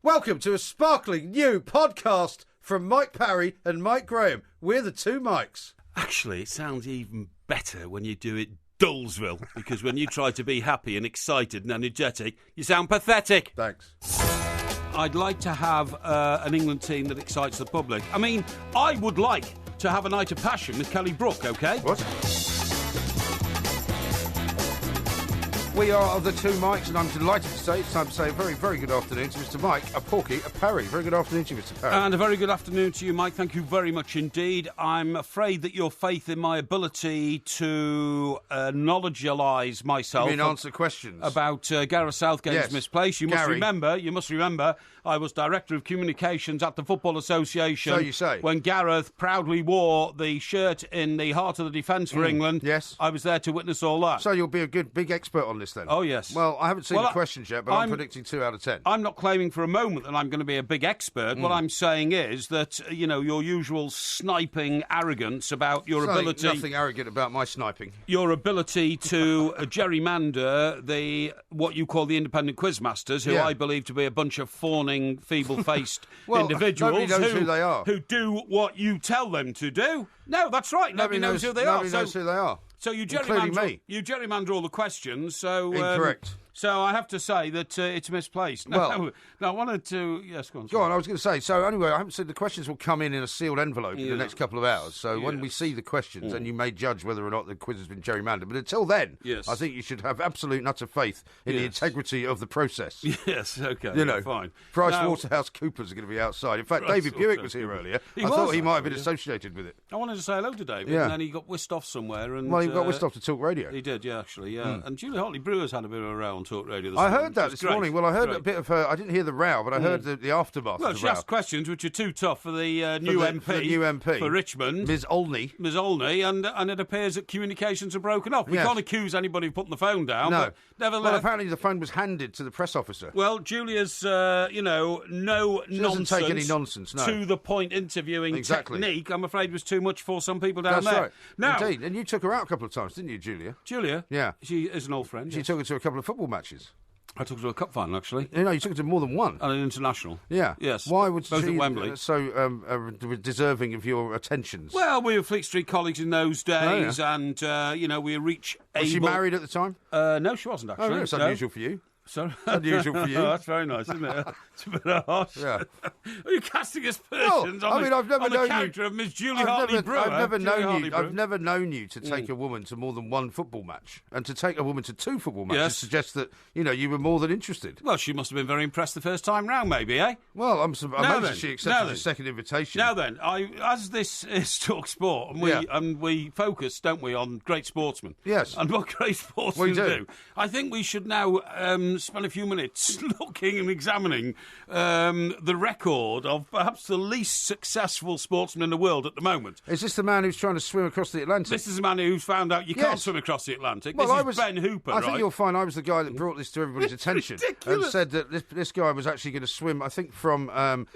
Welcome to a sparkling new podcast from Mike Parry and Mike Graham. We're the two Mikes. Actually, it sounds even better when you do it Dullsville, because when you try to be happy and excited and energetic, you sound pathetic. Thanks. I'd like to have an England team that excites the public. I mean, I would like to have a night of passion with Kelly Brook, OK? What? We are the two Mikes, and I'm delighted to say it's time to say a very, very good afternoon to Mr. Mike, a Porky, a Parry. Very good afternoon to you, Mr. Parry. And a very good afternoon to you, Mike. Thank you very much indeed. I'm afraid that your faith in my ability to knowledgealise myself... You mean answer questions? ...about Gareth Southgate's misplaced. You must remember, I was Director of Communications at the Football Association. So you say. When Gareth proudly wore the shirt in the heart of the defence for England. Yes. I was there to witness all that. So you'll be a good, big expert on this then? Oh, yes. Well, I haven't seen the questions yet, but I'm predicting 2 out of 10. I'm not claiming for a moment that I'm going to be a big expert. What I'm saying is that, you know, your usual sniping arrogance about your ability... Nothing arrogant about my sniping. Your ability to gerrymander what you call the independent quizmasters, who I believe to be a bunch of fawning, feeble-faced individuals nobody knows who they are. Who do what you tell them to do. No, that's right. Nobody knows who they are. Nobody knows who they are. So you gerrymander all the questions. So incorrect. So I have to say that it's misplaced. No, I wanted to... Yes, go on. Go on, I was going to say, so anyway, I haven't said the questions will come in a sealed envelope in the next couple of hours. So when we see the questions, then you may judge whether or not the quiz has been gerrymandered. But until then, I think you should have absolute and utter faith in the integrity of the process. Yes, OK, you know, fine. PricewaterhouseCoopers are going to be outside. In fact, David Buick was here earlier. I thought he might have been associated with it. I wanted to say hello to David, and then he got whisked off somewhere. And, well, he got whisked off to Talk Radio. He did, actually. And Julie Hartley-Brewer's had a bit of a row on Talk Radio this I morning. heard that this morning. Well, I heard a bit of her. I didn't hear the row, but I heard the aftermath of the row. Well, she asked questions which are too tough for the new MP. For Richmond. Ms. Olney, and it appears that communications are broken off. We can't accuse anybody of putting the phone down. No. But nevertheless... Well, apparently the phone was handed to the press officer. Well, Julia's, no nonsense. Doesn't take any nonsense, no. To the point interviewing technique, I'm afraid, was too much for some people down there. That's right. Now, indeed. And you took her out a couple of times, didn't you, Julia? Julia? Yeah. She is an old friend. She took her to a couple of football matches. I took her to a cup final, actually. No, you took her to more than one. And an international. Yeah. Yes. Why would both she at Wembley. So deserving of your attentions? Well, we were Fleet Street colleagues in those days, and, we reach Was she married at the time? No, she wasn't, actually. Oh, that's unusual for you. Sorry? Unusual for you. That's very nice, isn't it? It's a bit harsh. Yeah. Are you casting aspersions on the character of Miss Julie Hartley-Brewer? I've never known you to take a woman to more than one football match. And to take a woman to 2 football matches suggests that, you were more than interested. Well, she must have been very impressed the first time round, maybe, eh? Well, I'm amazed she accepted the second invitation. Now then, as this is Talk Sport, and we focus, don't we, on great sportsmen. Yes. And what great sportsmen do. I think we should now spend a few minutes looking and examining the record of perhaps the least successful sportsman in the world at the moment. Is this the man who's trying to swim across the Atlantic? This is the man who's found out you can't swim across the Atlantic. Well, this is Ben Hooper, I think you'll find I was the guy that brought this to everybody's attention. Ridiculous. And said that this guy was actually going to swim, I think, from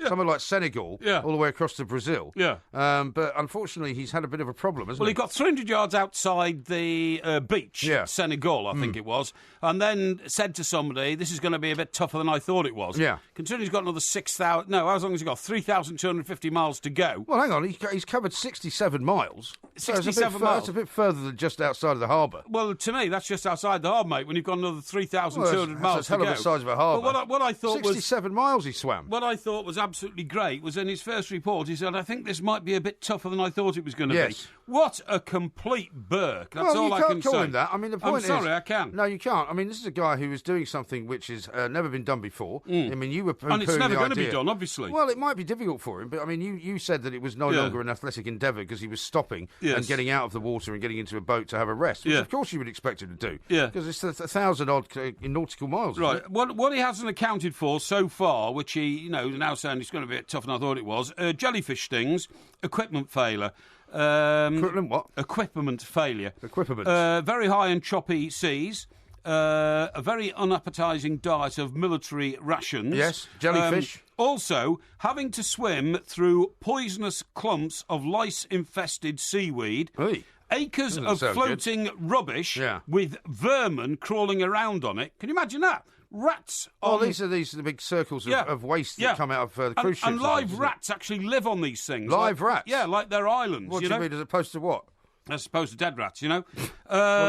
somewhere like Senegal all the way across to Brazil. Yeah. But unfortunately, he's had a bit of a problem, hasn't he? Well, he got 300 yards outside the beach, Senegal, I think it was, and then said to somebody, this is going to be a bit tougher than I thought it was. Yeah. Considering he's got another 6,000... No, how long has he got? 3,250 miles to go. Well, hang on. He's covered 67 miles. 67 miles. That's a bit further than just outside of the harbour. Well, to me, that's just outside the harbour, mate, when you've got another 3,200 miles to go. That's a hell of a size of a harbour. But what I thought 67 miles he swam. What I thought was absolutely great was in his first report, he said, I think this might be a bit tougher than I thought it was going to be. What a complete Burke. That's all I can say. You can't call him that. I mean, the point is... I'm sorry, I can. No, you can't. I mean, this is a guy who is doing something which has never been done before. I mean, you were and it's never going to be done, obviously. Well, it might be difficult for him, but I mean, you said that it was no longer an athletic endeavour because he was stopping and getting out of the water and getting into a boat to have a rest, which of course you would expect him to do. Yeah. Because it's 1,000-odd nautical miles. Right. What he hasn't accounted for so far, which he, now saying it's going to be tougher than I thought it was, jellyfish stings, equipment failure. Equipment what? Equipment failure. Equipment. Very high and choppy seas. A very unappetising diet of military rations. Yes, jellyfish. Also, having to swim through poisonous clumps of lice-infested seaweed. Oy. Acres of floating rubbish with vermin crawling around on it. Can you imagine that? rats. These are the big circles of waste that come out of the cruise ships. And live rats actually live on these things. Live rats? Yeah, like they're islands. What do you mean, as opposed to what? As opposed to dead rats, well,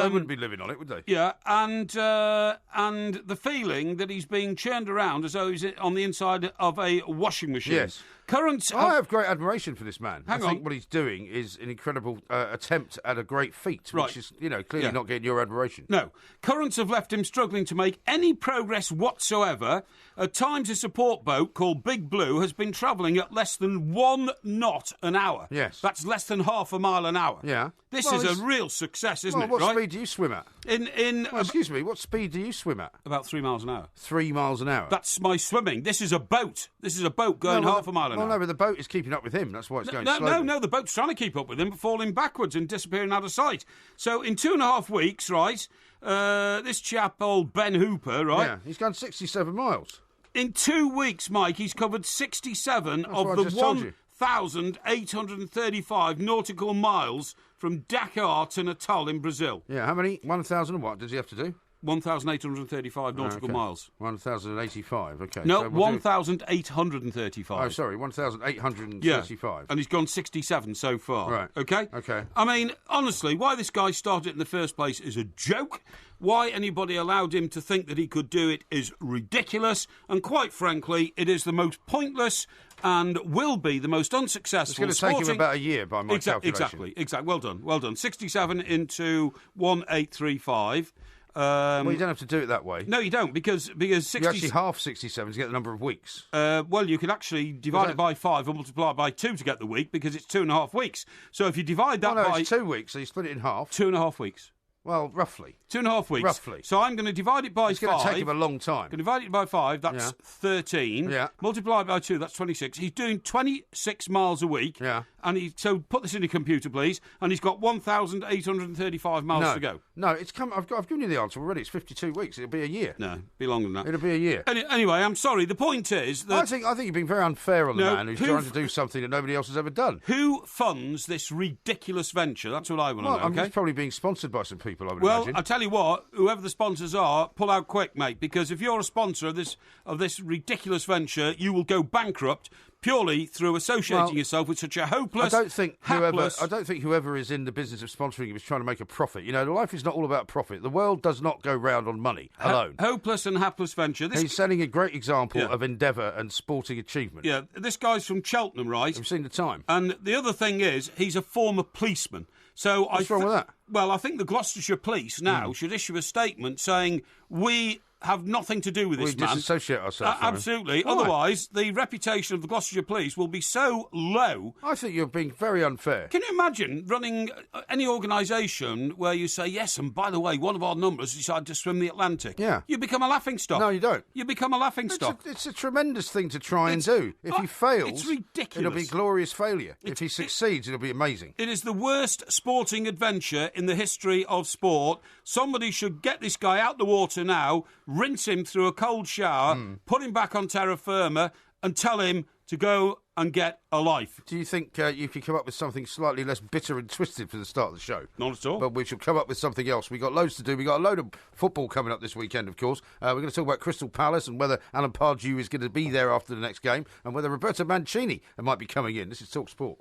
they wouldn't be living on it, would they? Yeah, and the feeling that he's being churned around as though he's on the inside of a washing machine. Yes. I have great admiration for this man. I think what he's doing is an incredible attempt at a great feat, which is, clearly not getting your admiration. No. Currents have left him struggling to make any progress whatsoever. At times, a support boat called Big Blue has been travelling at less than 1 knot an hour. Yes. That's less than half a mile an hour. Yeah. This is a real success, isn't it? What speed do you swim at? Excuse me, what speed do you swim at? About 3 miles an hour. 3 miles an hour? That's my swimming. This is a boat. This is a boat going half a mile an hour. Well, no, but the boat is keeping up with him. That's why it's going slowly. No, the boat's trying to keep up with him, but falling backwards and disappearing out of sight. So in 2.5 weeks, right, this chap, old Ben Hooper, right? Yeah, he's gone 67 miles. In 2 weeks, Mike, he's covered 67 of the 1,835 nautical miles from Dakar to Natal in Brazil. Yeah, how many? 1,000 and what does he have to do? 1,835 nautical miles. 1,085, okay. No, so 1,835. Oh, sorry, 1,835. Yeah, and he's gone 67 so far. Right. Okay? Okay. I mean, honestly, why this guy started it in the first place is a joke. Why anybody allowed him to think that he could do it is ridiculous. And quite frankly, it is the most pointless and will be the most unsuccessful. It's going to take him about a year by my calculation. Exactly. Well done. 67 into 1,835. Well, you don't have to do it that way. No, you don't, because 60... You actually half 67 to get the number of weeks. Well, you can actually divide it by 5 and multiply it by 2 to get the week, because it's 2.5 weeks. So if you divide that by... it's 2 weeks, so you split it in half. 2.5 weeks. Well, roughly. 2.5 weeks. Roughly. So I'm going to divide it by 5. It's going to take him a long time. I'm going to divide it by 5, that's 13. Yeah. Multiply it by 2, that's 26. He's doing 26 miles a week. Yeah. And so put this in your computer, please. And he's got 1,835 miles to go. No, it's come. I've given you the answer already. It's 52 weeks. It'll be a year. No, be longer than that. It'll be a year. Anyway, I'm sorry. The point is that... I think you're being very unfair on the man who's trying to do something that nobody else has ever done. Who funds this ridiculous venture? That's what I want to know, okay? He's probably being sponsored by some people, I would imagine. Well, I'll tell you what, whoever the sponsors are, pull out quick, mate, because if you're a sponsor of this ridiculous venture, you will go bankrupt purely through associating yourself with such a hopeless, I don't think whoever is in the business of sponsoring him is trying to make a profit. Life is not all about profit. The world does not go round on money alone. Hopeless and hapless venture. He's setting a great example of endeavour and sporting achievement. Yeah, this guy's from Cheltenham, right? I've seen the time. And the other thing is, he's a former policeman. So what's wrong with that? Well, I think the Gloucestershire Police now should issue a statement saying, we have nothing to do with this man. We disassociate ourselves from absolutely. him. Otherwise, the reputation of the Gloucestershire Police will be so low. I think you're being very unfair. Can you imagine running any organisation where you say, yes, and by the way, one of our numbers decided to swim the Atlantic? Yeah. You become a laughingstock. No, you don't. You become a laughingstock. It's a tremendous thing to try and do. If he fails, it's ridiculous. It'll be a glorious failure. If he succeeds, it'll be amazing. It is the worst sporting adventure in the history of sport. Somebody should get this guy out the water now, rinse him through a cold shower, put him back on terra firma, and tell him to go and get a life. Do you think you could come up with something slightly less bitter and twisted for the start of the show? Not at all. But we shall come up with something else. We've got loads to do. We've got a load of football coming up this weekend, of course. We're going to talk about Crystal Palace and whether Alan Pardew is going to be there after the next game and whether Roberto Mancini might be coming in. This is Talk Sport.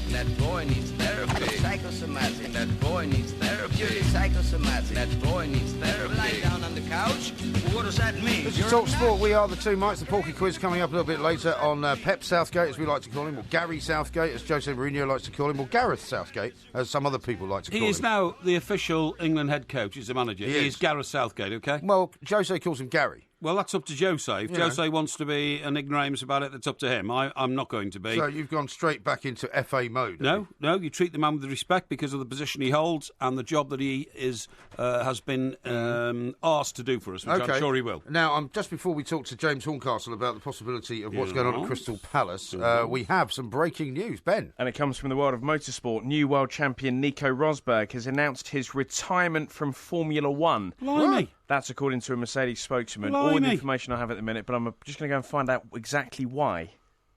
That boy needs therapy. Psychosomatic. That boy needs therapy. Lie down on the couch. What does that mean? This is Talk Sport. We are the two Mikes. The Porky quiz coming up a little bit later on Pep Southgate, as we like to call him, or Gary Southgate, as Jose Mourinho likes to call him, or Gareth Southgate, as some other people like to call him. He is now the official England head coach. He's the manager. He is Gareth Southgate, OK? Well, Jose calls him Gary. Well, that's up to Jose. If Jose wants to be an ignoramus about it, that's up to him. I'm not going to be. So you've gone straight back into FA mode? No, you treat the man with respect because of the position he holds and the job that he has been asked to do for us, which I'm sure he will. Now, just before we talk to James Horncastle about the possibility of what's going on at Crystal Palace, we have some breaking news. Ben? And it comes from the world of motorsport. New world champion Nico Rosberg has announced his retirement from Formula One. Blimey. That's according to a Mercedes spokesman. All the information I have at the minute, but I'm just going to go and find out exactly why.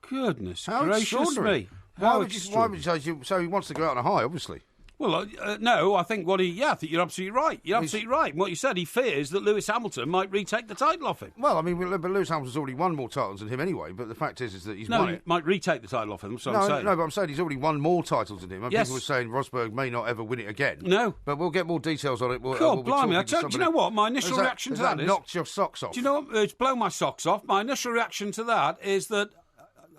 Goodness gracious me. Why would you say so he wants to go out on a high, obviously? Well, no, I think I think you're absolutely right. You're absolutely right. What you said, he fears that Lewis Hamilton might retake the title off him. Well, I mean, but Lewis Hamilton's already won more titles than him anyway, but the fact is that he's won it. He might retake the title off him, that's what I'm saying. No, but I'm saying he's already won more titles than him, and people were saying Rosberg may not ever win it again. No. But we'll get more details on it. God, blimey, do you know what? My initial reaction to that is... knocked your socks off. Do you know what? It's blown my socks off. My initial reaction to that is that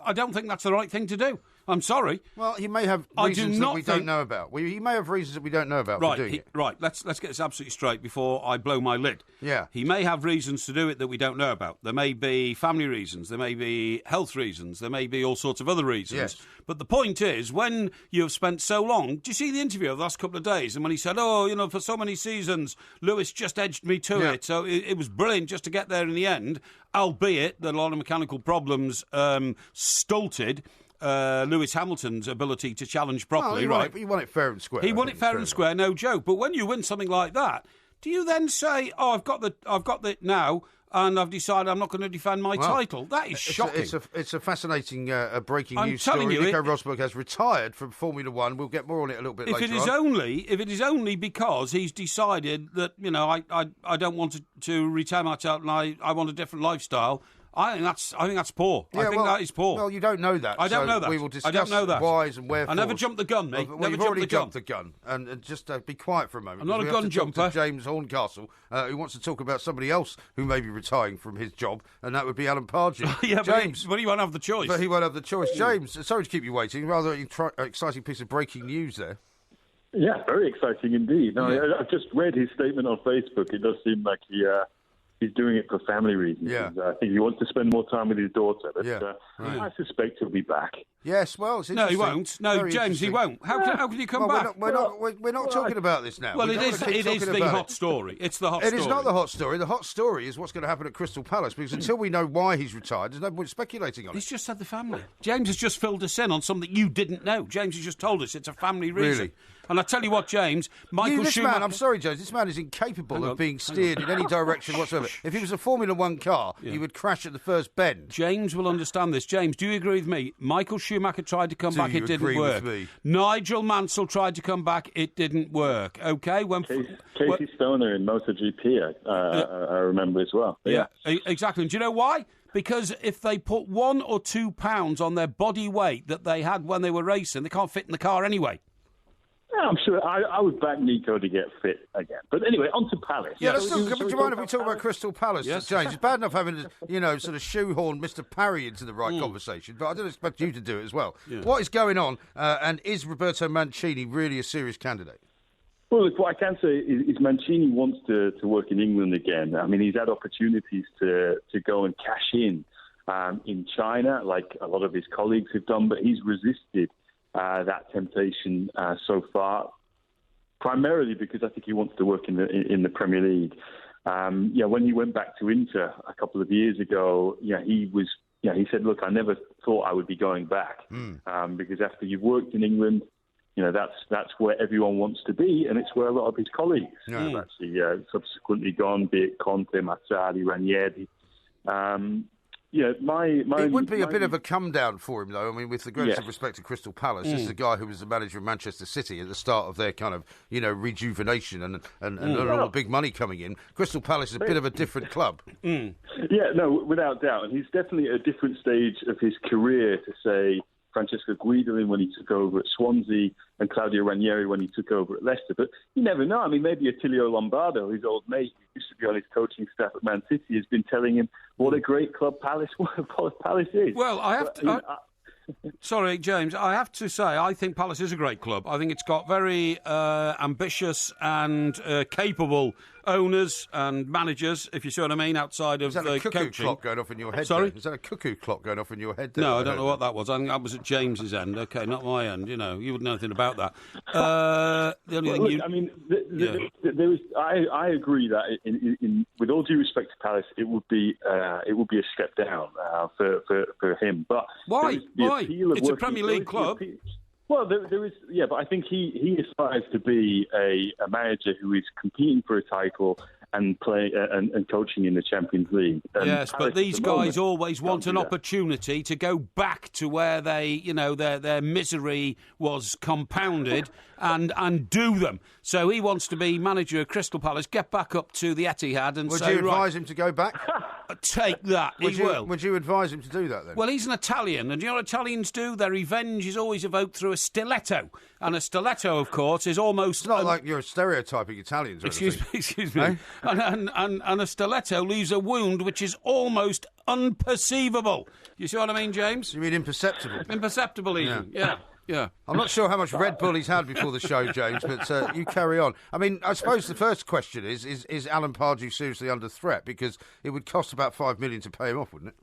I don't think that's the right thing to do. I'm sorry. Well, he may have reasons that we don't know about. He may have reasons that we don't know about for doing it. Right, let's get this absolutely straight before I blow my lid. Yeah. He may have reasons to do it that we don't know about. There may be family reasons, there may be health reasons, there may be all sorts of other reasons. Yes. But the point is, when you have spent so long... Do you see the interview of the last couple of days? And when he said, for so many seasons, Lewis just edged me to it. So it was brilliant just to get there in the end, albeit that a lot of mechanical problems stulted... Lewis Hamilton's ability to challenge properly, right? He won it fair and square. He won it fair and square, no joke. But when you win something like that, do you then say, I've got the now, and I've decided I'm not going to defend my title? That is shocking. It's a fascinating breaking news story. Nico Rosberg has retired from Formula One. We'll get more on it a little bit later. If it is only because he's decided that I don't want to retain my title and I want a different lifestyle. I think that's poor. I think that is poor. Well, you don't know that. I don't know that. We will discuss whys and wherefores. I never jumped the gun, mate. Well, you've already jumped the gun. And just be quiet for a moment. I'm not a gun jumper. To James Horncastle, who wants to talk about somebody else who may be retiring from his job, and that would be Alan Pardew. James. But he won't have the choice. But he won't have the choice. James, sorry to keep you waiting. Rather exciting piece of breaking news there. Yeah, very exciting indeed. No, I've just read his statement on Facebook. It does seem like he's doing it for family reasons. Yeah. I think he wants to spend more time with his daughter. But right. I suspect he'll be back. Yes, well, it's no, he won't. No, James, he won't. How can he come back? We're not talking about this now. Well, it is the hot story. It's the hot story. It is not the hot story. The hot story is what's going to happen at Crystal Palace, because until we know why he's retired, there's no point speculating on it. He's just said the family. James has just filled us in on something you didn't know. James has just told us it's a family reason. Really? And I tell you what, James, Michael Schumacher... I'm sorry, James, this man is incapable of being steered in any direction whatsoever. If he was a Formula One car, he would crash at the first bend. James will understand this. James, do you agree with me? Michael Schumacher tried to come back, it didn't work. Nigel Mansell tried to come back, it didn't work. Okay? Casey Stoner in MotoGP, I remember as well. Yeah, exactly. And do you know why? Because if they put 1 or 2 pounds on their body weight that they had when they were racing, they can't fit in the car anyway. Yeah, I'm sure I would back Nico to get fit again. But anyway, on to Palace. Yeah, do you mind if we talk about Crystal Palace, James? It's bad enough having to, sort of shoehorn Mr. Parry into the right conversation, but I don't expect you to do it as well. Yeah. What is going on, and is Roberto Mancini really a serious candidate? Well, look, what I can say is Mancini wants to work in England again. I mean, he's had opportunities to go and cash in China, like a lot of his colleagues have done, but he's resisted that temptation so far, primarily because I think he wants to work in the Premier League. When he went back to Inter a couple of years ago, he said, "Look, I never thought I would be going back because after you've worked in England, that's where everyone wants to be, and it's where a lot of his colleagues have actually subsequently gone, be it Conte, Mazzarri, Ranieri." It would be a bit of a come down for him, though. I mean, with the greatest of respect to Crystal Palace, this is a guy who was the manager of Manchester City at the start of their kind of, rejuvenation and all the big money coming in. Crystal Palace is a bit of a different club. Yeah, no, without doubt. And he's definitely at a different stage of his career to, say, Francesco Guidolin when he took over at Swansea and Claudio Ranieri when he took over at Leicester. But you never know. I mean, maybe Attilio Lombardo, his old mate, who used to be on his coaching staff at Man City, has been telling him what a great club Palace is. Well, I have to... Sorry, James, I have to say, I think Palace is a great club. I think it's got very ambitious and capable owners and managers, if you see what I mean, outside of coaching. Is that a cuckoo clock going off in your head? Sorry? Is that a cuckoo clock going off in your head? No, I don't know what that was. I think that was at James's end. Okay, not my end. You wouldn't know anything about that. The only thing I mean, there is. I agree that with all due respect to Palace, it would be a step down for him. But why? It's a Premier League club. Well, there is, but I think he aspires to be a manager who is competing for a title and play and coaching in the Champions League. Yes, but these guys always want an opportunity to go back to where their misery was compounded and do them. So he wants to be manager of Crystal Palace, get back up to the Etihad and say, would you advise him to go back? Take that, he will. Would you advise him to do that then? Well, he's an Italian, and do you know what Italians do? Their revenge is always evoked through a stiletto. And a stiletto, of course, is almost... It's not like you're stereotyping Italians or anything. Excuse me. And a stiletto leaves a wound which is almost unperceivable. You see what I mean, James? You mean imperceptible? Imperceptible even, yeah. I'm not sure how much Red Bull he's had before the show, James, but you carry on. I mean, I suppose the first question is Alan Pardew seriously under threat? Because it would cost about $5 million to pay him off, wouldn't it?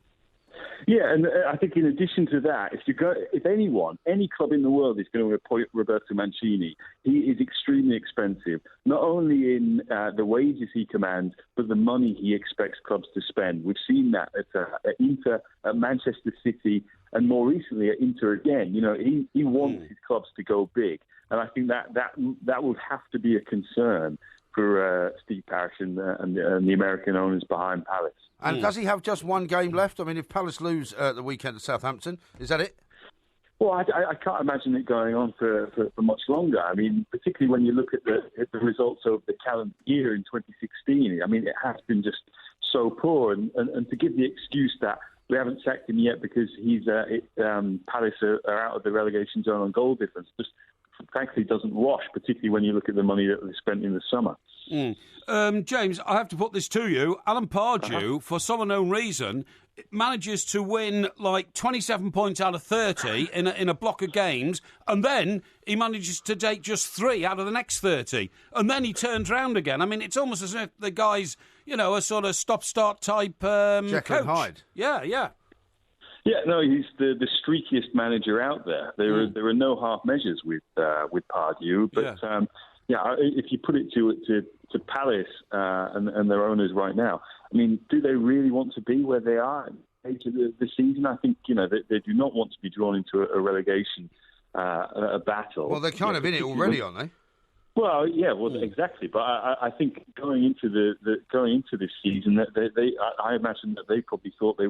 Yeah, and I think in addition to that, if any club in the world is going to appoint Roberto Mancini, he is extremely expensive, not only in the wages he commands, but the money he expects clubs to spend. We've seen that at Inter, at Manchester City, and more recently at Inter again. You know, he wants his clubs to go big, and I think that would have to be a concern for Steve Parish and the American owners behind Palace. And does he have just one game left? I mean, if Palace lose the weekend at Southampton, is that it? Well, I can't imagine it going on for much longer. I mean, particularly when you look at the results of the calendar year in 2016. I mean, it has been just so poor. And to give the excuse that we haven't sacked him yet because Palace are out of the relegation zone on goal difference, just frankly doesn't wash, particularly when you look at the money that they spent in the summer. James, I have to put this to you. Alan Pardew, for some unknown reason, manages to win like 27 points out of 30 in a block of games, and then he manages to take just 3 out of the next 30, and then he turns round again. I mean, it's almost as if the guy's, a sort of stop-start type Jekyll coach. and Hyde. Yeah. Yeah, no, he's the streakiest manager out there. There are no half measures with Pardew, but if you put it to Palace and their owners right now, I mean, do they really want to be where they are at the age of the season? I think they do not want to be drawn into a relegation a battle. Well, they're kind of in it already, aren't they? Well, yeah, exactly. But I think going into this season, that I imagine that they probably thought they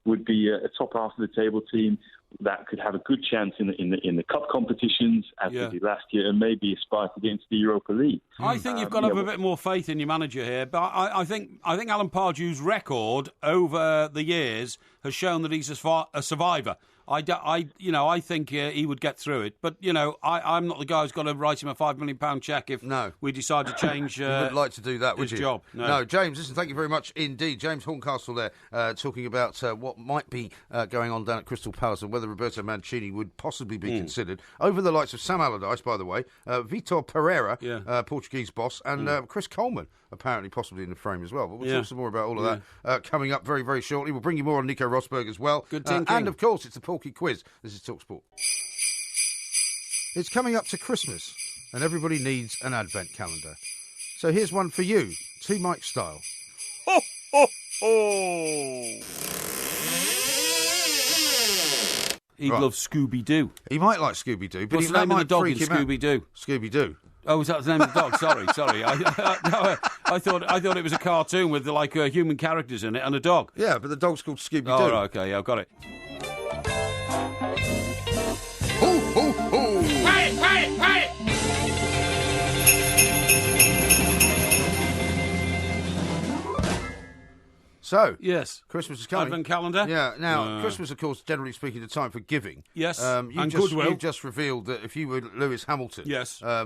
would be a top half of the table team that could have a good chance in the cup competitions as they did last year, and maybe aspire to get into the Europa League. I think you've got to have a bit more faith in your manager here, but I think Alan Pardew's record over the years has shown that he's a survivor. I think he would get through it. But, I'm not the guy who's got to write him a £5 million cheque if we decide to change you wouldn't like to do that, would you? Job. No, James, listen, thank you very much indeed. James Horncastle there talking about what might be going on down at Crystal Palace and whether Roberto Mancini would possibly be considered. Over the likes of Sam Allardyce, by the way, Vitor Pereira, Portuguese boss, and Chris Coleman, apparently possibly in the frame as well. But we'll talk some more about all of that coming up very, very shortly. We'll bring you more on Nico Rosberg as well. Good thinking. And, of course, it's the Porky quiz. This is TalkSport. It's coming up to Christmas, and everybody needs an advent calendar. So here's one for you, Two Mike style. Ho, ho, ho! He'd love Scooby-Doo. He might like Scooby-Doo, but what's the name of the dog in Scooby-Doo? Scooby-Doo. Oh, was that the name of the dog? Sorry. I thought it was a cartoon with human characters in it and a dog. Yeah, but the dog's called Scooby-Doo. Oh, right, okay, I've got it. Ho, ho, ho! Quiet! So, yes, Christmas is coming. Advent calendar. Yeah. Now, Christmas, of course, generally speaking, the time for giving. Yes, and goodwill. You just revealed that if you were Lewis Hamilton,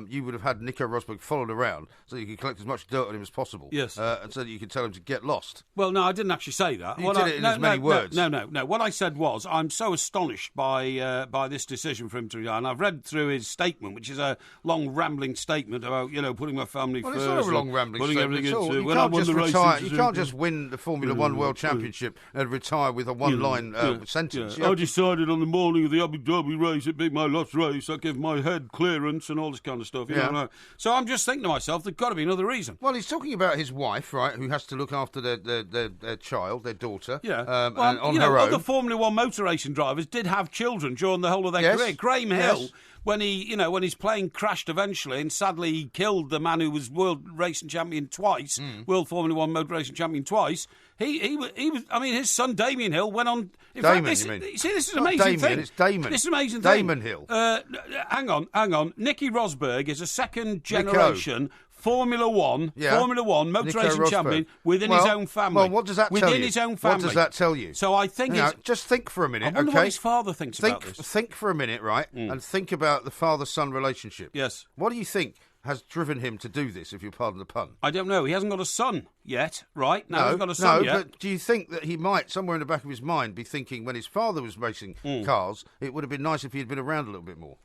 you would have had Nico Rosberg followed around so that you could collect as much dirt on him as possible. Yes, and so that you could tell him to get lost. Well, no, I didn't actually say that. You did it in as many words. No. What I said was, I'm so astonished by this decision for him to resign. I've read through his statement, which is a long, rambling statement about putting my family first. It's not a long, rambling statement at all. You can't just win the Formula One World Championship and retire with a one-line sentence. I decided on the morning of the Abu Dhabi race, it being my last race, I gave my head clearance and all this kind of stuff. You know? So I'm just thinking to myself, there's got to be another reason. Well, he's talking about his wife, right, who has to look after their child, their daughter, and on her own. Other Formula One motor racing drivers did have children during the whole of their career. Graham Hill when his plane crashed eventually and sadly killed the man who was world racing champion twice, world Formula One motor racing champion twice. He was. I mean, his son Damien Hill went on. This is an amazing thing. It's Damon. This is an amazing thing. Damon Hill. Hang on. Nicky Rosberg is a second generation Formula One motor racing champion within his own family. Well, what does that tell you? Within his own family. What does that tell you? So I think just think for a minute. I wonder what his father thinks about this. Think for a minute, right? And think about the father-son relationship. Yes. What do you think has driven him to do this, if you pardon the pun? I don't know. He hasn't got a son yet, right? No, he hasn't got a son yet. But do you think that he might, somewhere in the back of his mind, be thinking when his father was racing cars, it would have been nice if he had been around a little bit more?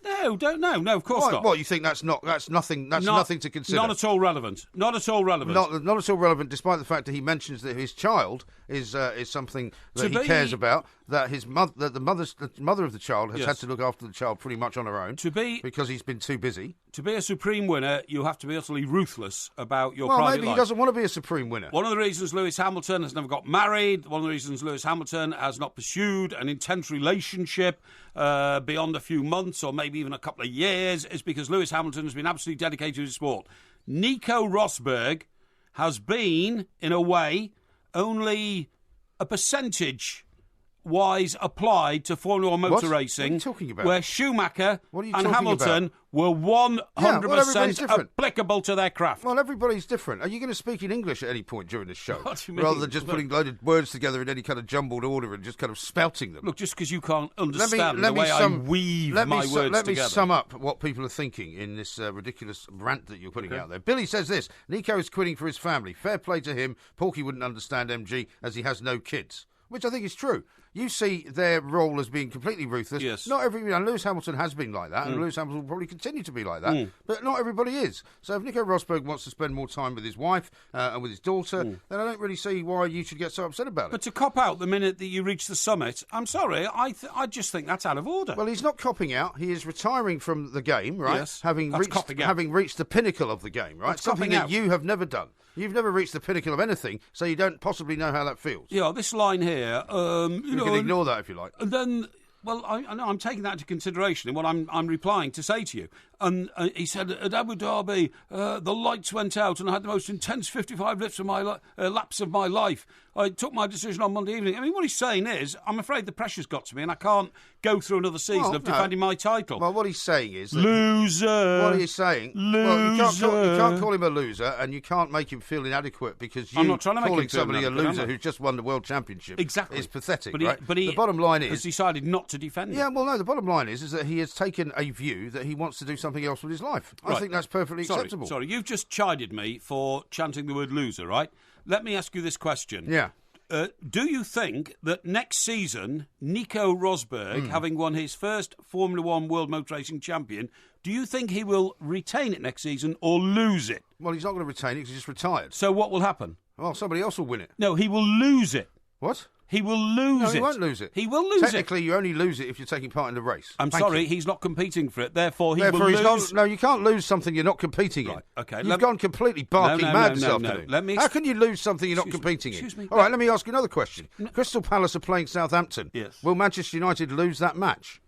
No, no, of course not. What, you think that's nothing to consider? Not at all relevant. Not at all relevant. Not at all relevant, despite the fact that he mentions that his child is something that he cares about, that the mother of the child has had to look after the child pretty much on her own because he's been too busy. To be a supreme winner, you have to be utterly ruthless about your private life. Well, maybe he doesn't want to be a supreme winner. One of the reasons Lewis Hamilton has never got married, one of the reasons Lewis Hamilton has not pursued an intense relationship beyond a few months or maybe even a couple of years is because Lewis Hamilton has been absolutely dedicated to his sport. Nico Rosberg has been, in a way, only a percentage wise applied to Formula One motor racing. What are you talking about? Where Schumacher and Hamilton were 100% applicable to their craft. Well, everybody's different. Are you going to speak in English at any point during this show? What do you mean? Rather than just putting loaded words together in any kind of jumbled order and just kind of spouting them. Look, just because you can't understand the way I weave my words together. Let me sum up what people are thinking in this ridiculous rant that you're putting out there. Billy says this: Nico is quitting for his family. Fair play to him. Porky wouldn't understand MG as he has no kids. Which I think is true. You see their role as being completely ruthless. Yes. Not Lewis Hamilton has been like that, and Lewis Hamilton will probably continue to be like that, but not everybody is. So if Nico Rosberg wants to spend more time with his wife and with his daughter, then I don't really see why you should get so upset about it. But to cop out the minute that you reach the summit, I'm sorry, I just think that's out of order. Well, he's not copping out. He is retiring from the game, right? Yes, having reached the pinnacle of the game, right? That's something that you have never done. You've never reached the pinnacle of anything, so you don't possibly know how that feels. Yeah, this line here... you can ignore that if you like. And then... Well, I know I'm taking that into consideration in what I'm replying to say to you. And he said, at Abu Dhabi, the lights went out and I had the most intense 55 laps of my life. I took my decision on Monday evening. I mean, what he's saying is, I'm afraid the pressure's got to me and I can't go through another season of defending my title. Well, what he's saying is... Loser! What he's saying... Loser! Well, you can't call him a loser and you can't make him feel inadequate because you calling somebody a loser who's just won the World Championship is pathetic, right? But the bottom line is... has decided not to defend it. Yeah, well, no, the bottom line is that he has taken a view that he wants to do something else with his life. Right. I think that's perfectly acceptable. Sorry, you've just chided me for chanting the word loser, right? Let me ask you this question. Yeah. Do you think that next season, Nico Rosberg, having won his first Formula One World Motor Racing Champion, do you think he will retain it next season or lose it? Well, he's not going to retain it because he's just retired. So what will happen? Well, somebody else will win it. No, he will lose it. What? He will lose it. No, he won't lose it. He will lose it. Technically, you only lose it if you're taking part in the race. I'm sorry, he's not competing for it. Therefore, he will lose... No, you can't lose something you're not competing in. Okay. You've gone completely barking mad this afternoon. How can you lose something you're not competing in? Excuse me. All right, let me ask you another question. Crystal Palace are playing Southampton. Yes. Will Manchester United lose that match?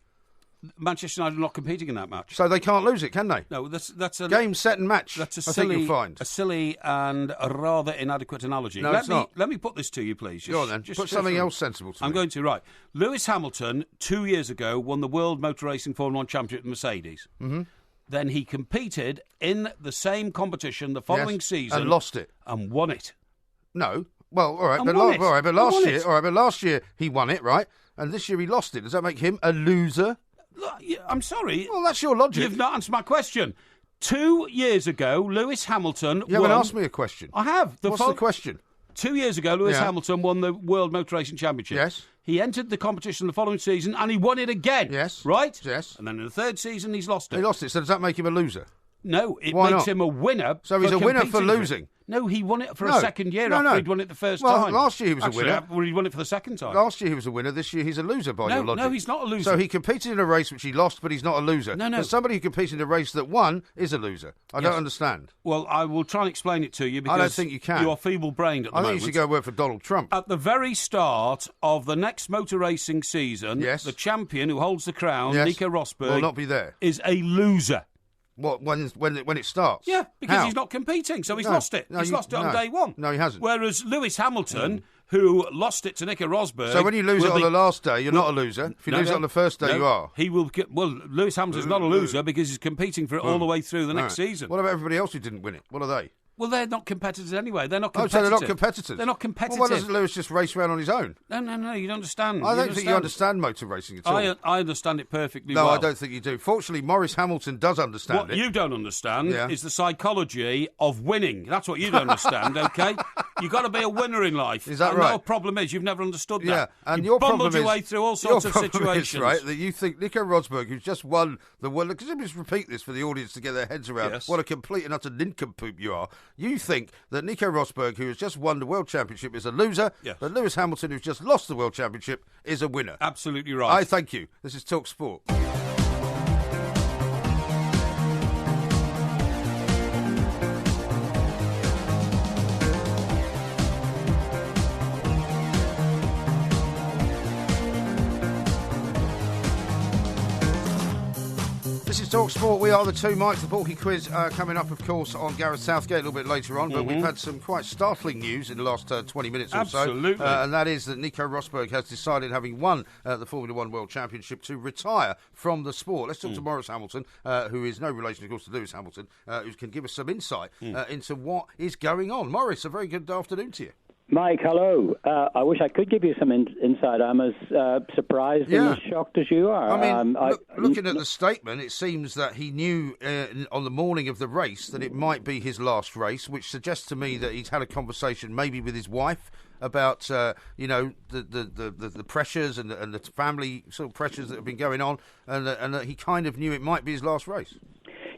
Manchester United are not competing in that match. So they can't lose it, can they? No, that's a... Game, set and match, that's I think you'll find. A silly and a rather inadequate analogy. No, it's not. Let me put this to you, please. Go on then. Put something else sensible to me. I'm going to, right. Lewis Hamilton, 2 years ago, won the World Motor Racing Formula 1 Championship at Mercedes. Mm-hmm. Then he competed in the same competition the following season. And lost it. And won it. No. Well, all right, but last year he won it, right? And this year he lost it. Does that make him a loser? I'm sorry. Well, that's your logic. You've not answered my question. 2 years ago, Lewis Hamilton You haven't asked me a question. I have. What's the question? 2 years ago, Lewis Hamilton won the World Motor Racing Championship. Yes. He entered the competition the following season and he won it again. Yes. Right? Yes. And then in the third season, he's lost it. He lost it, so does that make him a loser? No, it Why makes not? him a winner. So he's a winner for losing. No, he won it for a second year after he'd won it the first time. Last year he was a winner. He won it for the second time. Last year he was a winner. This year he's a loser by your logic. No, he's not a loser. So he competed in a race which he lost, but he's not a loser. No. But somebody who competes in a race that won is a loser. I don't understand. Well, I will try and explain it to you because I don't think you can. You are feeble-brained at the moment. I think you should go work for Donald Trump. At the very start of the next motor racing season, the champion who holds the crown, Nico Rosberg, will not be there. Is a loser. What, when it starts? Yeah, because How? He's not competing, so he's lost it. He's lost it on day one. No, he hasn't. Whereas Lewis Hamilton, who lost it to Nico Rosberg... So when you lose it on the last day, you're not a loser. If you lose it on the first day, you are. He will get, Lewis Hamilton's not a loser because he's competing for it all the way through the next season. What about everybody else who didn't win it? What are they? Well, they're not competitors anyway. They're not competitive. Oh, so they're not competitors? They're not competitive. Well, why doesn't Lewis just race around on his own? No, you don't understand. I don't think you understand motor racing at all. I understand it perfectly well. No, I don't think you do. Fortunately, Maurice Hamilton does understand it. What you don't understand is the psychology of winning. That's what you don't understand, OK? You've got to be a winner in life. Is that right? Your problem is you've never understood that. Yeah, and you've bumbled your way through all sorts of situations. Is, right, that you think Nico Rosberg, who's just won the world... Because let me just repeat this for the audience to get their heads around what a complete and utter nincompoop you are. You think that Nico Rosberg, who has just won the World Championship, is a loser, but Lewis Hamilton, who's just lost the World Championship, is a winner. Absolutely right. I thank you. This is Talk Sport. This is Talk Sport. We are the two Mikes. The Porky quiz coming up, of course, on Gareth Southgate a little bit later on. But we've had some quite startling news in the last 20 minutes or so. Absolutely. And that is that Nico Rosberg has decided, having won the Formula One World Championship, to retire from the sport. Let's talk to Maurice Hamilton, who is no relation, of course, to Lewis Hamilton, who can give us some insight into what is going on. Maurice, a very good afternoon to you. Mike, hello. I wish I could give you some insight. I'm as surprised and as shocked as you are. I mean, looking at the statement, it seems that he knew on the morning of the race that it might be his last race, which suggests to me that he's had a conversation maybe with his wife about, the pressures and the family sort of pressures that have been going on, and that he kind of knew it might be his last race.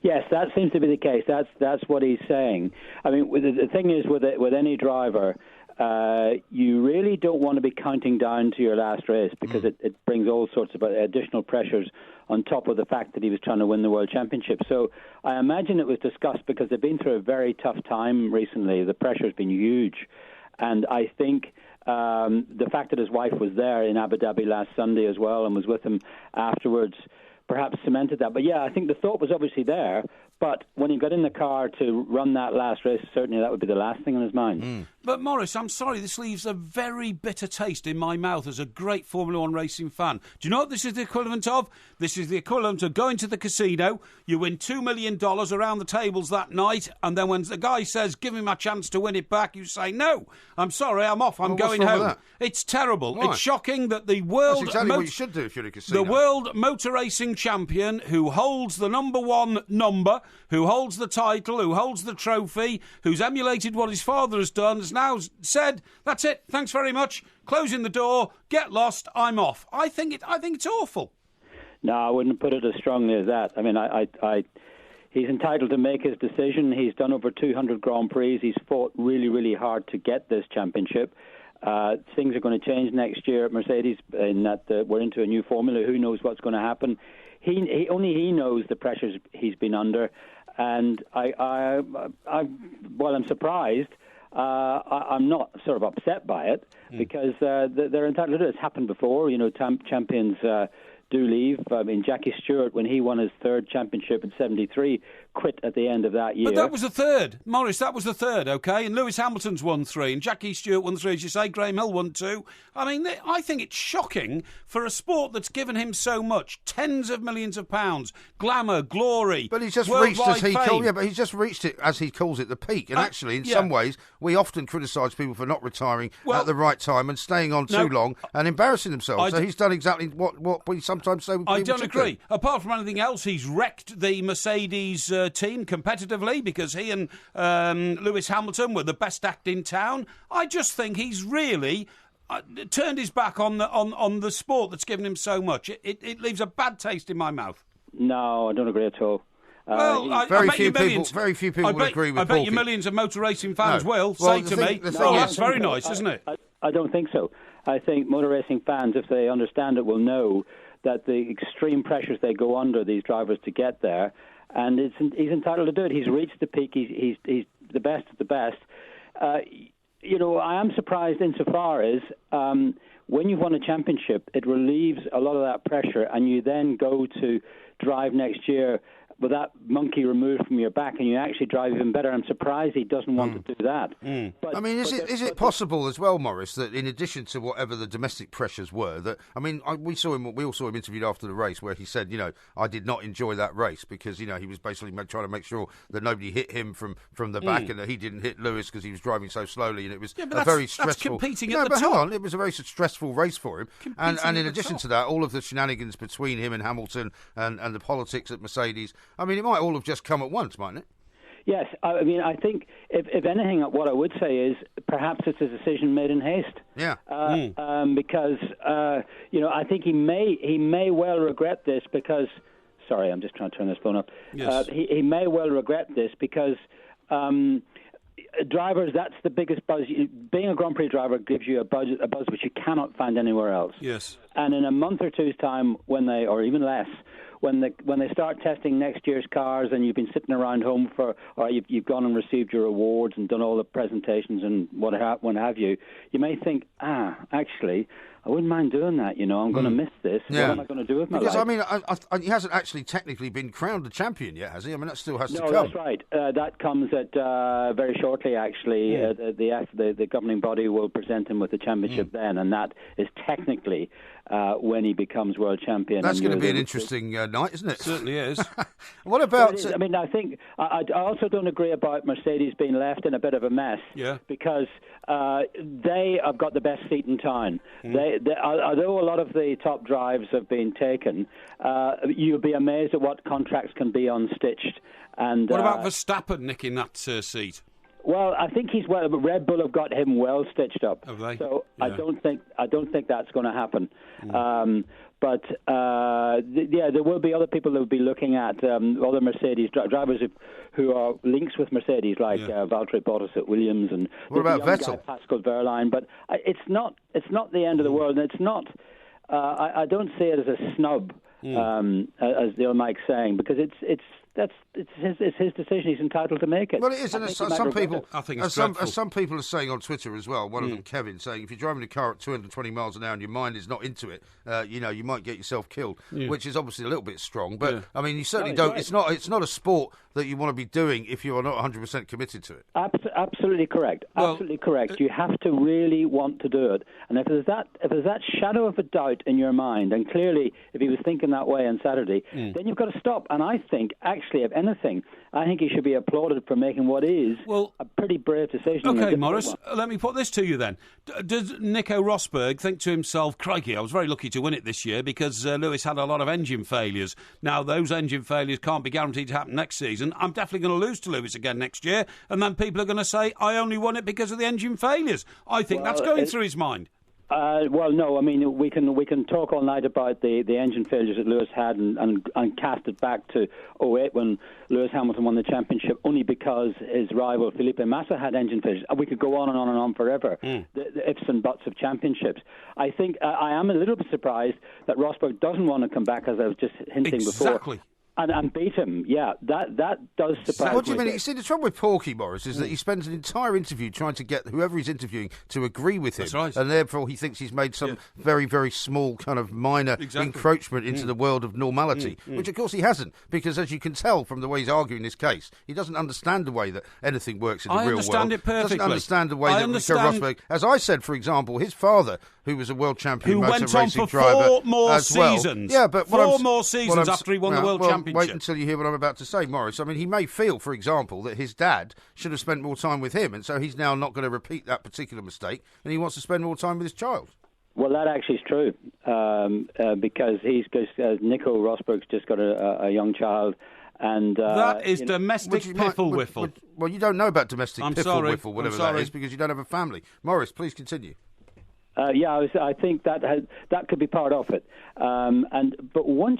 Yes, that seems to be the case. That's what he's saying. I mean, the thing is with any driver, you really don't want to be counting down to your last race because it brings all sorts of additional pressures on top of the fact that he was trying to win the World Championship. So I imagine it was discussed because they've been through a very tough time recently. The pressure's been huge. And I think the fact that his wife was there in Abu Dhabi last Sunday as well and was with him afterwards perhaps cemented that. But, I think the thought was obviously there. But when he got in the car to run that last race, certainly that would be the last thing on his mind. But, Maurice, I'm sorry, this leaves a very bitter taste in my mouth as a great Formula One racing fan. Do you know what this is the equivalent of? This is the equivalent of going to the casino, you win $2 million around the tables that night, and then when the guy says, give me my chance to win it back, you say, no, I'm sorry, I'm off, I'm going home. It's terrible. Why? It's shocking that the world... That's exactly what you should do if you're a casino. The world motor racing champion who holds the number one number, who holds the title, who holds the trophy, who's emulated what his father has done, has now said, that's it, thanks very much, closing the door, get lost, I'm off. I think it's awful. No, I wouldn't put it as strongly as that. I mean, he's entitled to make his decision. He's done over 200 Grand Prix. He's fought really, really hard to get this championship. Things are going to change next year at Mercedes in that we're into a new formula. Who knows what's going to happen? Only he knows the pressures he's been under. And while I'm surprised, I'm not sort of upset by it because they're entitled to it. It's happened before. Champions do leave. I mean, Jackie Stewart, when he won his third championship in '73, quit at the end of that year. But that was the third. Maurice, that was the third, OK? And Lewis Hamilton's won 3, and Jackie Stewart won 3, as you say. Graham Hill won 2. I mean, I think it's shocking for a sport that's given him so much. Tens of millions of pounds, glamour, glory, but he's just reached, as he calls, but he's just reached it, as he calls it, the peak. And actually, in some ways, we often criticise people for not retiring at the right time and staying on too long and embarrassing themselves. So he's done exactly what we sometimes say with people. I don't agree. Apart from anything else, he's wrecked the Mercedes team competitively because he and Lewis Hamilton were the best act in town. I just think he's really turned his back on the sport that's given him so much. It leaves a bad taste in my mouth. No, I don't agree at all. Very few people would agree with I bet Porky. you millions of motor racing fans will say to me, it's very nice, isn't it? I don't think so. I think motor racing fans, if they understand it, will know that the extreme pressures they go under, these drivers, to get there, and he's entitled to do it. He's reached the peak. He's the best of the best. I am surprised insofar as when you've won a championship, it relieves a lot of that pressure, and you then go to drive next year with that monkey removed from your back, and you actually drive even better. I'm surprised he doesn't want to do that. But, is it possible as well, Maurice, that in addition to whatever the domestic pressures were, we all saw him interviewed after the race where he said, I did not enjoy that race because, he was basically trying to make sure that nobody hit him from the back and that he didn't hit Lewis because he was driving so slowly, and it was a very stressful. Competing at the top. Hang on, it was a very stressful race for him. And in addition to that, all of the shenanigans between him and Hamilton and the politics at Mercedes, it might all have just come at once, mightn't it? Yes, I think if anything, what I would say is perhaps it's a decision made in haste. Yeah. Because I think he may well regret this because. Sorry, I'm just trying to turn this phone up. Yes. He may well regret this because. Drivers, that's the biggest buzz. Being a Grand Prix driver gives you a buzz which you cannot find anywhere else. Yes. And in a month or two's time, or even less, when they start testing next year's cars, and you've been sitting around home or you've gone and received your awards and done all the presentations and what have you, you may think, actually, I wouldn't mind doing that. I'm going to miss this. Yeah. What am I going to do with my life? Because he hasn't actually technically been crowned the champion yet, has he? That still has to come. No, that's right. That comes at very shortly. Actually, the governing body will present him with the championship then, and that is technically when he becomes world champion. That's going to be an interesting night, isn't it? Certainly is. What about? I think I also don't agree about Mercedes being left in a bit of a mess. Yeah. Because they have got the best seat in town. Although a lot of the top drives have been taken, you'll be amazed at what contracts can be unstitched. And what about Verstappen nicking that seat? Well, I think Red Bull have got him well stitched up. Have they? So yeah. I don't think that's going to happen. But there will be other people who will be looking at other Mercedes drivers who are links with Mercedes, like Valtteri Bottas at Williams, and what about Vettel? Pascal Wehrlein. But it's not the end of the world, and it's not. I don't see it as a snub, as the old Mike's saying, because it's his decision. He's entitled to make it. Well, it is, and some people are saying on Twitter as well. One of them, Kevin, saying if you're driving a car at 220 miles an hour and your mind is not into it, you might get yourself killed, which is obviously a little bit strong. But you certainly don't. Right. It's not a sport that you want to be doing if you are not 100% committed to it. Absolutely correct. Absolutely correct. You have to really want to do it, and if there's that shadow of a doubt in your mind, and clearly if he was thinking that way on Saturday, then you've got to stop. And I think actually, if anything, I think he should be applauded for making what is a pretty brave decision. Okay, Maurice, let me put this to you then. Does Nico Rosberg think to himself, crikey, I was very lucky to win it this year because Lewis had a lot of engine failures. Now, those engine failures can't be guaranteed to happen next season. I'm definitely going to lose to Lewis again next year, and then people are going to say, I only won it because of the engine failures. I think that's going through his mind. Well, no. We can talk all night about the engine failures that Lewis had and cast it back to 2008 when Lewis Hamilton won the championship only because his rival Felipe Massa had engine failures. We could go on and on and on forever. The ifs and buts of championships. I think I am a little bit surprised that Rosberg doesn't want to come back, as I was just hinting before. Exactly. And beat him, that does surprise me. What do you mean? You see, the trouble with Porky, Morris, is that he spends an entire interview trying to get whoever he's interviewing to agree with him. That's right. And therefore he thinks he's made some very, very small kind of minor encroachment into the world of normality, which of course he hasn't, because as you can tell from the way he's arguing this case, he doesn't understand the way that anything works in the real world. I understand it perfectly. Doesn't understand the way that Nico Rosberg, as I said, for example, his father, who was a world champion motor racing driver, four more as well. seasons. Yeah, but four more seasons after he won the world championship. Wait until you hear what I'm about to say, Morris. He may feel, for example, that his dad should have spent more time with him, and so he's now not going to repeat that particular mistake, and he wants to spend more time with his child. Well, that actually is true, because Nico Rosberg's just got a young child. And that is domestic piffle-wiffle. Well, you don't know about domestic piffle-wiffle, whatever that is, because you don't have a family. Morris, please continue. I think that could be part of it. But once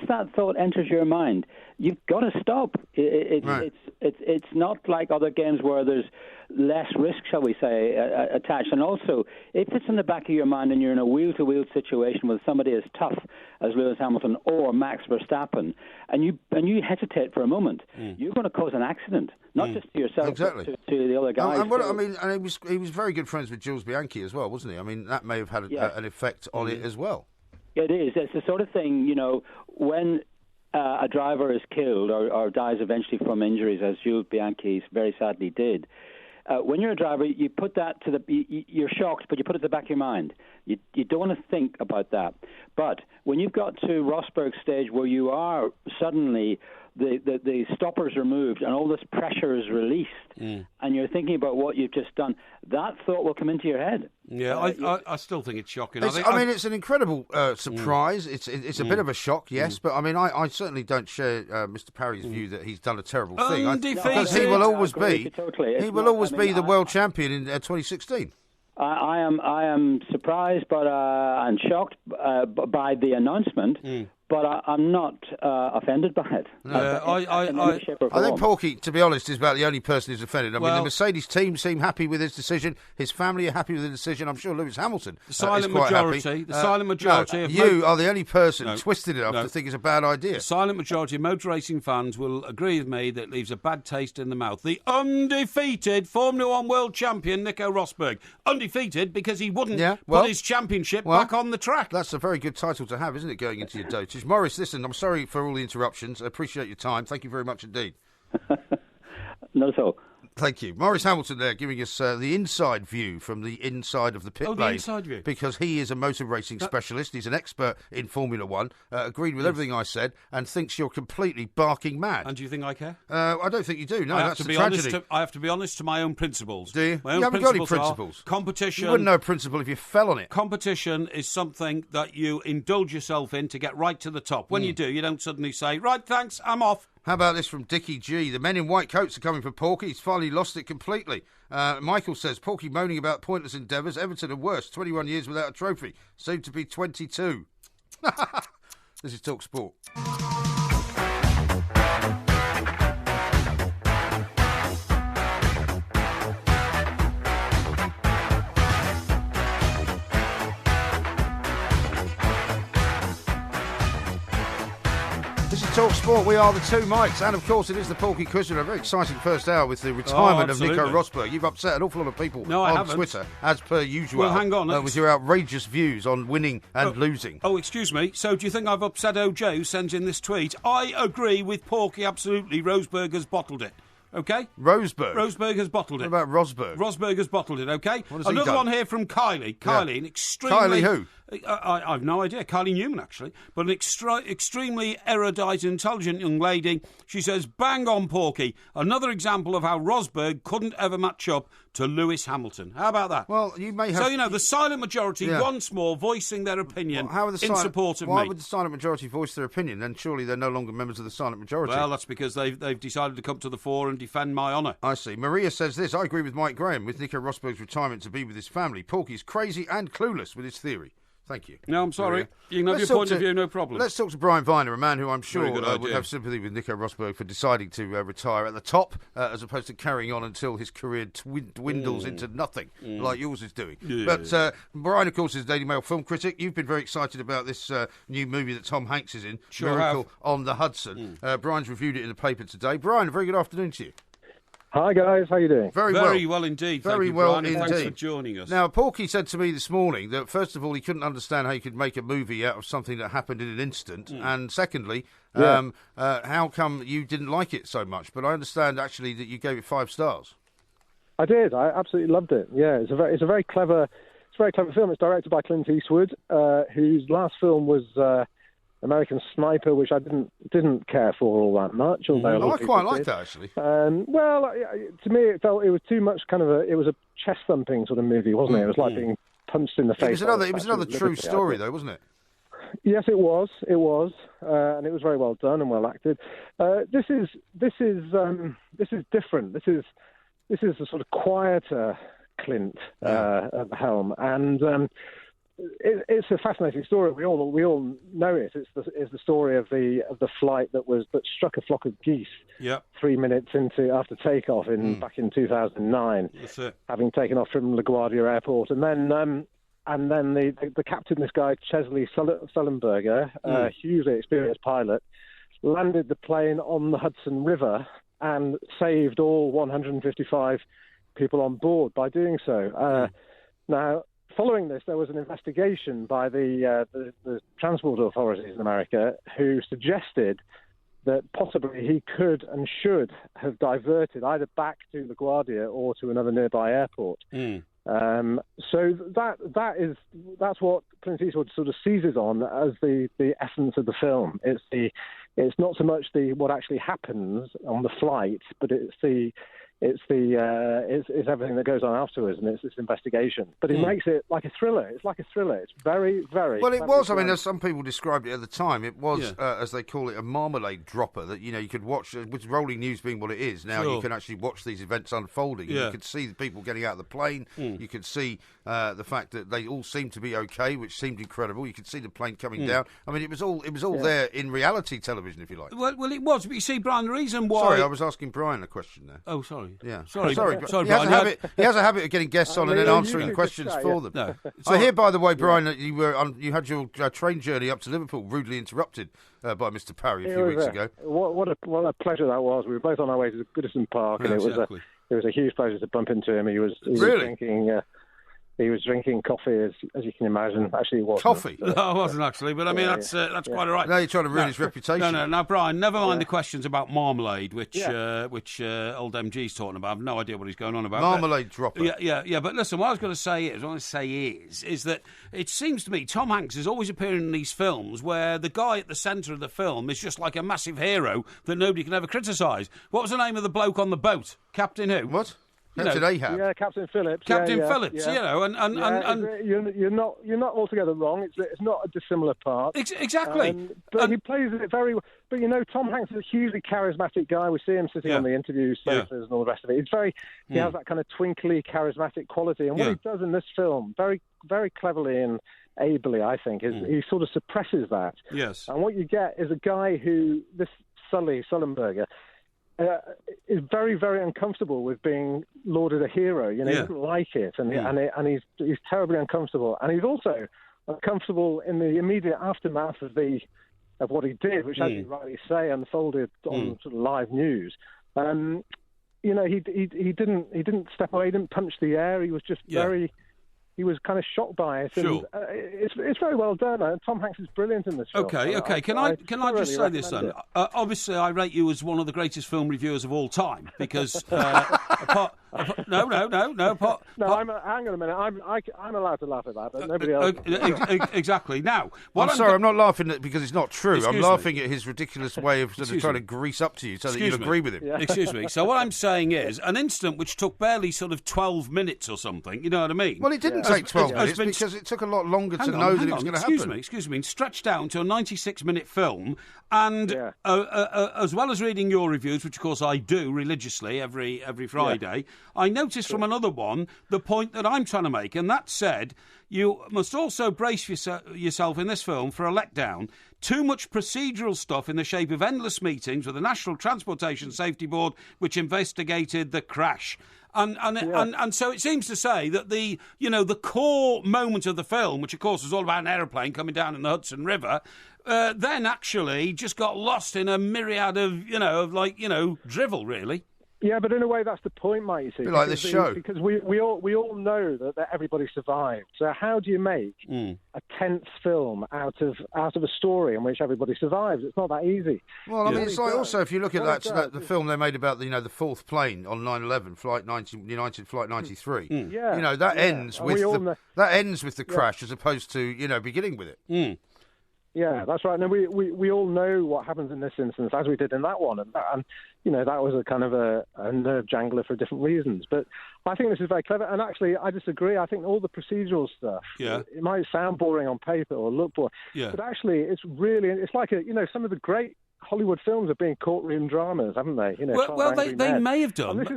that thought enters your mind, you've got to stop. It's not like other games where there's less risk, shall we say, attached. And also, if it's in the back of your mind and you're in a wheel-to-wheel situation with somebody as tough as Lewis Hamilton or Max Verstappen, and you hesitate for a moment, you're going to cause an accident, not just to yourself, but to the other guys. And he was very good friends with Jules Bianchi as well, wasn't he? I mean, that may have had an effect on it as well. It is. It's the sort of thing, when a driver is killed or dies eventually from injuries, as Jules Bianchi very sadly did. When you're a driver, you put that you're shocked, but you put it to the back of your mind. You don't want to think about that. But when you've got to Rosberg's stage where you are suddenly the stoppers are moved and all this pressure is released, and you're thinking about what you've just done, that thought will come into your head. Yeah, I still think it's shocking. It's an incredible surprise. It's a bit of a shock, yes, but I mean, I certainly don't share Mr. Parry's view that he's done a terrible thing. Because he will always be the world champion in 2016. I am surprised, but and shocked by the announcement. But I'm not offended by it. I think Porky, to be honest, is about the only person who's offended. I mean, the Mercedes team seem happy with his decision. His family are happy with the decision. I'm sure Lewis Hamilton is quite happy. The silent majority. You are the only person twisted enough to think it's a bad idea. The silent majority of motor racing fans will agree with me that it leaves a bad taste in the mouth. The undefeated Formula One world champion Nico Rosberg, undefeated because he wouldn't put his championship back on the track. That's a very good title to have, isn't it? Going into your dotage. Morris, listen, I'm sorry for all the interruptions. I appreciate your time. Thank you very much indeed. Not at all. Thank you. Morris Hamilton there giving us the inside view from the inside of the pit lane. The inside view. Because he is a motor racing specialist. He's an expert in Formula One. Agreed with everything I said and thinks you're completely barking mad. And do you think I care? I don't think you do. No, that's the tragedy. I have to be honest to my own principles. Do you? You haven't got any principles. Competition. You wouldn't know a principle if you fell on it. Competition is something that you indulge yourself in to get right to the top. When you do, you don't suddenly say, right, thanks, I'm off. How about this from Dickie G? The men in white coats are coming for Porky. He's finally lost it completely. Michael says, Porky moaning about pointless endeavours. Everton are worse. 21 years without a trophy. Soon to be 22. This is Talk Sport. Talk Sport, we are the two mics, and of course it is the Porky Quiz. A very exciting first hour with the retirement of Nico Rosberg. You've upset an awful lot of people on Twitter, as per usual. Well, hang on. With your outrageous views on winning and losing. Oh, excuse me. So do you think I've upset OJ, who sends in this tweet? I agree with Porky, absolutely. Rosberg has bottled it. Okay? Rosberg has bottled it. What about Rosberg? Rosberg has bottled it, okay? Another one here from Kylie. Kylie, an extremely... Kylie who? I've no idea. Kylie Newman, actually. But an extremely erudite and intelligent young lady. She says, bang on, Porky. Another example of how Rosberg couldn't ever match up to Lewis Hamilton. How about that? Well, you may have... So, the silent majority once more voicing their opinion in support of me. Why would the silent majority voice their opinion? Then surely they're no longer members of the silent majority. Well, that's because they've decided to come to the fore and defend my honour. I see. Maria says this, I agree with Mike Graham with Nico Rosberg's retirement to be with his family. Porky's crazy and clueless with his theory. Thank you. No, I'm sorry. Maria. You can have your point of view, no problem. Let's talk to Brian Viner, a man who I'm sure would have sympathy with Nico Rosberg for deciding to retire at the top as opposed to carrying on until his career dwindles into nothing, like yours is doing. Yeah. But Brian, of course, is Daily Mail film critic. You've been very excited about this new movie that Tom Hanks is in, Miracle on the Hudson. Brian's reviewed it in the paper today. Brian, a very good afternoon to you. Hi guys, how you doing? Very well indeed. Very well indeed. Thanks for joining us. Now, Porky said to me this morning that first of all he couldn't understand how you could make a movie out of something that happened in an instant, and secondly, how come you didn't like it so much? But I understand actually that you gave it 5 stars. I did. I absolutely loved it. Yeah, it's a very clever film. It's directed by Clint Eastwood, whose last film was American Sniper, which I didn't care for all that much. Although I quite liked that actually. Well, to me, it was too much it was a chest thumping sort of movie, wasn't it? It was like being punched in the face. It was another true story, though, wasn't it? Yes, it was, and it was very well done and well acted. This is different. This is a sort of quieter Clint at the helm, and it's a fascinating story. We all know it. It's the story of the flight that struck a flock of geese. 3 minutes after takeoff back in 2009. That's it. Having taken off from LaGuardia Airport, and then the captain, this guy Chesley Sullenberger, a hugely experienced pilot, landed the plane on the Hudson River and saved all 155 people on board by doing so. Now, following this, there was an investigation by the transport authorities in America who suggested that possibly he could and should have diverted either back to LaGuardia or to another nearby airport. So that's what Clint Eastwood sort of seizes on as the essence of the film. It's not so much what actually happens on the flight, but it's everything that goes on afterwards, and it's this investigation. But it makes it like a thriller. It's like a thriller. It's very, very... Well, it was. I mean, as some people described it at the time, it was, as they call it, a marmalade dropper that, you could watch, with rolling news being what it is. Now you can actually watch these events unfolding. You could see the people getting out of the plane. You could see the fact that they all seemed to be okay, which seemed incredible. You could see the plane coming down. I mean, it was all there in reality television, if you like. Well, it was. But you see, Brian, the reason why... Sorry, I was asking Brian a question there. Oh, sorry. Yeah. Sorry, Brian. He has a habit of getting guests on and then answering questions for them. No, I hear, by the way, Brian, that you had your train journey up to Liverpool rudely interrupted by Mr. Parry a few weeks ago. What a pleasure that was. We were both on our way to Goodison Park, and it was a huge pleasure to bump into him. He was drinking. He was drinking coffee, as you can imagine. Actually, it wasn't. Coffee? No, I wasn't actually, but I mean, that's quite all right. Now you're trying to ruin his reputation. No. Now, Brian, never mind the questions about marmalade, which old MG's talking about. I've no idea what he's going on about. Marmalade dropper. Yeah. But listen, what I was going to say is that it seems to me Tom Hanks is always appearing in these films where the guy at the centre of the film is just like a massive hero that nobody can ever criticise. What was the name of the bloke on the boat? Captain who? What? Captain Ahab. Yeah, Captain Phillips. Captain Phillips, and you're not altogether wrong. It's not a dissimilar part. Exactly. But he plays it very well. But Tom Hanks is a hugely charismatic guy. We see him sitting on the interview sofas and all the rest of it. It's he has that kind of twinkly, charismatic quality. And what he does in this film, very, very cleverly and ably, I think, is he sort of suppresses that. Yes. And what you get is a guy this Sullenberger, is very, very uncomfortable with being lauded a hero. He doesn't like it, and he's terribly uncomfortable. And he's also uncomfortable in the immediate aftermath of what he did, which, as you rightly say, unfolded on sort of live news. He didn't step away, he didn't punch the air. He was just he was kind of shocked by it. Sure. And, it's very well done. Tom Hanks is brilliant in this film. Okay. Can I just say this then? Obviously, I rate you as one of the greatest film reviewers of all time because hang on a minute. I'm allowed to laugh at that, but nobody else. Exactly. Now, I'm not laughing because it's not true. I'm laughing at his ridiculous way of sort of trying to grease up to you so that you agree with him. Yeah. Excuse me. So what I'm saying is an incident which took barely sort of 12 minutes or something. You know what I mean? Well, it didn't take 12 minutes because it took a lot longer to know that it was going to happen. Excuse me. Stretched down to a 96-minute film, and as well as reading your reviews, which of course I do religiously every Friday, I noticed from another one the point that I'm trying to make, and that said, you must also brace yourself in this film for a letdown. Too much procedural stuff in the shape of endless meetings with the National Transportation Safety Board, which investigated the crash. And so it seems to say that the core moment of the film, which of course was all about an aeroplane coming down in the Hudson River, then actually just got lost in a myriad of drivel, really. Yeah, but in a way, that's the point, Mike. You see, like this show, because we all know that everybody survived. So how do you make a tense film out of a story in which everybody survives? It's not that easy. Well, I mean, it's like also if you look at the film they made about the fourth plane on 9/11, United Flight 93. That ends with the crash as opposed to beginning with it. Yeah, that's right. And we all know what happens in this instance, as we did in that one, and that was a kind of a nerve jangler for different reasons. But I think this is very clever, and actually, I disagree. I think all the procedural stuff, it might sound boring on paper or look boring, but actually, it's like some of the great Hollywood films have been courtroom dramas, haven't they? You know, well, they may have done. And this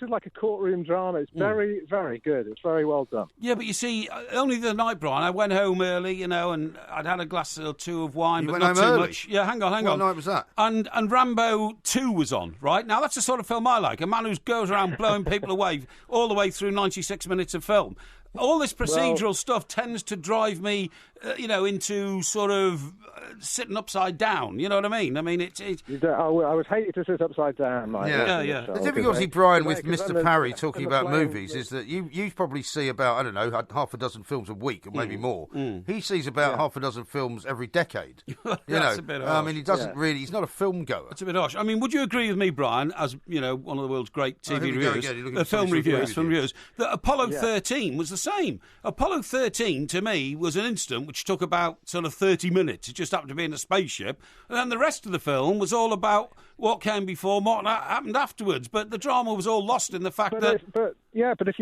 is like a courtroom drama. It's very, very good. It's very well done. Yeah, but you see, only the night, Brian, I went home early, you know, and I'd had a glass or two of wine, but not too much. Yeah, hang on. What night was that? And Rambo 2 was on, right? Now, that's the sort of film I like. A man who goes around blowing people away all the way through 96 minutes of film. All this procedural stuff tends to drive me, into sort of sitting upside down. You know what I mean? I mean, I would hate you to sit upside down, Mike. Yeah. The difficulty, Brian, with Mr. Parry talking about movies is that you probably see about, I don't know, half a dozen films a week, or maybe more. He sees about half a dozen films every decade. That's a bit harsh. I mean, he doesn't really. He's not a film goer. It's a bit harsh. I mean, would you agree with me, Brian, as one of the world's great TV reviewers, film reviewers, that Apollo 13 was the same? Apollo 13 to me was an incident which took about sort of 30 minutes. It just happened to be in a spaceship, and then the rest of the film was all about what came before, what happened afterwards. But the drama was all lost in the fact that. But if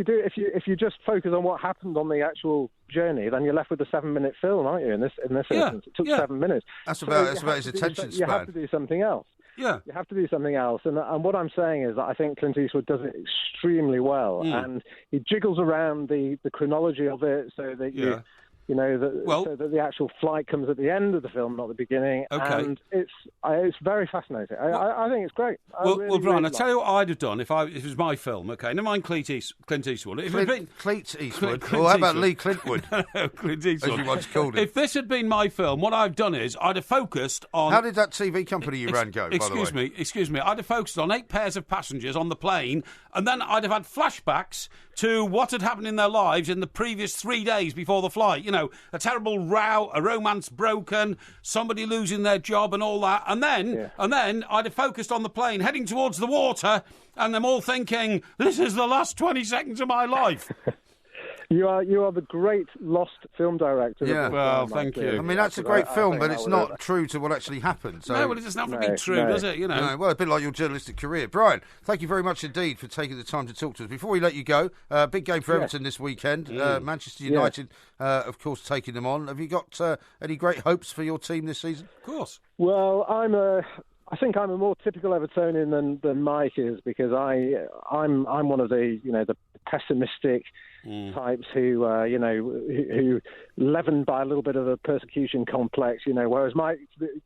you just focus on what happened on the actual journey, then you're left with a 7-minute film, aren't you? In this instance, it took 7 minutes. That's about his attention span. You have to do something else. Yeah, you have to do something else, and what I'm saying is that I think Clint Eastwood does it extremely well, and he jiggles around the chronology of it so that so that the actual flight comes at the end of the film, not the beginning. Okay. And it's very fascinating. I think it's great. Well, Brian, I'll tell you what I'd have done if it was my film. Okay, never mind Clint Eastwood. Clint Eastwood. Well, how about Lee Clintwood? Clint Eastwood. As you once called him. If this had been my film, what I've done is I'd have focused on. How did that TV company you ran go? Excuse me. I'd have focused on 8 pairs of passengers on the plane, and then I'd have had flashbacks to what had happened in their lives in the previous 3 days before the flight. You know, a terrible row, a romance broken, somebody losing their job and all that. And then I'd have focused on the plane heading towards the water and them all thinking, this is the last 20 seconds of my life. You are the great lost film director. Yeah, well, thank you. I mean, that's a great film, but it's not true to what actually happened. So. No, well, it doesn't have to be true, does it? You know. No, well, a bit like your journalistic career. Brian, thank you very much indeed for taking the time to talk to us. Before we let you go, big game for Everton this weekend. Manchester United, of course, taking them on. Have you got any great hopes for your team this season? Of course. Well, I think I'm a more typical Evertonian than Mike is, because I'm one of the pessimistic types who leavened by a little bit of a persecution complex, whereas Mike's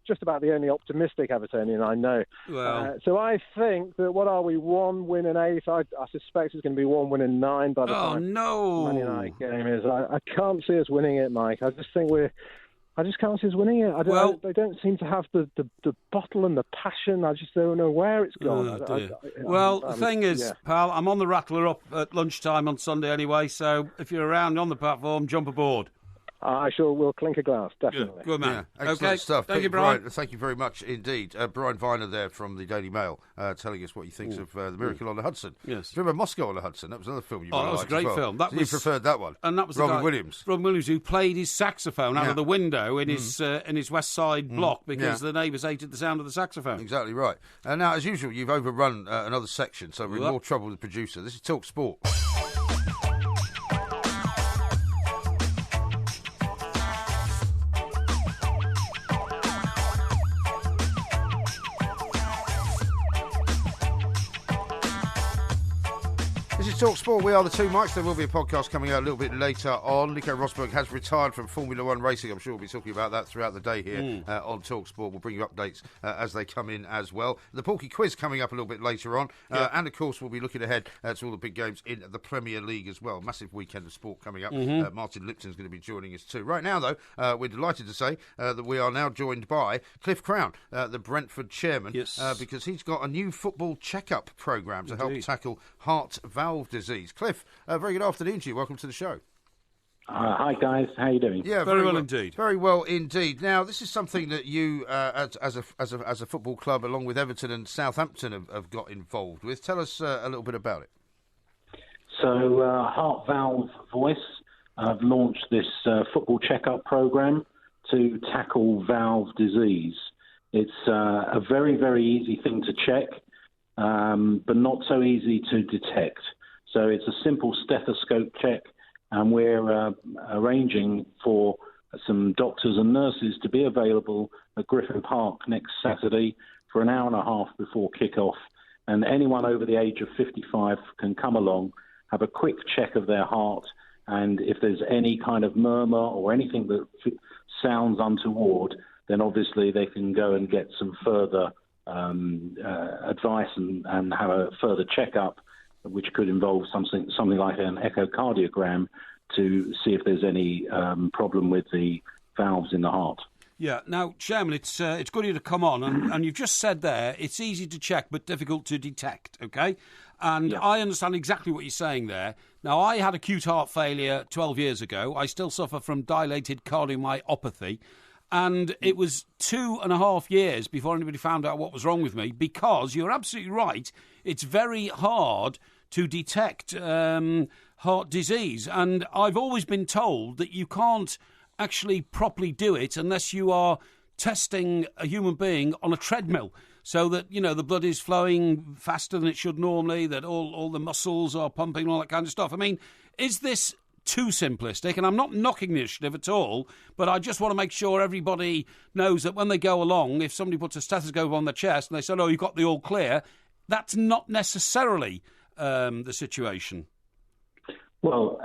just about the only optimistic Evertonian I know. Well. So I think that, 1 win in 8? I suspect it's going to be 1 win in 9 by the time Man United game is. I can't see us winning it, Mike. I just can't see us winning it. They don't seem to have the bottle and the passion. I just don't know where it's gone. The thing is, pal, I'm on the Rattler up at lunchtime on Sunday anyway, so if you're around on the platform, jump aboard. I sure will clink a glass, definitely. Good man. Yeah, excellent stuff. Thank you, Brian. Thank you very much indeed. Brian Viner there from the Daily Mail telling us what he thinks of The Miracle on the Hudson. Yes. Do you remember Moscow on the Hudson? That was another film you really liked. That was a great film. You preferred that one? And that was Robin Williams. Robin Williams, who played his saxophone out of the window in his West Side block because the neighbours hated the sound of the saxophone. Exactly right. Now, as usual, you've overrun another section, so we're in more trouble with the producer. This is Talk Sport. Talk Sport, we are the two Mikes. There will be a podcast coming out a little bit later on. Nico Rosberg has retired from Formula One racing. I'm sure we'll be talking about that throughout the day here on Talk Sport. We'll bring you updates as they come in as well. The Porky quiz coming up a little bit later on. And, of course, we'll be looking ahead to all the big games in the Premier League as well. Massive weekend of sport coming up. Martin Lipton's going to be joining us too. Right now, though, we're delighted to say that we are now joined by Cliff Crown, the Brentford chairman, because he's got a new football check-up programme to help tackle heart valve disease. Cliff, very good afternoon to you. Welcome to the show. Hi guys, how you doing? Yeah, very well indeed. Very well indeed. Now, this is something that you, as a football club, along with Everton and Southampton, have got involved with. Tell us a little bit about it. So, Heart Valve Voice have launched this football checkup program to tackle valve disease. It's a very, very easy thing to check, but not so easy to detect. So it's a simple stethoscope check, and we're arranging for some doctors and nurses to be available at Griffin Park next Saturday for an hour and a half before kick-off. And anyone over the age of 55 can come along, have a quick check of their heart, and if there's any kind of murmur or anything that sounds untoward, then obviously they can go and get some further advice and have a further checkup, which could involve something like an echocardiogram to see if there's any problem with the valves in the heart. Yeah. Now, Chairman, it's good of you to come on, and you've just said there it's easy to check but difficult to detect, OK? And yeah. I understand exactly what you're saying there. Now, I had acute heart failure 12 years ago. I still suffer from dilated cardiomyopathy. And it was 2.5 years before anybody found out what was wrong with me, because you're absolutely right, it's very hard to detect heart disease. And I've always been told that you can't actually properly do it unless you are testing a human being on a treadmill, so that, you know, the blood is flowing faster than it should normally, that all the muscles are pumping and all that kind of stuff. I mean, is this too simplistic? And I'm not knocking the initiative at all, but I just want to make sure everybody knows that when they go along, if somebody puts a stethoscope on their chest and they say, oh, you've got the all clear, that's not necessarily the situation. Well,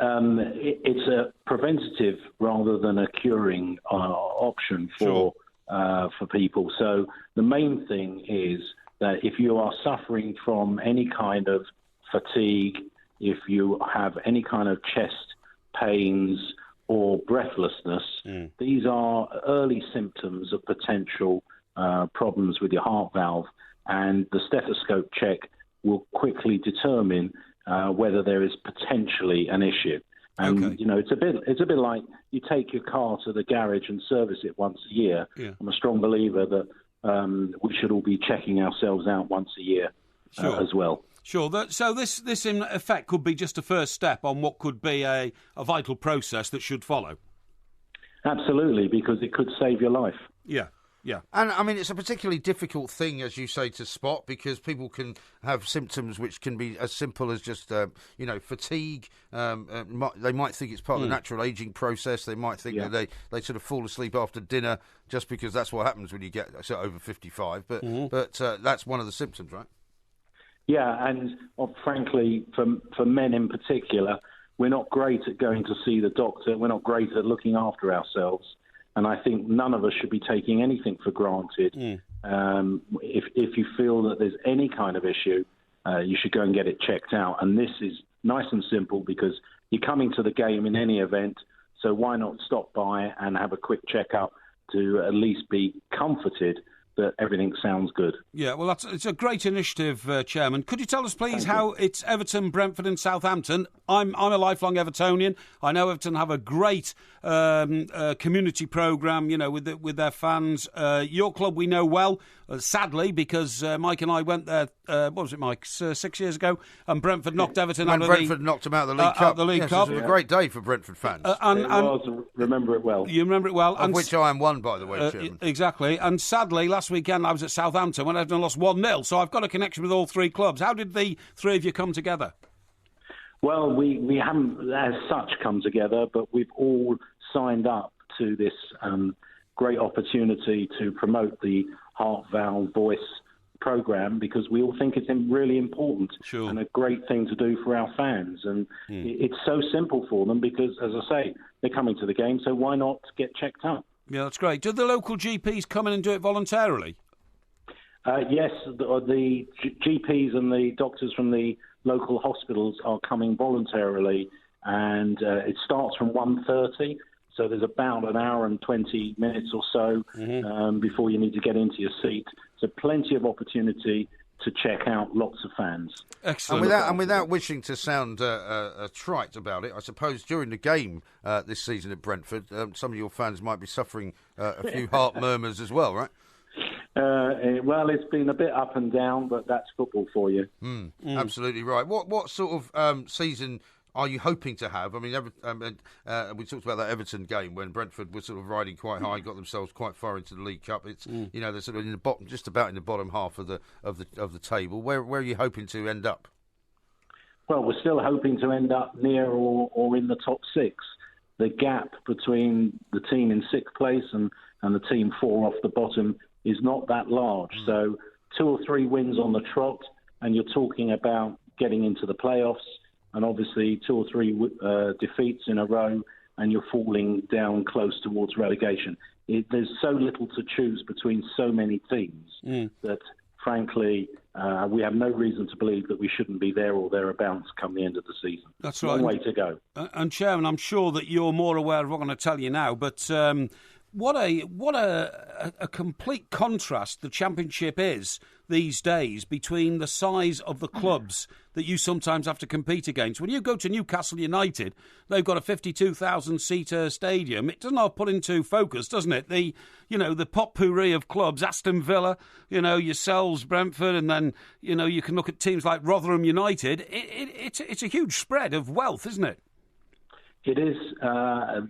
it's a preventative rather than a curing option for people. So the main thing is that if you are suffering from any kind of fatigue, if you have any kind of chest pains or breathlessness, these are early symptoms of potential problems with your heart valve, and the stethoscope check will quickly determine whether there is potentially an issue. And you know, it's a bit like you take your car to the garage and service it once a year. Yeah. I'm a strong believer that we should all be checking ourselves out once a year as well. Sure. So this in effect could be just a first step on what could be a vital process that should follow. Absolutely, because it could save your life. Yeah. Yeah. And, I mean, it's a particularly difficult thing, as you say, to spot, because people can have symptoms which can be as simple as just, fatigue. They might think it's part of the natural ageing process. They might think that they sort of fall asleep after dinner just because that's what happens when you get over 55. But that's one of the symptoms, right? Yeah, and frankly, for men in particular, we're not great at going to see the doctor. We're not great at looking after ourselves. And I think none of us should be taking anything for granted. If you feel that there's any kind of issue, you should go and get it checked out. And this is nice and simple because you're coming to the game in any event, so why not stop by and have a quick checkup to at least be comforted that everything sounds good. Yeah, well, it's a great initiative, Chairman. Could you tell us, please, how it's Everton, Brentford and Southampton? I'm a lifelong Evertonian. I know Everton have a great community programme, you know, with their fans. Your club we know well, sadly, because Mike and I went there, what was it, Mike, 6 years ago, and Brentford knocked Everton out of the... Brentford knocked them out of the League Cup. Out of the League Cup. It was a great day for Brentford fans. Remember it well. You remember it well. Of which I am one, by the way, Chairman. Exactly. And sadly, last weekend I was at Southampton when Everton lost 1-0, so I've got a connection with all three clubs. How did the three of you come together? Well, we haven't as such come together, but we've all signed up to this great opportunity to promote the Heart Valve Voice programme because we all think it's really important and a great thing to do for our fans. And it's so simple for them because, as I say, they're coming to the game, so why not get checked up? Yeah, that's great. Do the local GPs come in and do it voluntarily? Yes, the GPs and the doctors from the local hospitals are coming voluntarily, and it starts from 1:30, so there's about an hour and 20 minutes or so before you need to get into your seat. So plenty of opportunity to check out lots of fans. Excellent. And without wishing to sound trite about it, I suppose during the game this season at Brentford, some of your fans might be suffering a few heart murmurs as well, right? Well, it's been a bit up and down, but that's football for you. Absolutely right. What sort of season are you hoping to have? I mean, we talked about that Everton game when Brentford was sort of riding quite high, got themselves quite far into the League Cup. It's they're sort of in the bottom, just about in the bottom half of the table. Where are you hoping to end up? Well, we're still hoping to end up near or in the top six. the gap between the team in 6th place and the team 4 off the bottom is not that large. So 2 or 3 wins on the trot, and you're talking about getting into the playoffs, and obviously 2 or 3 defeats in a row, and you're falling down close towards relegation. There's so little to choose between so many teams that, frankly, we have no reason to believe that we shouldn't be there or thereabouts come the end of the season. That's right. Long way to go. And Chairman, I'm sure that you're more aware of what I'm going to tell you now, but what a complete contrast the Championship is these days between the size of the clubs that you sometimes have to compete against. When you go to Newcastle United, they've got a 52,000-seater stadium. It doesn't all put into focus, doesn't it? The potpourri of clubs, Aston Villa, yourselves, Brentford, and then, you can look at teams like Rotherham United. It's a huge spread of wealth, isn't it? It is,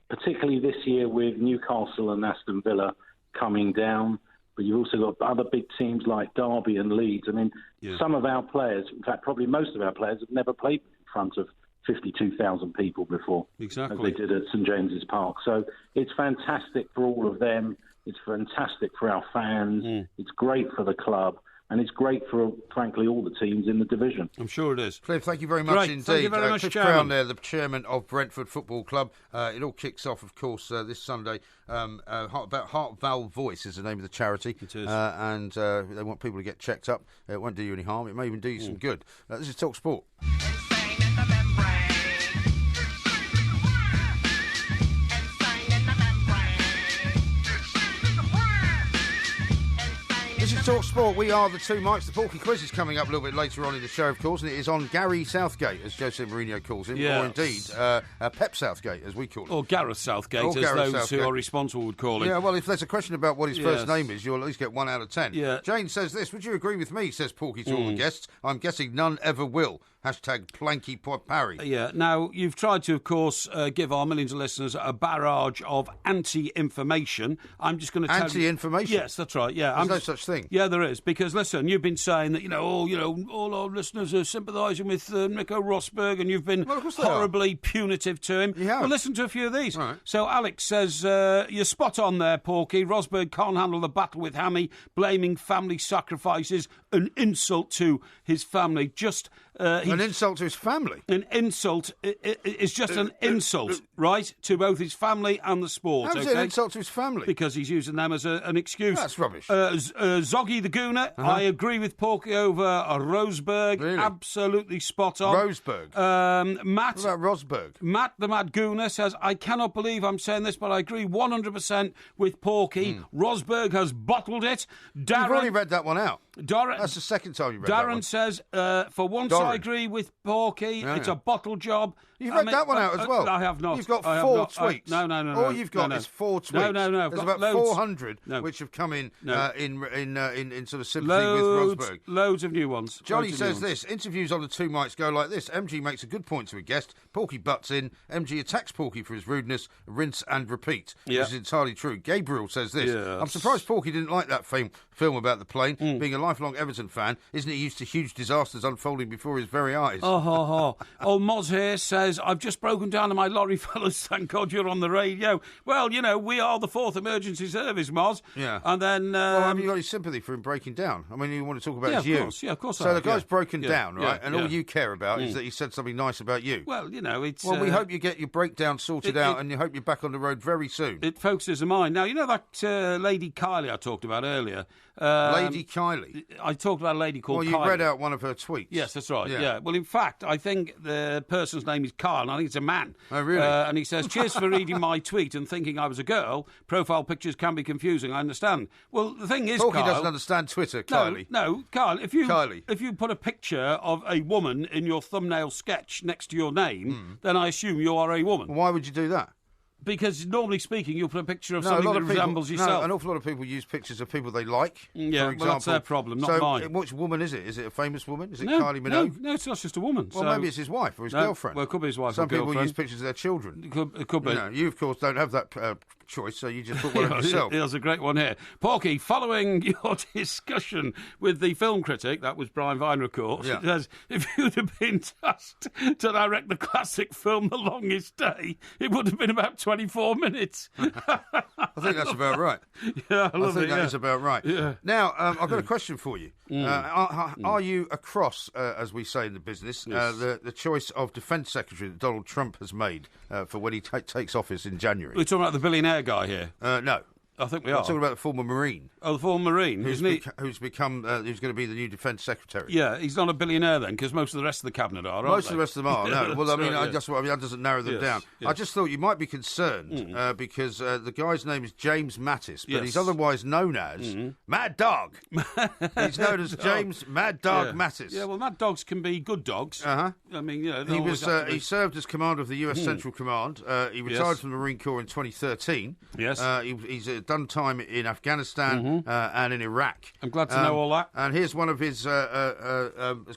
particularly this year with Newcastle and Aston Villa coming down. But you've also got other big teams like Derby and Leeds. I mean, some of our players, in fact, probably most of our players, have never played in front of 52,000 people before. Exactly. As they did at St James's Park. So it's fantastic for all of them. It's fantastic for our fans. It's great for the club. And it's great for, frankly, all the teams in the division. I'm sure it is. Cliff, thank you very much indeed. Thank you very much, Cliff Chairman. Brown there, the chairman of Brentford Football Club. It all kicks off, of course, this Sunday. Heart Valve Voice is the name of the charity. It is. And they want people to get checked up. It won't do you any harm. It may even do you some good. This is Talk Sport. This is Talk Sport. We are the two Mikes. The Porky quiz is coming up a little bit later on in the show, of course, and it is on Gary Southgate, as Jose Mourinho calls him, or indeed Pep Southgate, as we call him. Or Gareth Southgate, as those who are responsible would call him. Yeah, well, if there's a question about what his first name is, you'll at least get 1 out of 10. Yeah. Jane says this: would you agree with me, says Porky to all the guests? I'm guessing none ever will. Hashtag Planky Parry. Yeah, now, you've tried to, of course, give our millions of listeners a barrage of anti-information. I'm just going to tell you... Anti-information? Yes, that's right, yeah. There's no such thing. Yeah, there is, because, listen, you've been saying that, all our listeners are sympathising with Nico Rosberg, and you've been horribly punitive to him. You have. Well, listen to a few of these. Right. So, Alex says, you're spot on there, Porky. Rosberg can't handle the battle with Hammy, blaming family sacrifices, an insult to his family. Just... an insult to his family? An insult is just an insult, right, to both his family and the sport. How's it an insult to his family? Because he's using them as an excuse. That's rubbish. Zoggy the Gooner, I agree with Porky over Rosberg. Really? Absolutely spot on. Rosberg? Matt... What about Rosberg? Matt the Mad Gooner says, I cannot believe I'm saying this, but I agree 100% with Porky. Rosberg has bottled it. Darren... You've already read that one out. That's the second time you read that one. Darren says, for once I agree with Porky. It's a bottle job. You've read that one out as well. I have not. You've got 4 tweets. No. All you've got is 4 tweets. No. There's about 400 which have come in in sort of sympathy with Rosberg. Loads of new ones. Johnny says this: interviews on the two mics go like this. MG makes a good point to a guest. Porky butts in. MG attacks Porky for his rudeness. Rinse and repeat. Which is entirely true. Gabriel says this: I'm surprised Porky didn't like that film about the plane. Being a lifelong Everton fan, isn't he used to huge disasters unfolding before his very eyes? Oh, Moz here says, I've just broken down to my lorry, fellas. Thank God you're on the radio. Well, we are the 4th emergency service, Moz. Yeah. And then... well, have you got any sympathy for him breaking down? I mean, you want to talk about you. Of course So the guy's broken down, right? And all you care about is that he said something nice about you. Well, it's... Well, we hope you get your breakdown sorted out and you hope you're back on the road very soon. It focuses the mind. Now, that lady Kylie I talked about earlier... Lady Kylie? I talked about a lady called Kylie. Well, you read out one of her tweets. Yes, that's right, yeah. Well, in fact, I think the person's name is Kyle, and I think it's a man. Oh, really? And he says, cheers for reading my tweet and thinking I was a girl. Profile pictures can be confusing, I understand. Well, the thing is, Porky Kyle... doesn't understand Twitter, Kylie. No, Kyle, if you put a picture of a woman in your thumbnail sketch next to your name, then I assume you are a woman. Why would you do that? Because normally speaking, you'll put a picture of something that resembles yourself. No, an awful lot of people use pictures of people they like. Yeah, for example. Well, that's their problem, not mine. So, which woman is it? Is it a famous woman? Is it Kylie Minogue? No, it's not just a woman. Well, maybe it's his wife or his girlfriend. Well, it could be his wife Some or girlfriend. people use pictures of their children. It could be. You, of course, don't have that choice, so you just put one of yourself. Here's a great one here. Porky, following your discussion with the film critic, that was Brian Viner, of course, yeah. says, if you'd have been tasked to direct the classic film The Longest Day, it would have been about 24 minutes. I think that's about right. Yeah, I think that is about right. Yeah. Now, I've got a question for you. Are you across, as we say in the business, the choice of Defence Secretary that Donald Trump has made for when he takes office in January? We're talking about the billionaire guy here. No. I think we I'm are. talking about the former Marine. Oh, the former Marine. Who's going to be the new Defence Secretary. Yeah, he's not a billionaire then, because most of the rest of the cabinet are, Most of the rest of them are, no. Well, that doesn't narrow them down. Yes. I just thought you might be concerned because the guy's name is James Mattis, but he's otherwise known as Mad Dog. He's known as James Mad Dog Mattis. Yeah, well, mad dogs can be good dogs. Uh-huh. I mean, he served as commander of the US Central Command. He retired from the Marine Corps in 2013. Yes. He's done time in Afghanistan and in Iraq. I'm glad to know all that. And here's one of his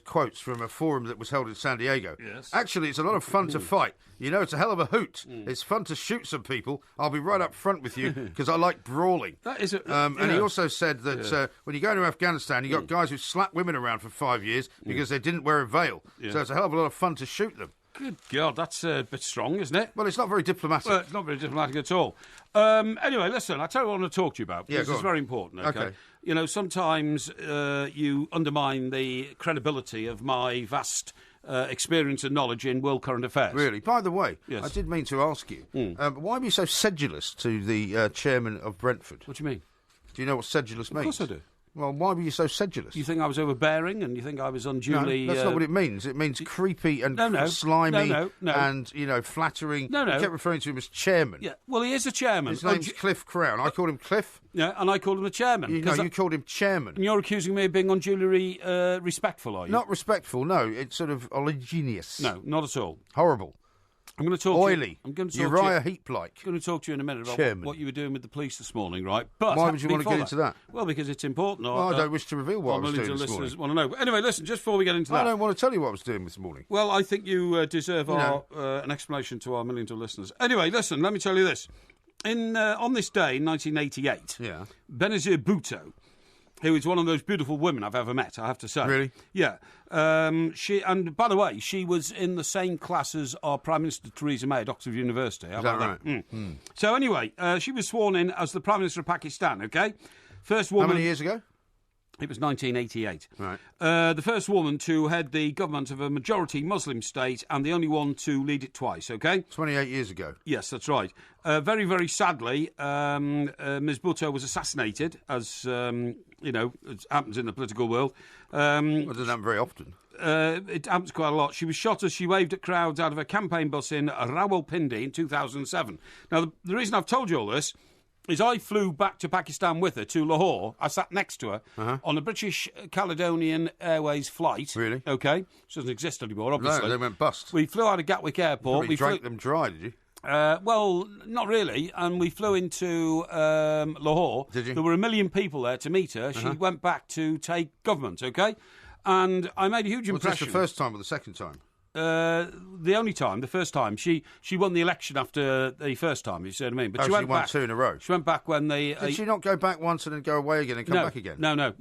quotes from a forum that was held in San Diego. Yes. Actually, it's a lot of fun to fight. You know, it's a hell of a hoot. It's fun to shoot some people. I'll be right up front with you because I like brawling. That is and he also said that when you go into Afghanistan, you got guys who slap women around for 5 years because they didn't wear a veil. Yeah. So it's a hell of a lot of fun to shoot them. Good God, that's a bit strong, isn't it? Well, it's not very diplomatic. Well, it's not very diplomatic at all. Anyway, listen, I'll tell you what I want to talk to you about. This is very important, okay? You know, sometimes you undermine the credibility of my vast experience and knowledge in world current affairs. Really? By the way, yes. I did mean to ask you, why were you so sedulous to the chairman of Brentford? What do you mean? Do you know what sedulous means? Of course I do. Well, why were you so sedulous? You think I was overbearing and you think I was unduly... No, that's not what it means. It means creepy and slimy and, flattering. No. You kept referring to him as chairman. Yeah, well, he is a chairman. His name's Cliff Crown. I called him Cliff. Yeah, and I called him a chairman. You called him chairman. And you're accusing me of being unduly respectful, are you? Not respectful, no. It's sort of oleaginous. No, not at all. Horrible. I'm going to talk Oily. to you. I'm going to talk Uriah Heep-like. I'm going to talk to you in a minute about what you were doing with the police this morning, right? But why would you want to get into that? Well, because it's important. Well, I don't wish to reveal what I was doing this morning. Want to know. Anyway, listen, just before we get into that... I don't want to tell you what I was doing this morning. Well, I think you deserve an explanation to our millions of listeners. Anyway, listen, let me tell you this. On this day, in 1988, Benazir Bhutto, who is one of those beautiful women I've ever met, I have to say. Really? Yeah. And by the way, she was in the same class as our Prime Minister Theresa May at Oxford University. Is that right? So anyway, she was sworn in as the Prime Minister of Pakistan, okay? First woman... How many years ago? It was 1988. Right. The first woman to head the government of a majority Muslim state and the only one to lead it twice, okay? 28 years ago. Yes, that's right. Very, very sadly, Ms. Bhutto was assassinated, as, it happens in the political world. It doesn't happen very often. It happens quite a lot. She was shot as she waved at crowds out of a campaign bus in Rawalpindi in 2007. Now, the reason I've told you all this is I flew back to Pakistan with her to Lahore. I sat next to her on a British Caledonian Airways flight. Really? Okay. Which doesn't exist anymore, obviously. No, they went bust. We flew out of Gatwick Airport. We drank them dry, did you? Well, not really. And we flew into Lahore. Did you? There were 1 million people there to meet her. She went back to take government, okay? And I made a huge impression. Was this the first time or the second time? The only time, the first time. She won the election after the first time, you see what I mean? But she won back 2 in a row? She went back when they... Did she not go back once and then go away again and come back again? No.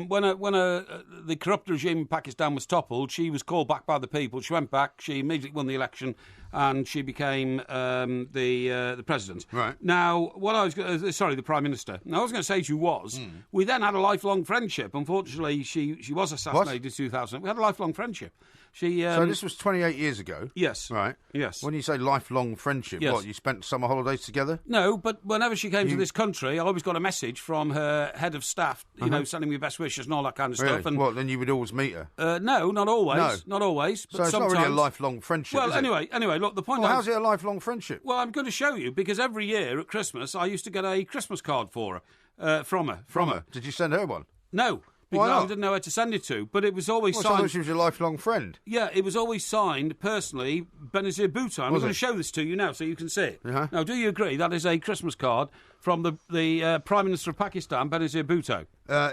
When the corrupt regime in Pakistan was toppled, she was called back by the people. She went back, she immediately won the election, and she became the president. Right. Now, the Prime Minister. Now, what I was going to say to you was, we then had a lifelong friendship. Unfortunately, she was assassinated in 2000. We had a lifelong friendship. So this was 28 years ago? Yes. Right. Yes. When you say lifelong friendship, what, you spent summer holidays together? No, but whenever she came to this country, I always got a message from her head of staff, sending me best wishes and all that kind of stuff. And then you would always meet her? No, not always. No. Not always. But so it's sometimes... not really a lifelong friendship, Well, is it? anyway, look, the point how's it a lifelong friendship? Well, I'm going to show you, because every year at Christmas, I used to get a Christmas card for her, from her. From her? Did you send her one? No. Because I didn't know where to send it to, but it was always signed... I thought she was your lifelong friend. Yeah, it was always signed, personally, Benazir Bhutto. I'm going to show this to you now so you can see it. Now, do you agree that is a Christmas card from the Prime Minister of Pakistan, Benazir Bhutto?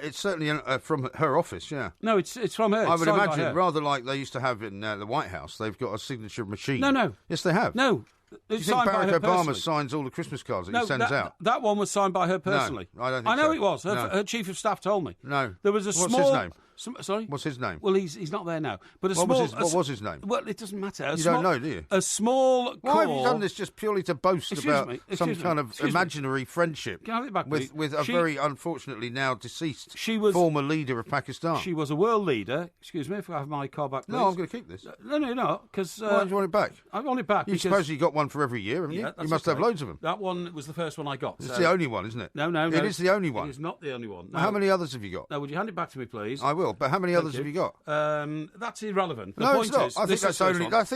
It's certainly from her office, yeah. No, it's from her. I would imagine, rather like they used to have in the White House, they've got a signature machine. No. Yes, they have. No. Do you think Barack Obama signs all the Christmas cards that he sends out? That one was signed by her personally. No, I don't think so. I know it was. Her chief of staff told me. No. There was a What's small... his name? Sorry? What's his name? Well, he's not there now. But what was his name? Well, it doesn't matter. You don't know, do you? A small Why have you done this just purely to boast about some kind of imaginary friendship Can I have it back, with a very unfortunately now deceased former leader of Pakistan? She was a world leader. Excuse me if I have my car back, please. No, I'm going to keep this. No, because... Why do you want it back? I want it back You suppose you got one for every year, haven't you? You must have loads of them. That one was the first one I got. It's the only one, isn't it? No. It is the only one. It is not the only one. Well, how many others have you got? No, would you hand it back to me, please? I will, but how many others have you got? That's irrelevant. No, it's not. I think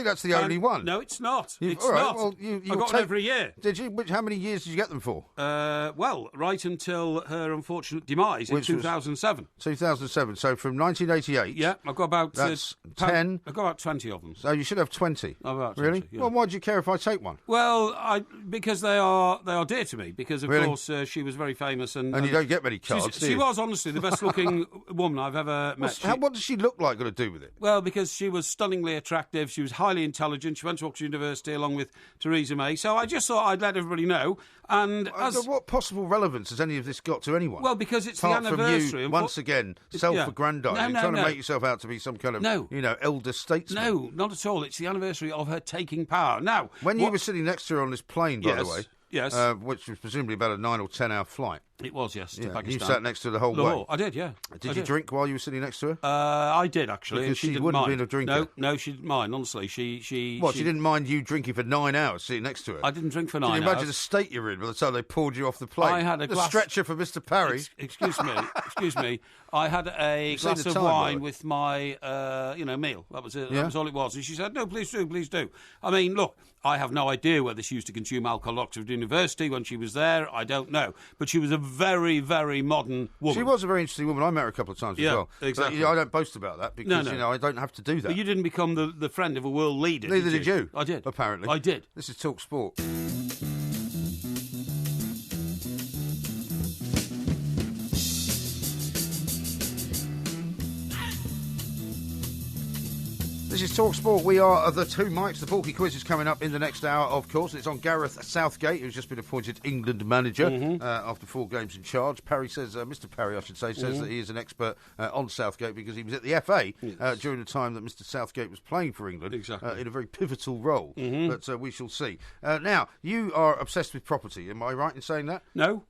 that's the only one. No, it's not. It's all right, not. well, I got one every year. Did you? How many years did you get them for? Well, right until her unfortunate demise in 2007. 2007. So from 1988. Yeah, I've got about... That's 10. I've got about 20 of them. So you should have 20. About 20, really? Yeah. Well, why do you care if I take one? Well, because they are dear to me. Because of course she was very famous, and you don't get many cards. She was honestly the best looking woman I've ever met. What does she look like? Got to do with it? Well, because she was stunningly attractive. She was highly intelligent. She went to Oxford University along with Theresa May. So I just thought I'd let everybody know. And what possible relevance has any of this got to anyone? Well, because it's Apart the anniversary. From you, once again, self-aggrandising, trying to make yourself out to be some kind of, elder statesman. No, not at all. It's the anniversary of her taking power. Now, when you were sitting next to her on this plane, by the way, yes, which was presumably about a 9 or 10 hour flight. It was, yes, to Pakistan. You sat next to her the whole way. I did, yeah. Did you drink while you were sitting next to her? I did, actually. Because and she didn't wouldn't mind. have been a drinker. No, she didn't mind, honestly. She didn't mind you drinking for 9 hours sitting next to her? I didn't drink for 9 hours. Can you imagine the state you're in by the time they pulled you off the plane? I had a glass... stretcher for Mr. Parry. Excuse me. I had a glass of wine with my, meal. That was it. That was all it was. And she said, no, please do. I mean, look, I have no idea whether she used to consume alcohol at Oxford University when she was there. I don't know. But she was a very, very modern woman. She was a very interesting woman. I met her a couple of times as well. Exactly. But, I don't boast about that because, I don't have to do that. But you didn't become the friend of a world leader, Neither did you. I did. Apparently. I did. This is Talk Sport. This is Talk Sport. We are the two Mikes. The Porky quiz is coming up in the next hour, of course. It's on Gareth Southgate, who's just been appointed England manager after 4 games in charge. Parry says, Mr. Parry, I should say, says that he is an expert on Southgate because he was at the FA during the time that Mr. Southgate was playing for England in a very pivotal role. But we shall see. Now, you are obsessed with property. Am I right in saying that? No.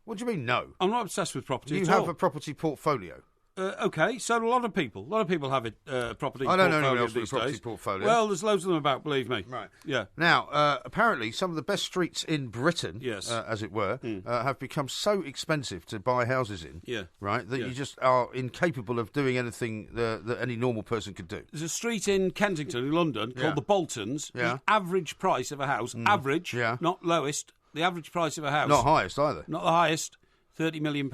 What do you mean, no? I'm not obsessed with property You have a property portfolio. Okay, so a lot of people have a property portfolio. I don't know anyone else with a property portfolio. Well, there's loads of them about, believe me. Right. Yeah. Now, apparently, some of the best streets in Britain, as it were, have become so expensive to buy houses in, right, that you just are incapable of doing anything that any normal person could do. There's a street in Kensington, in London, called the Boltons. The average price of a house, average, not lowest, the average price of a house. Not highest either. Not the highest, £30 million.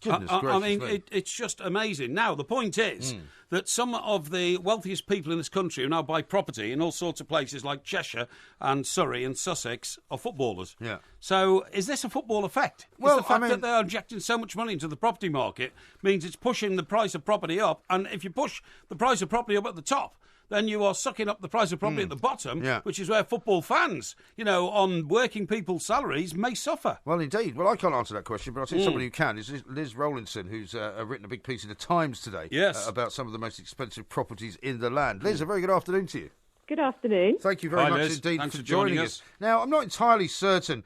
Goodness gracious, I mean, it's just amazing. Now, the point is that some of the wealthiest people in this country who now buy property in all sorts of places like Cheshire and Surrey and Sussex are footballers. Yeah. So is this a football effect? Well, the fact that they are injecting so much money into the property market means it's pushing the price of property up. And if you push the price of property up at the top, then you are sucking up the price of property at the bottom, which is where football fans, on working people's salaries, may suffer. Well, indeed. Well, I can't answer that question, but I think somebody who can is Liz Rowlinson, who's written a big piece in the Times today about some of the most expensive properties in the land. Liz, a very good afternoon to you. Good afternoon. Thank you very much Liz. indeed Thanks for joining us. Now, I'm not entirely certain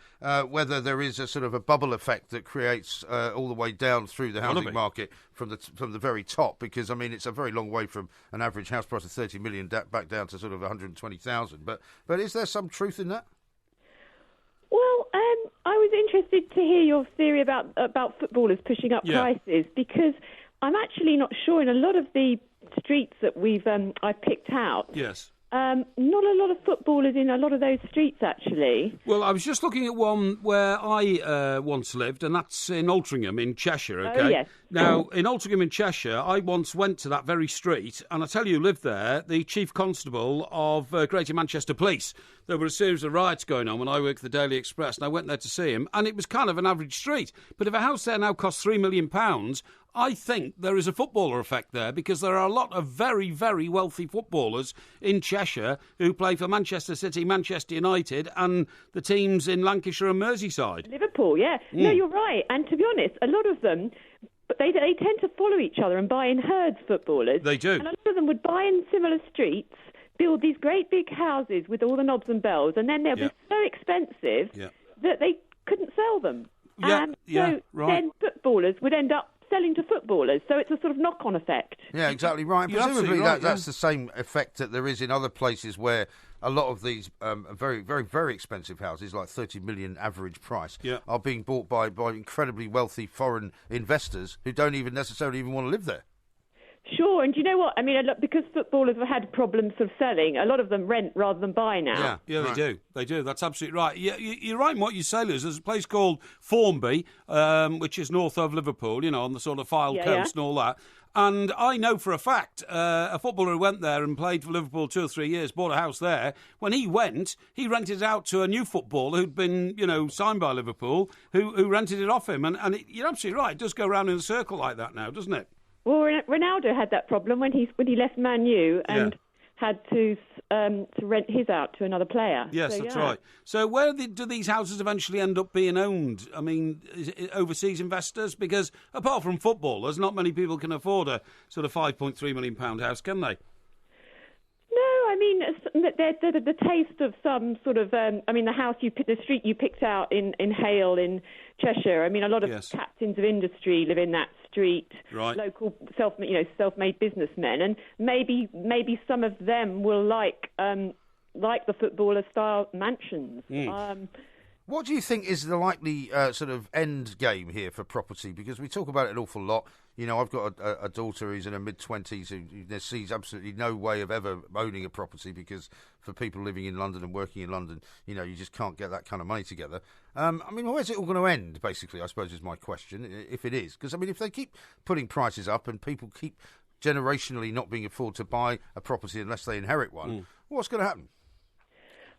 whether there is a sort of a bubble effect that creates all the way down through the housing market from the very top, because, I mean, it's a very long way from an average house price of 30 million back down to sort of 120,000. But is there some truth in that? Well, I was interested to hear your theory about footballers pushing up prices, because I'm actually not sure in a lot of the streets that I picked out. Yes. Not a lot of footballers in a lot of those streets, actually. Well, I was just looking at one where I once lived, and that's in Altrincham in Cheshire, okay? Oh, yes. Now, in Altrincham in Cheshire, I once went to that very street, and I tell you who lived there, the Chief Constable of Greater Manchester Police. There were a series of riots going on when I worked at the Daily Express, and I went there to see him, and it was kind of an average street. But if a house there now costs £3 million, I think there is a footballer effect there because there are a lot of very, very wealthy footballers in Cheshire who play for Manchester City, Manchester United and the teams in Lancashire and Merseyside. Liverpool, yeah. No, you're right. And to be honest, a lot of them, they tend to follow each other and buy in herds, footballers. They do. And a lot of them would buy in similar streets, build these great big houses with all the knobs and bells, and then they'll be so expensive that they couldn't sell them. And so then footballers would end up selling to footballers, so it's a sort of knock-on effect. Yeah, exactly right. And presumably that's the same effect that there is in other places where a lot of these very, very, very expensive houses, like 30 million average price, are being bought by incredibly wealthy foreign investors who don't even necessarily even want to live there. Sure, and do you know what? I mean, because footballers have had problems sort of selling, a lot of them rent rather than buy now. Yeah, they do. They do. That's absolutely right. You're right in what you say, Liz. There's a place called Formby, which is north of Liverpool, on the sort of Fylde coast and all that. And I know for a fact a footballer who went there and played for Liverpool 2 or 3 years, bought a house there. When he went, he rented it out to a new footballer who'd been, signed by Liverpool, who rented it off him. And you're absolutely right. It does go around in a circle like that now, doesn't it? Well, Ronaldo had that problem when he left Man U and had to rent his out to another player. Yes, that's right. So where do these houses eventually end up being owned? I mean, is it overseas investors? Because apart from footballers, not many people can afford a sort of £5.3 million house, can they? No, I mean, the taste of some sort of, the street you picked out in Hale in Cheshire. I mean, a lot of captains of industry live in that street. Right. Local self-made businessmen, and maybe some of them will like the footballer-style mansions. What do you think is the likely sort of end game here for property? Because we talk about it an awful lot. I've got a daughter who's in her mid-20s who sees absolutely no way of ever owning a property because for people living in London and working in London, you just can't get that kind of money together. Where's it all going to end, basically, I suppose is my question, if it is? Because, if they keep putting prices up and people keep generationally not being afford to buy a property unless they inherit one, what's going to happen?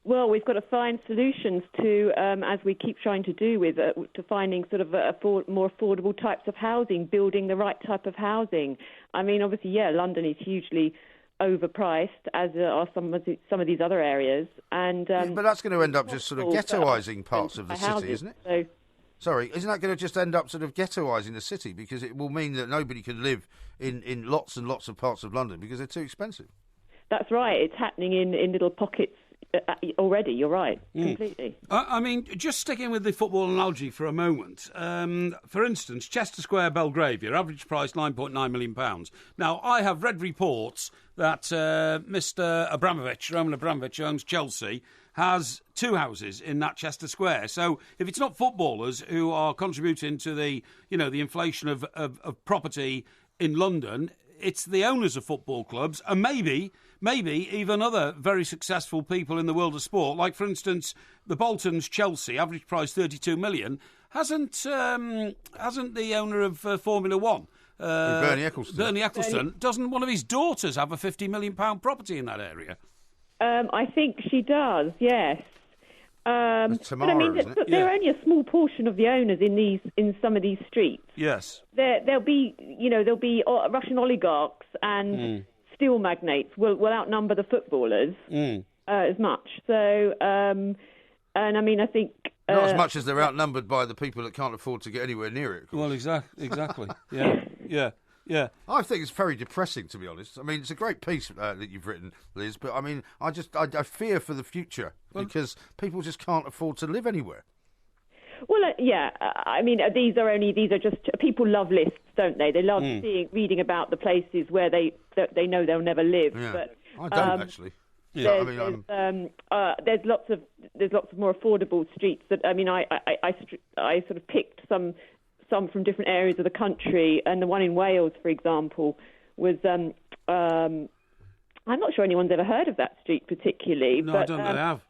Well, we've got to find solutions to, as we keep trying to do with, to finding sort of more affordable types of housing, building the right type of housing. I mean, obviously, London is hugely overpriced, as are some of these other areas. And but that's going to end up just sort of ghettoising parts of the city, isn't it? Sorry, isn't that going to just end up sort of ghettoising the city? Because it will mean that nobody can live in lots and lots of parts of London because they're too expensive. That's right. It's happening in little pockets already. You're right, completely. I mean, just sticking with the football analogy for a moment. For instance, Chester Square, Belgravia, average price £9.9 million. Now, I have read reports that Mr. Abramovich, Roman Abramovich, who owns Chelsea, has 2 houses in that Chester Square. So if it's not footballers who are contributing to the inflation of property in London, it's the owners of football clubs and maybe even other very successful people in the world of sport. Like, for instance, the Boltons Chelsea, average price £32 million. Hasn't the owner of Formula One, Bernie Ecclestone, doesn't one of his daughters have a £50 million property in that area? I think she does, yes. Tamara, but I mean, they're only a small portion of the owners in some of these streets. Yes, there'll be Russian oligarchs and steel magnates will outnumber the footballers as much. So, and I mean, I think not as much as they're outnumbered by the people that can't afford to get anywhere near it. Well, exactly. Yeah. I think it's very depressing, to be honest. I mean, it's a great piece that you've written, Liz, but I mean, I fear for the future because people just can't afford to live anywhere. Well, I mean, these are just people love lists, don't they? They love reading about the places where they know they'll never live. Yeah. But I don't actually. There's lots of more affordable streets that I mean I sort of picked some from different areas of the country, and the one in Wales, for example, was I'm not sure anyone's ever heard of that street particularly. No, but, I don't know they have.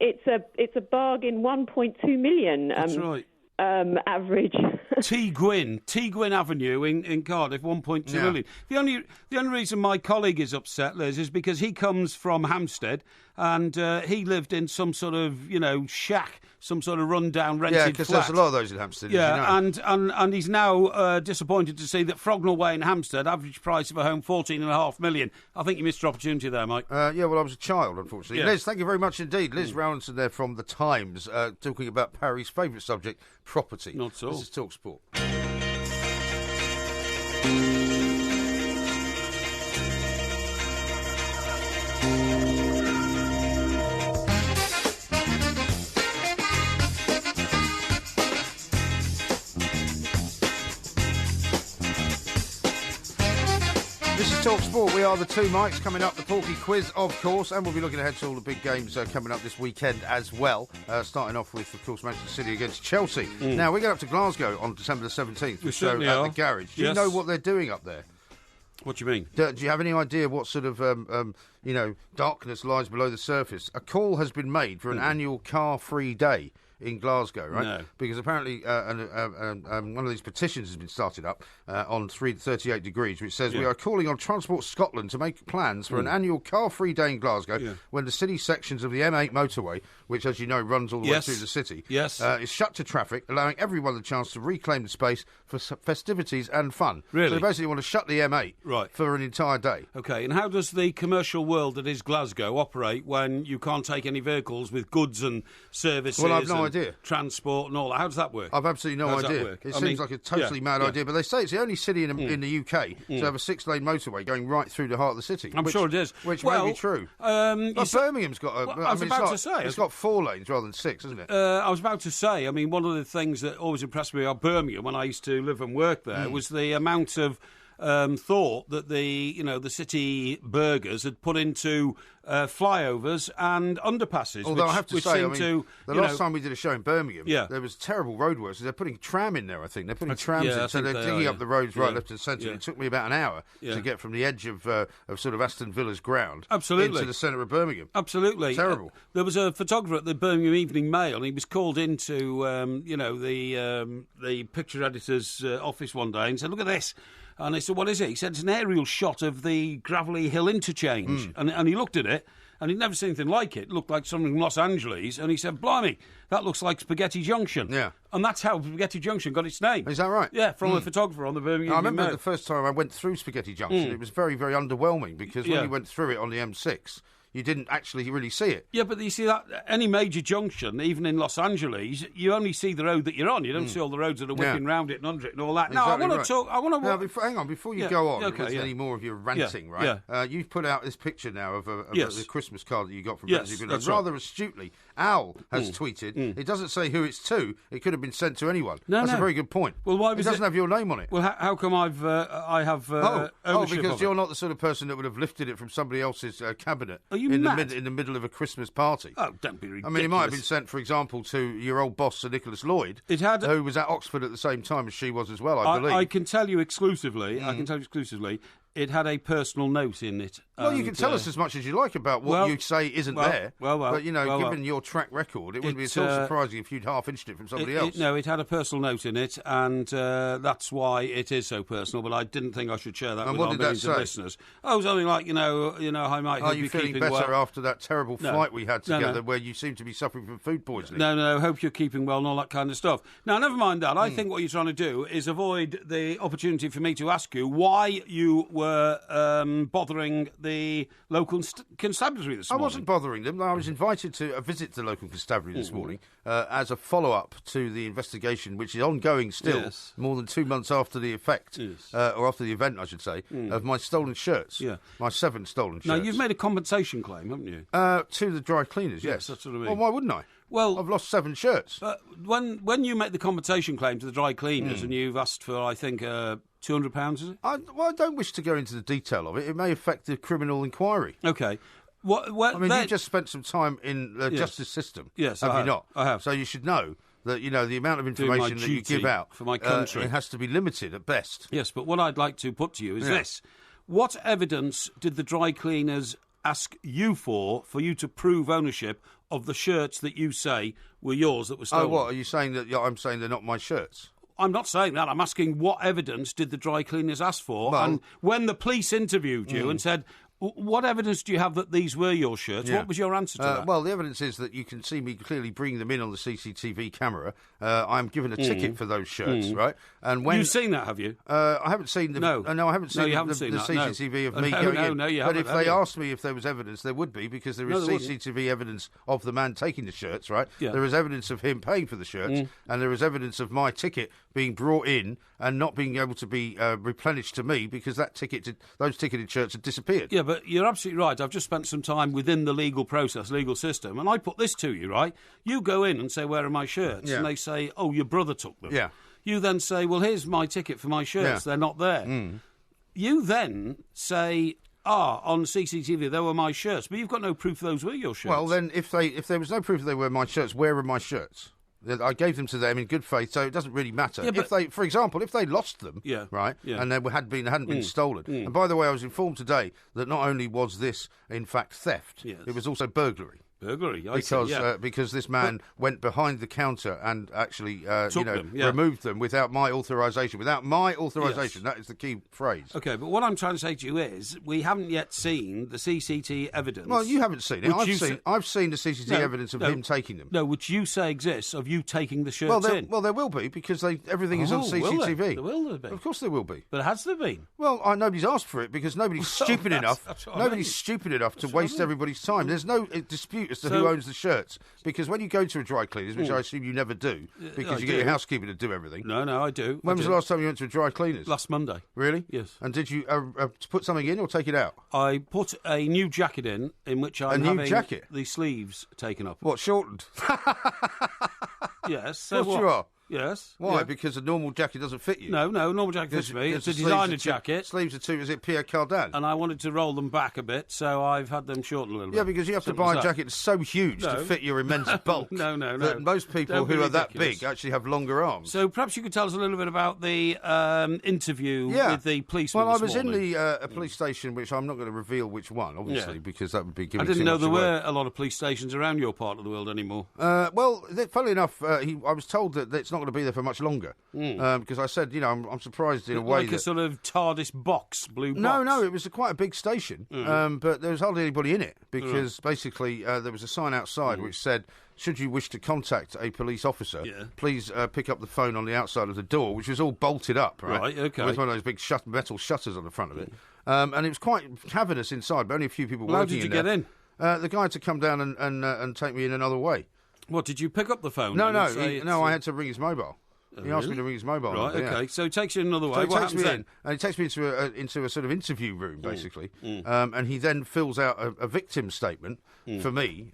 It's a bargain, 1.2 million. That's right. average. T. Gwyn Avenue in Cardiff, 1.2 million. The only reason my colleague is upset, Liz, is because he comes from Hampstead and he lived in some sort of, shack, some sort of rundown rented flat. Yeah, because there's a lot of those in Hampstead. Yeah, as you know. and he's now disappointed to see that Frognall Way in Hampstead, average price of a home, 14.5 million. I think you missed your opportunity there, Mike. I was a child, unfortunately. Yeah. Liz, thank you very much indeed. Liz Rowlandson there from The Times, talking about Parry's favourite subject, property. Not so. This is Talk Sport. This is Talk Sport. We are the two Mikes. Coming up, the Porky quiz, of course, and we'll be looking ahead to all the big games coming up this weekend as well. Starting off with, of course, Manchester City against Chelsea. Now, we're going up to Glasgow on December the 17th. We show at the Garage. Do you know what they're doing up there? What do you mean? Do you have any idea what sort of, darkness lies below the surface? A call has been made for an annual car-free day in Glasgow, right? No. Because apparently one of these petitions has been started up on 38 Degrees, which says, we are calling on Transport Scotland to make plans for an annual car-free day in Glasgow when the city sections of the M8 motorway, which, as you know, runs all the way through the city, is shut to traffic, allowing everyone the chance to reclaim the space for festivities and fun. Really? So they basically want to shut the M8 for an entire day. OK, and how does the commercial world that is Glasgow operate when you can't take any vehicles with goods and services? Well, I've no idea. Transport and all that. How does that work? I've absolutely no idea. It seems like a totally mad idea, but they say it's the only city in the UK to have a 6-lane motorway going right through the heart of the city. I'm sure it is. Which may be true. Birmingham's got it's got 4 lanes rather than 6, isn't it? I was about to say, one of the things that always impressed me about Birmingham when I used to live and work there was the amount of thought that the city burghers had put into flyovers and underpasses. Although I have to say, the last time we did a show in Birmingham, there was terrible roadworks. They're putting tram in there, I think. They're putting trams in, so they're digging up the roads right, left and centre. Yeah. It took me about an hour to get from the edge of sort of Aston Villa's ground into the centre of Birmingham. Absolutely. Terrible. There was a photographer at the Birmingham Evening Mail, and he was called into the picture editor's office one day and said, "Look at this." And I said, "What is it?" He said, "It's an aerial shot of the Gravelly Hill interchange." And he looked at it, and he'd never seen anything like it. It looked like something from Los Angeles. And he said, "Blimey, that looks like Spaghetti Junction." Yeah. And that's how Spaghetti Junction got its name. Is that right? Yeah, from a photographer on the Birmingham Evening Mail. I remember the first time I went through Spaghetti Junction, it was very, very underwhelming because when you went through it on the M6, you didn't actually really see it. Yeah, but you see that any major junction, even in Los Angeles, you only see the road that you're on. You don't see all the roads that are whipping round it and under it and all that. Exactly I want to talk. Hang on, before you go on, any more of your ranting, right? You've put out this picture now of the Christmas card that you got from Betsy Billard. Rather astutely, Al has tweeted. It doesn't say who it's to. It could have been sent to anyone. That's a very good point. Well, why was it doesn't have your name on it? Well, how come I have ownership because of you're it? not the sort of person that would have lifted it from somebody else's cabinet. Are you mad? In the middle of a Christmas party. Oh, don't be ridiculous. It might have been sent, for example, to your old boss, Sir Nicholas Lloyd, who was at Oxford at the same time as she was as well, I believe. I can tell you exclusively, it had a personal note in it. Well, you can tell us as much as you like about what you say isn't there. But, given your track record, it wouldn't be at all surprising if you'd half-inched it from somebody else. No, it had a personal note in it, and that's why it is so personal, but I didn't think I should share that with our millions of listeners. I was only like, I might hope you're feeling better after that terrible flight we had together where you seem to be suffering from food poisoning? No, hope you're keeping well and all that kind of stuff. Now, never mind that. I think what you're trying to do is avoid the opportunity for me to ask you why you were bothering the local constabulary this morning. I wasn't bothering them. I was invited to visit the local constabulary this morning as a follow-up to the investigation, which is ongoing still, more than 2 months after the effect, or after the event, I should say, of my stolen shirts, my 7 stolen shirts. Now, you've made a compensation claim, haven't you? To the dry cleaners, yes. That's what I mean. Well, why wouldn't I? Well, I've lost 7 shirts. When you make the compensation claim to the dry cleaners and you've asked for, I think, £200, is it? I don't wish to go into the detail of it. It may affect the criminal inquiry. OK. You've just spent some time in the justice system. Yes, have you not? I have. So you should know that, the amount of information that you give out for my country, it has to be limited at best. Yes, but what I'd like to put to you is this. What evidence did the dry cleaners ask you for you to prove ownership of the shirts that you say were yours that were stolen. Oh, what? Are you saying that I'm saying they're not my shirts? I'm not saying that. I'm asking what evidence did the dry cleaners ask for? Well, and when the police interviewed you and said, what evidence do you have that these were your shirts? What was your answer to that? Well, the evidence is that you can see me clearly bring them in on the CCTV camera. I'm given a ticket for those shirts, right? And when you've seen that, have you? I haven't seen them. No, I haven't seen, the CCTV of me going in. No, you but haven't. If they asked me if there was evidence, there would be, because there is CCTV evidence of the man taking the shirts, right? Yeah. There is evidence of him paying for the shirts, and there is evidence of my ticket being brought in and not being able to be replenished to me because those ticketed shirts had disappeared. Yeah, but you're absolutely right. I've just spent some time within the legal process, legal system, and I put this to you, right? You go in and say, where are my shirts? And they say, oh, your brother took them. Yeah. You then say, well, here's my ticket for my shirts. They're not there. You then say, on CCTV, they were my shirts, but you've got no proof those were your shirts. Well, then, if there was no proof they were my shirts, where are my shirts? I gave them to them in good faith, so it doesn't really matter. Yeah, for example, if they lost them, and they hadn't been stolen. And by the way, I was informed today that not only was this, in fact, theft, it was also burglary. Burglary, because this man went behind the counter and actually, removed them without my authorisation. Without my authorisation, that is the key phrase. Okay, but what I'm trying to say to you is, we haven't yet seen the CCTV evidence. Well, you haven't seen it. I've seen the CCTV evidence of him taking them. No, which you say exists of you taking the shirts in. Well, there will be, because everything is on CCTV. Will there be? Of course, there will be. But has there been? Well, nobody's asked for it because nobody's stupid enough. Nobody's stupid enough to waste everybody's time. There's no dispute as to who owns the shirts, because when you go to a dry cleaners, which I assume you never do, because you get your housekeeper to do everything. No, I do. When was the last time you went to a dry cleaners? Last Monday. Really? Yes. And did you put something in or take it out? I put a new jacket in which I'm having the sleeves taken up. What, shortened? Yes. So what? You are? Yes. Why? Yeah. Because a normal jacket doesn't fit you? No, normal jacket fits me. It's a designer jacket. Sleeves are too, is it Pierre Cardin? And I wanted to roll them back a bit, so I've had them shortened a little bit. Yeah, because you have to buy a jacket that's so huge to fit your immense bulk. No. That most people who are that big actually have longer arms. So perhaps you could tell us a little bit about the interview with the policeman. Well, I was in the police station, which I'm not going to reveal which one, obviously, because that would be giving too much away. I didn't know there were a lot of police stations around your part of the world anymore. Well, funnily enough, I was told that it's not going to be there for much longer. Because I said, I'm surprised in a way like a sort of TARDIS box, blue box. No, it was quite a big station, but there was hardly anybody in it, because basically there was a sign outside which said, should you wish to contact a police officer, please pick up the phone on the outside of the door, which was all bolted up, right? Okay. With one of those big metal shutters on the front of it. And it was quite cavernous inside, but only a few people working in there. How did you get in? The guy had to come down and take me in another way. What, did you pick up the phone? No, I had to ring his mobile. He asked me to ring his mobile. Right, number, okay. So he takes you another way. So what happens then? And he takes me into a sort of interview room, basically. And he then fills out a victim statement for me,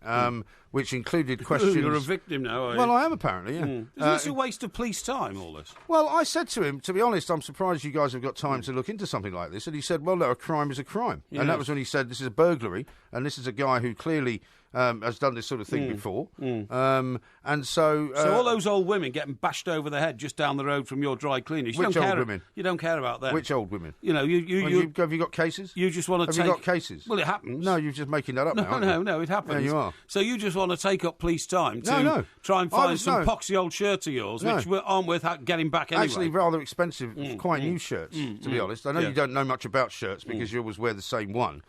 which included questions. You're a victim now, are you? Well, I am apparently, yeah. Is this a waste of police time, all this? Well, I said to him, to be honest, I'm surprised you guys have got time to look into something like this. And he said, well, no, a crime is a crime. Yes. And that was when he said, this is a burglary, and this is a guy who clearly has done this sort of thing before. And so... so all those old women getting bashed over the head just down the road from your dry cleaners. Which old women? You don't care about them. Which old women? You know, have you got cases? You just want to Have you got cases? Well, it happens. No, you're just making that up now. No, it happens. Yeah, you are. So you just want to take up police time to try and find some poxy old shirts of yours, which aren't worth getting back anyway. Actually, rather expensive, quite new shirts, to be honest. I know you don't know much about shirts because you always wear the same one,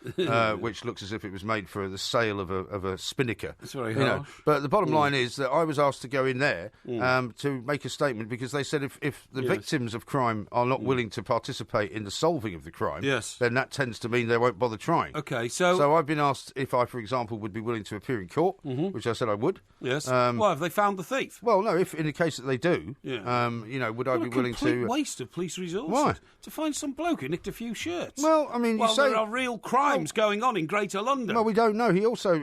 which looks as if it was made for the sale of a spinnaker. It's very harsh. But the bottom line is that I was asked to go in there to make a statement because they said if the victims of crime are not willing to participate in the solving of the crime, then that tends to mean they won't bother trying. Okay, so I've been asked if I, for example, would be willing to appear in court, which I said I would. Yes. Well, have they found the thief? Well, no. If in the case that they do, would I be willing to? Complete waste of police resources. Why? To find some bloke who nicked a few shirts. Well, I mean, there are real crimes going on in Greater London. Well, we don't know. He also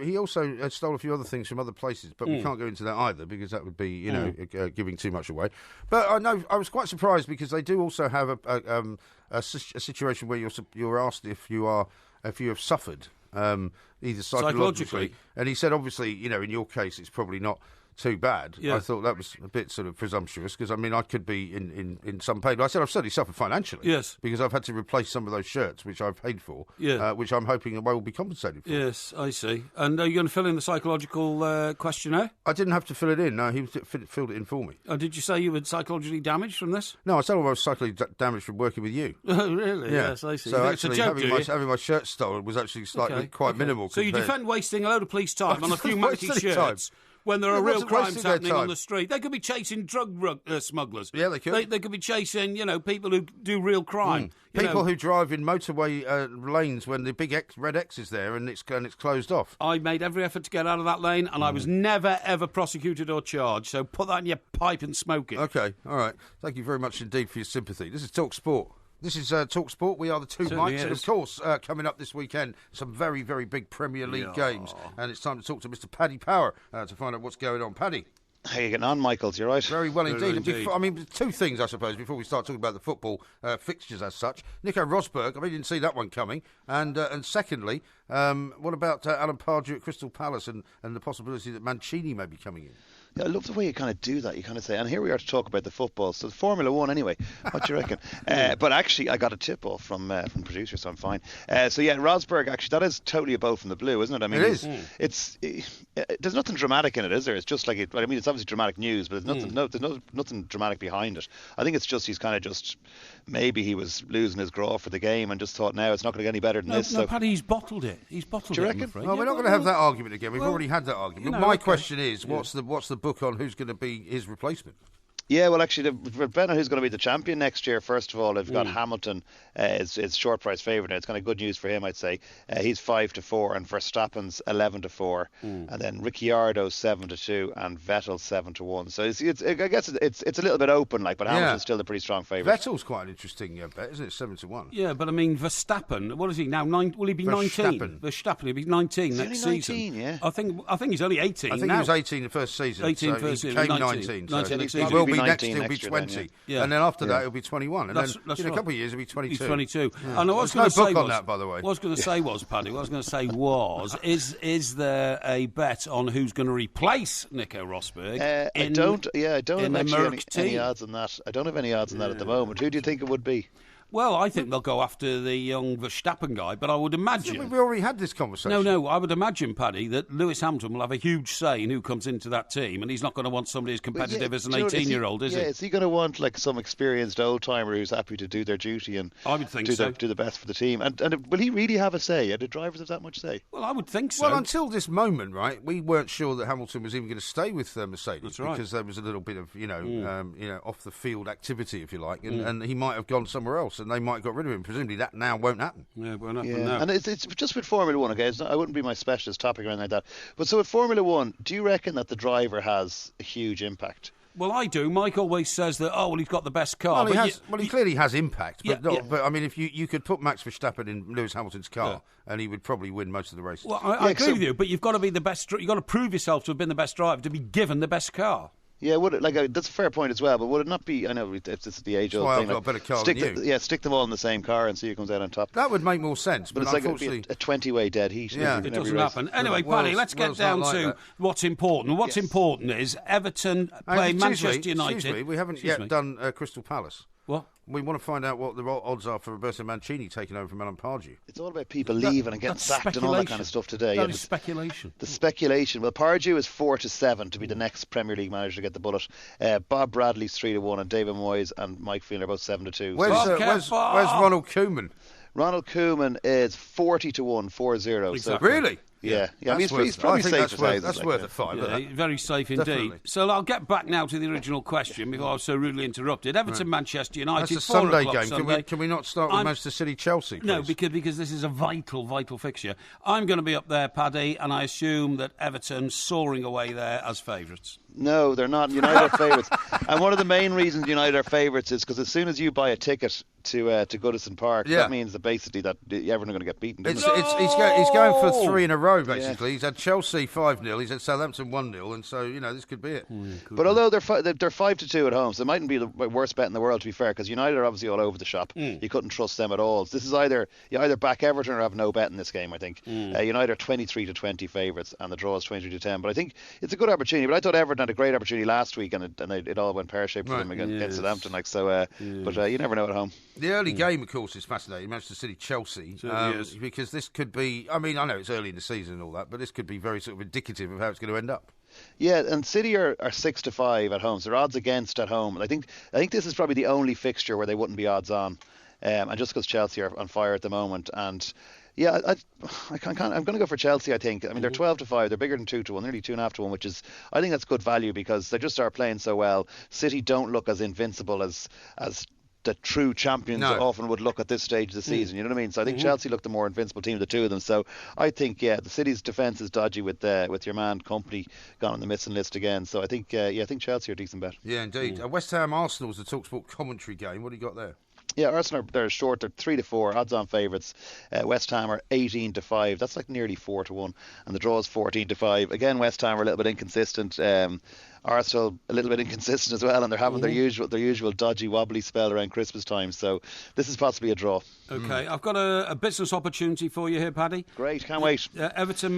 stole a few other things from other places, but we can't go into that either because that would be giving too much away. But I know I was quite surprised because they do also have a situation where you're asked if you have suffered either psychologically, and he said obviously in your case it's probably not too bad. I thought that was a bit sort of presumptuous because, I mean, I could be in some pain. But I said I've certainly suffered financially. Yes. Because I've had to replace some of those shirts, which I've paid for, which I'm hoping I will be compensated for. Yes, I see. And are you going to fill in the psychological questionnaire? I didn't have to fill it in. No, he filled it in for me. Oh, did you say you were psychologically damaged from this? No, I said I was psychologically damaged from working with you. Oh, really? Yeah. Yes, I see. So It's a actually, joke, having my shirt stolen was actually slightly quite minimal. So you defend wasting a load of police time on a few manky shirts when there are real crimes happening on the street. They could be chasing drug smugglers. Yeah, they could. They could be chasing, people who do real crime. People who drive in motorway lanes when the big red X is there and it's closed off. I made every effort to get out of that lane, and I was never, ever prosecuted or charged. So put that in your pipe and smoke it. OK, all right. Thank you very much indeed for your sympathy. This is Talk Sport. This is Talk Sport. We are the two mics. And, of course, coming up this weekend, some very, very big Premier League games. And it's time to talk to Mr. Paddy Power to find out what's going on. Paddy. How are you getting on, Michaels? You right? Very well indeed. I mean, two things, I suppose, before we start talking about the football fixtures as such. Nico Rosberg, I mean, didn't see that one coming. And secondly, what about Alan Pardew at Crystal Palace and the possibility that Mancini may be coming in? Yeah, I love the way you kind of do that. You kind of say, and here we are to talk about the football. So Formula 1 anyway. What do you reckon? But actually, I got a tip off from producer, so I'm fine. So yeah, Rosberg, actually, that is totally a bow from the blue, isn't it? I mean, it is. There's nothing dramatic in it, is there? It's just like I mean, it's obviously dramatic news, but there's nothing dramatic behind it. I think it's just he's kind of just maybe he was losing his graw for the game and just thought now it's not going to get any better than this. No, Paddy, he's bottled it. He's bottled it. Do you reckon? Well, we're not going to have that argument again. We've already had that argument. My question is, what's the book on who's going to be his replacement? Yeah, well, actually, depending on who's going to be the champion next year, first of all, they've got Hamilton is short price favourite. Now, it's kind of good news for him, I'd say. He's 5-4, and Verstappen's 11-4, and then Ricciardo's 7-2, and Vettel's 7-1. So I guess it's a little bit open, but Hamilton's still a pretty strong favourite. Vettel's quite an interesting bet, isn't it? 7-1. Yeah, but I mean, Verstappen, what is he now? Will he be 19? Verstappen, he'll be 19 next season. 19, yeah. I think he's only 18. I think he was 18 the first season. 18 so first he season. became 19. 19. Next He season. will be next. 19 He'll be 20, then, and then after that he'll be 21, and that's then right. in a couple of years he'll be 22. He's 22. Yeah. And I was There's going no to book say on that, by the way. What I was going to say was, Paddy, is there a bet on who's going to replace Nico Rosberg? I don't have any odds on that. I don't have any odds on that at the moment. Who do you think it would be? Well, I think they'll go after the young Verstappen guy, but I would imagine... We already had this conversation. No, I would imagine, Paddy, that Lewis Hamilton will have a huge say in who comes into that team, and he's not going to want somebody as competitive as an 18-year-old, is he? Yeah, is he going to want some experienced old-timer who's happy to do their duty and I would think do the best for the team? And will he really have a say? Do drivers have that much say? Well, I would think so. Well, until this moment, right, we weren't sure that Hamilton was even going to stay with Mercedes. That's right. Because there was a little bit of, off-the-field activity, if you like, and he might have gone somewhere else, and they might have got rid of him. Presumably that now won't happen. Yeah, it won't happen now. And it's just with Formula 1, okay? I wouldn't be my specialist topic or anything like that. But so with Formula 1, do you reckon that the driver has a huge impact? Well, I do. Mike always says that, he's got the best car. Well, he clearly has impact. But I mean, if you could put Max Verstappen in Lewis Hamilton's car, and he would probably win most of the races. Well, I agree with you, but you've got to be the best. You've got to prove yourself to have been the best driver to be given the best car. Yeah, that's a fair point as well. But would it not be? I know it's the age-old thing. I've got a better car than you. Stick them all in the same car and see who comes out on top. That would make more sense. But it's like a 20-way dead heat. Yeah, it doesn't happen. Anyway, Paddy, let's get down to what's important. What's important is Everton playing Manchester United. Excuse me, we haven't yet done Crystal Palace. What? We want to find out what the odds are for Roberto Mancini taking over from Alan Pardew. It's all about people leaving and getting sacked and all that kind of stuff today. That is speculation. The speculation. Well, Pardew is 4-7 to be the next Premier League manager to get the bullet. Bob Bradley's 3-1, and David Moyes and Mike Phelan are both 7-2. Where's Ronald Koeman? Ronald Koeman is 40-1, 4-0. Exactly. So, really? Yeah. I mean, he's probably safe. That's worth a five. Very safe indeed. Definitely. So I'll get back now to the original question before I was so rudely interrupted. Everton, Manchester United. That's a Sunday game. Sunday. Can we not start with Manchester City, Chelsea? Please? No, because this is a vital fixture. I'm going to be up there, Paddy, and I assume that Everton soaring away there as favourites. No, they're not. United are favourites. And one of the main reasons United are favourites is because as soon as you buy a ticket to Goodison Park, that means that basically that Everton are going to get beaten. He's going for 3 in a row, basically. He's had Chelsea 5-0, he's had Southampton 1-0, and so, this could be it. But although they're 5-2 at home, so it mightn't be the worst bet in the world, to be fair, because United are obviously all over the shop. You couldn't trust them at all. So this is you either back Everton or have no bet in this game, I think. United are 23-20 favourites, and the draw is 23-10. But I think it's a good opportunity. But I thought Everton had a great opportunity last week, and it all went pear-shaped for them against Southampton. But you never know at home. The early game, of course, is fascinating. Manchester City-Chelsea, because this could be. I mean, I know it's early in the season and all that, but this could be very sort of indicative of how it's going to end up. Yeah, and City are 6-5 at home, so they're odds against at home. And I think this is probably the only fixture where they wouldn't be odds on, and just because Chelsea are on fire at the moment. And yeah, I'm going to go for Chelsea. I think. I mean, they're 12-5. They're bigger than 2-1, nearly 2.5-1, which is, I think that's good value because they just are playing so well. City don't look as invincible as the true champions often would look at this stage of the season. You know what I mean? So I think Chelsea look the more invincible team of the two of them. So I think the City's defence is dodgy with your man Company gone on the missing list again. So I think Chelsea are a decent bet. Yeah, indeed. West Ham Arsenal is the TalkSport commentary game. What do you got there? Yeah, Arsenal they're short. They're 3-4 odds-on favourites. West Ham are 18-5. That's like nearly 4-1, and the draw is 14-5. Again, West Ham are a little bit inconsistent. Arsenal a little bit inconsistent as well, and they're having their usual dodgy wobbly spell around Christmas time. So this is possibly a draw. Okay, I've got a business opportunity for you here, Paddy. Great, can't wait. Everton,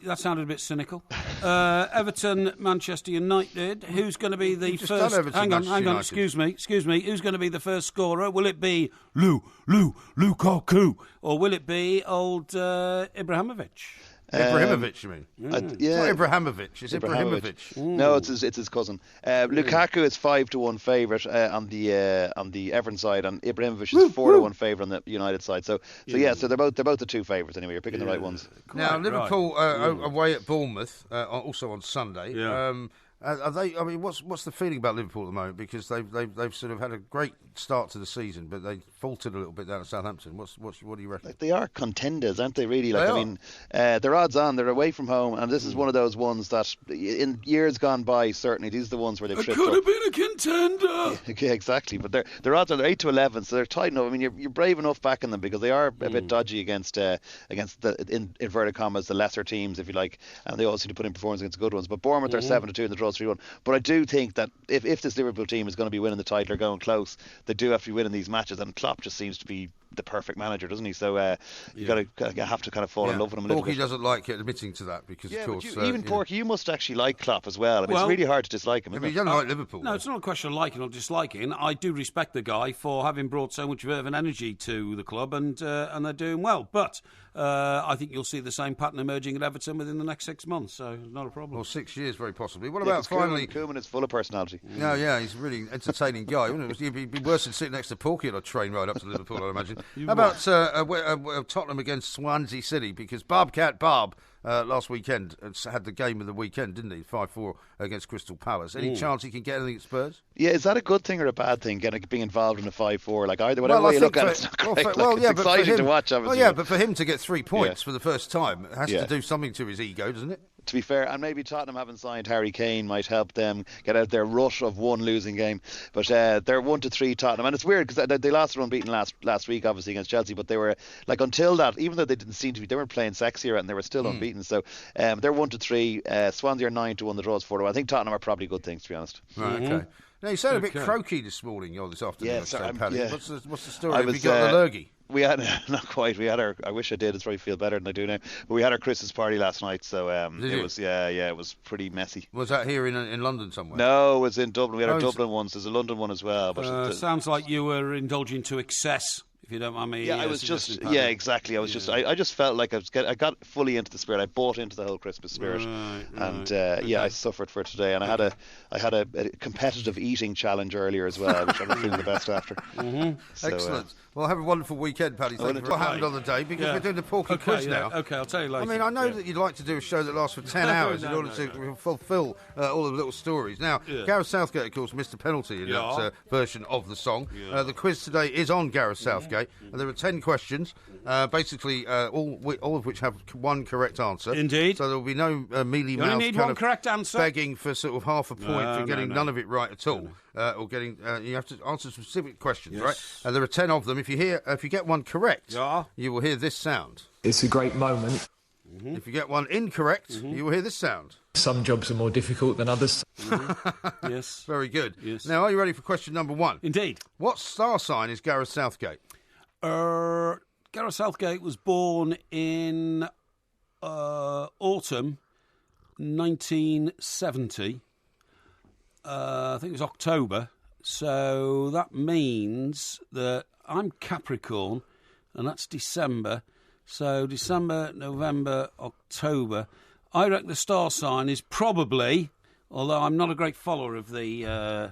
that sounded a bit cynical. Everton, Manchester United. Who's going to be the first? Hang on. Excuse me. Who's going to be the first scorer? Will it be Lukaku, or will it be old Ibrahimovic? Ibrahimovic, you mean? Yeah, it's not Ibrahimovic. It's Ibrahimovic. No, it's his cousin. Lukaku is 5-1 favourite on the Everton side, and Ibrahimovic is 4-1 favourite on the United side. So they're both the two favourites anyway. You're picking the right ones. Now Liverpool away at Bournemouth, also on Sunday. Yeah. Are they? I mean, what's the feeling about Liverpool at the moment? Because they've sort of had a great start to the season, but they faltered a little bit down at Southampton. What do you reckon? They are contenders, aren't they? Really? I mean, they're odds on. They're away from home, and this is one of those ones that, in years gone by, certainly these are the ones where they've tripped up. Could have been a contender. Yeah, exactly. But they're odds on. They're 8-11, so they're tight enough. I mean, you're brave enough backing them because they are a bit dodgy against the in inverted commas the lesser teams, if you like, and they also need to put in performance against the good ones. But Bournemouth are 7-2 and the draw 3-1. But I do think that if this Liverpool team is going to be winning the title or going close, they do have to be winning these matches, and Klopp just seems to be the perfect manager, doesn't he? So you have to kind of fall in love with him a little bit. Porky doesn't like admitting to that because, of course... even Porky, you must actually like Klopp as well. I mean, it's really hard to dislike him, isn't it? He doesn't like Liverpool. No, it's not a question of liking or disliking. I do respect the guy for having brought so much verve and energy to the club, and they're doing well. But I think you'll see the same pattern emerging at Everton within the next 6 months, so not a problem. Or 6 years, very possibly. What about finally... Koeman is full of personality. Yeah, he's a really entertaining guy. He'd be worse than sitting next to Porky on a train ride up to Liverpool, I imagine. How about Tottenham against Swansea City? Because Bobcat Bob last weekend had the game of the weekend, didn't he? 5-4 against Crystal Palace. Any chance he can get anything at Spurs? Yeah, is that a good thing or a bad thing, being involved in a 5-4? Like either, whatever way you look at it, it's not great. It's exciting to watch, obviously. Well, yeah, but for him to get 3 points for the first time, it has to do something to his ego, doesn't it? To be fair, and maybe Tottenham having signed Harry Kane might help them get out their rut of one losing game. But they're 1-3 Tottenham, and it's weird because they lost their unbeaten last week, obviously against Chelsea. But they were until that, even though they didn't seem to be, they weren't playing sexier and they were still unbeaten. So they're 1-3. Swansea are 9-1. The draws 4-1. I think Tottenham are probably good things, to be honest. Right. Okay. Now you sound a bit croaky this morning or this afternoon. Yeah, sorry, What's the story? Have you got the lurgy? We had not quite. We had our. I wish I did. It's probably feel better than I do now. But we had our Christmas party last night, so it was it was pretty messy. Was that here in London somewhere? No, it was in Dublin. We had our Dublin ones. There's a London one as well. But sounds like you were indulging to excess. If you don't mind me. Yeah, I was just. Yeah, exactly. I was just. I just felt like I got fully into the spirit. I bought into the whole Christmas spirit, I suffered for it today. And I had a competitive eating challenge earlier as well, which I'm not feeling the best after. So, excellent. Well, have a wonderful weekend, Paddy. Thank you for what happened on the day, because we're doing the Porky quiz now. Okay, I'll tell you later. I mean, I know that you'd like to do a show that lasts for 10 hours in order to fulfil all the little stories. Now, Gareth Southgate, of course, missed a penalty in that version of the song. The quiz today is on Gareth Southgate, and there are 10 questions, basically all of which have one correct answer. Indeed. So there will be no mealy-mouthed kind of correct answer. begging for sort of half a point for getting none of it right at all. Or getting, you have to answer specific questions, right? And there are 10 of them. If you get one correct, you will hear this sound. It's a great moment. If you get one incorrect, you will hear this sound. Some jobs are more difficult than others. Yes. Very good. Yes. Now, are you ready for question number 1? Indeed. What star sign is Gareth Southgate? Gareth Southgate was born in autumn 1970. I think it was October. So that means that I'm Capricorn, and that's December. So December, November, October. I reckon the star sign is probably, although I'm not a great follower of the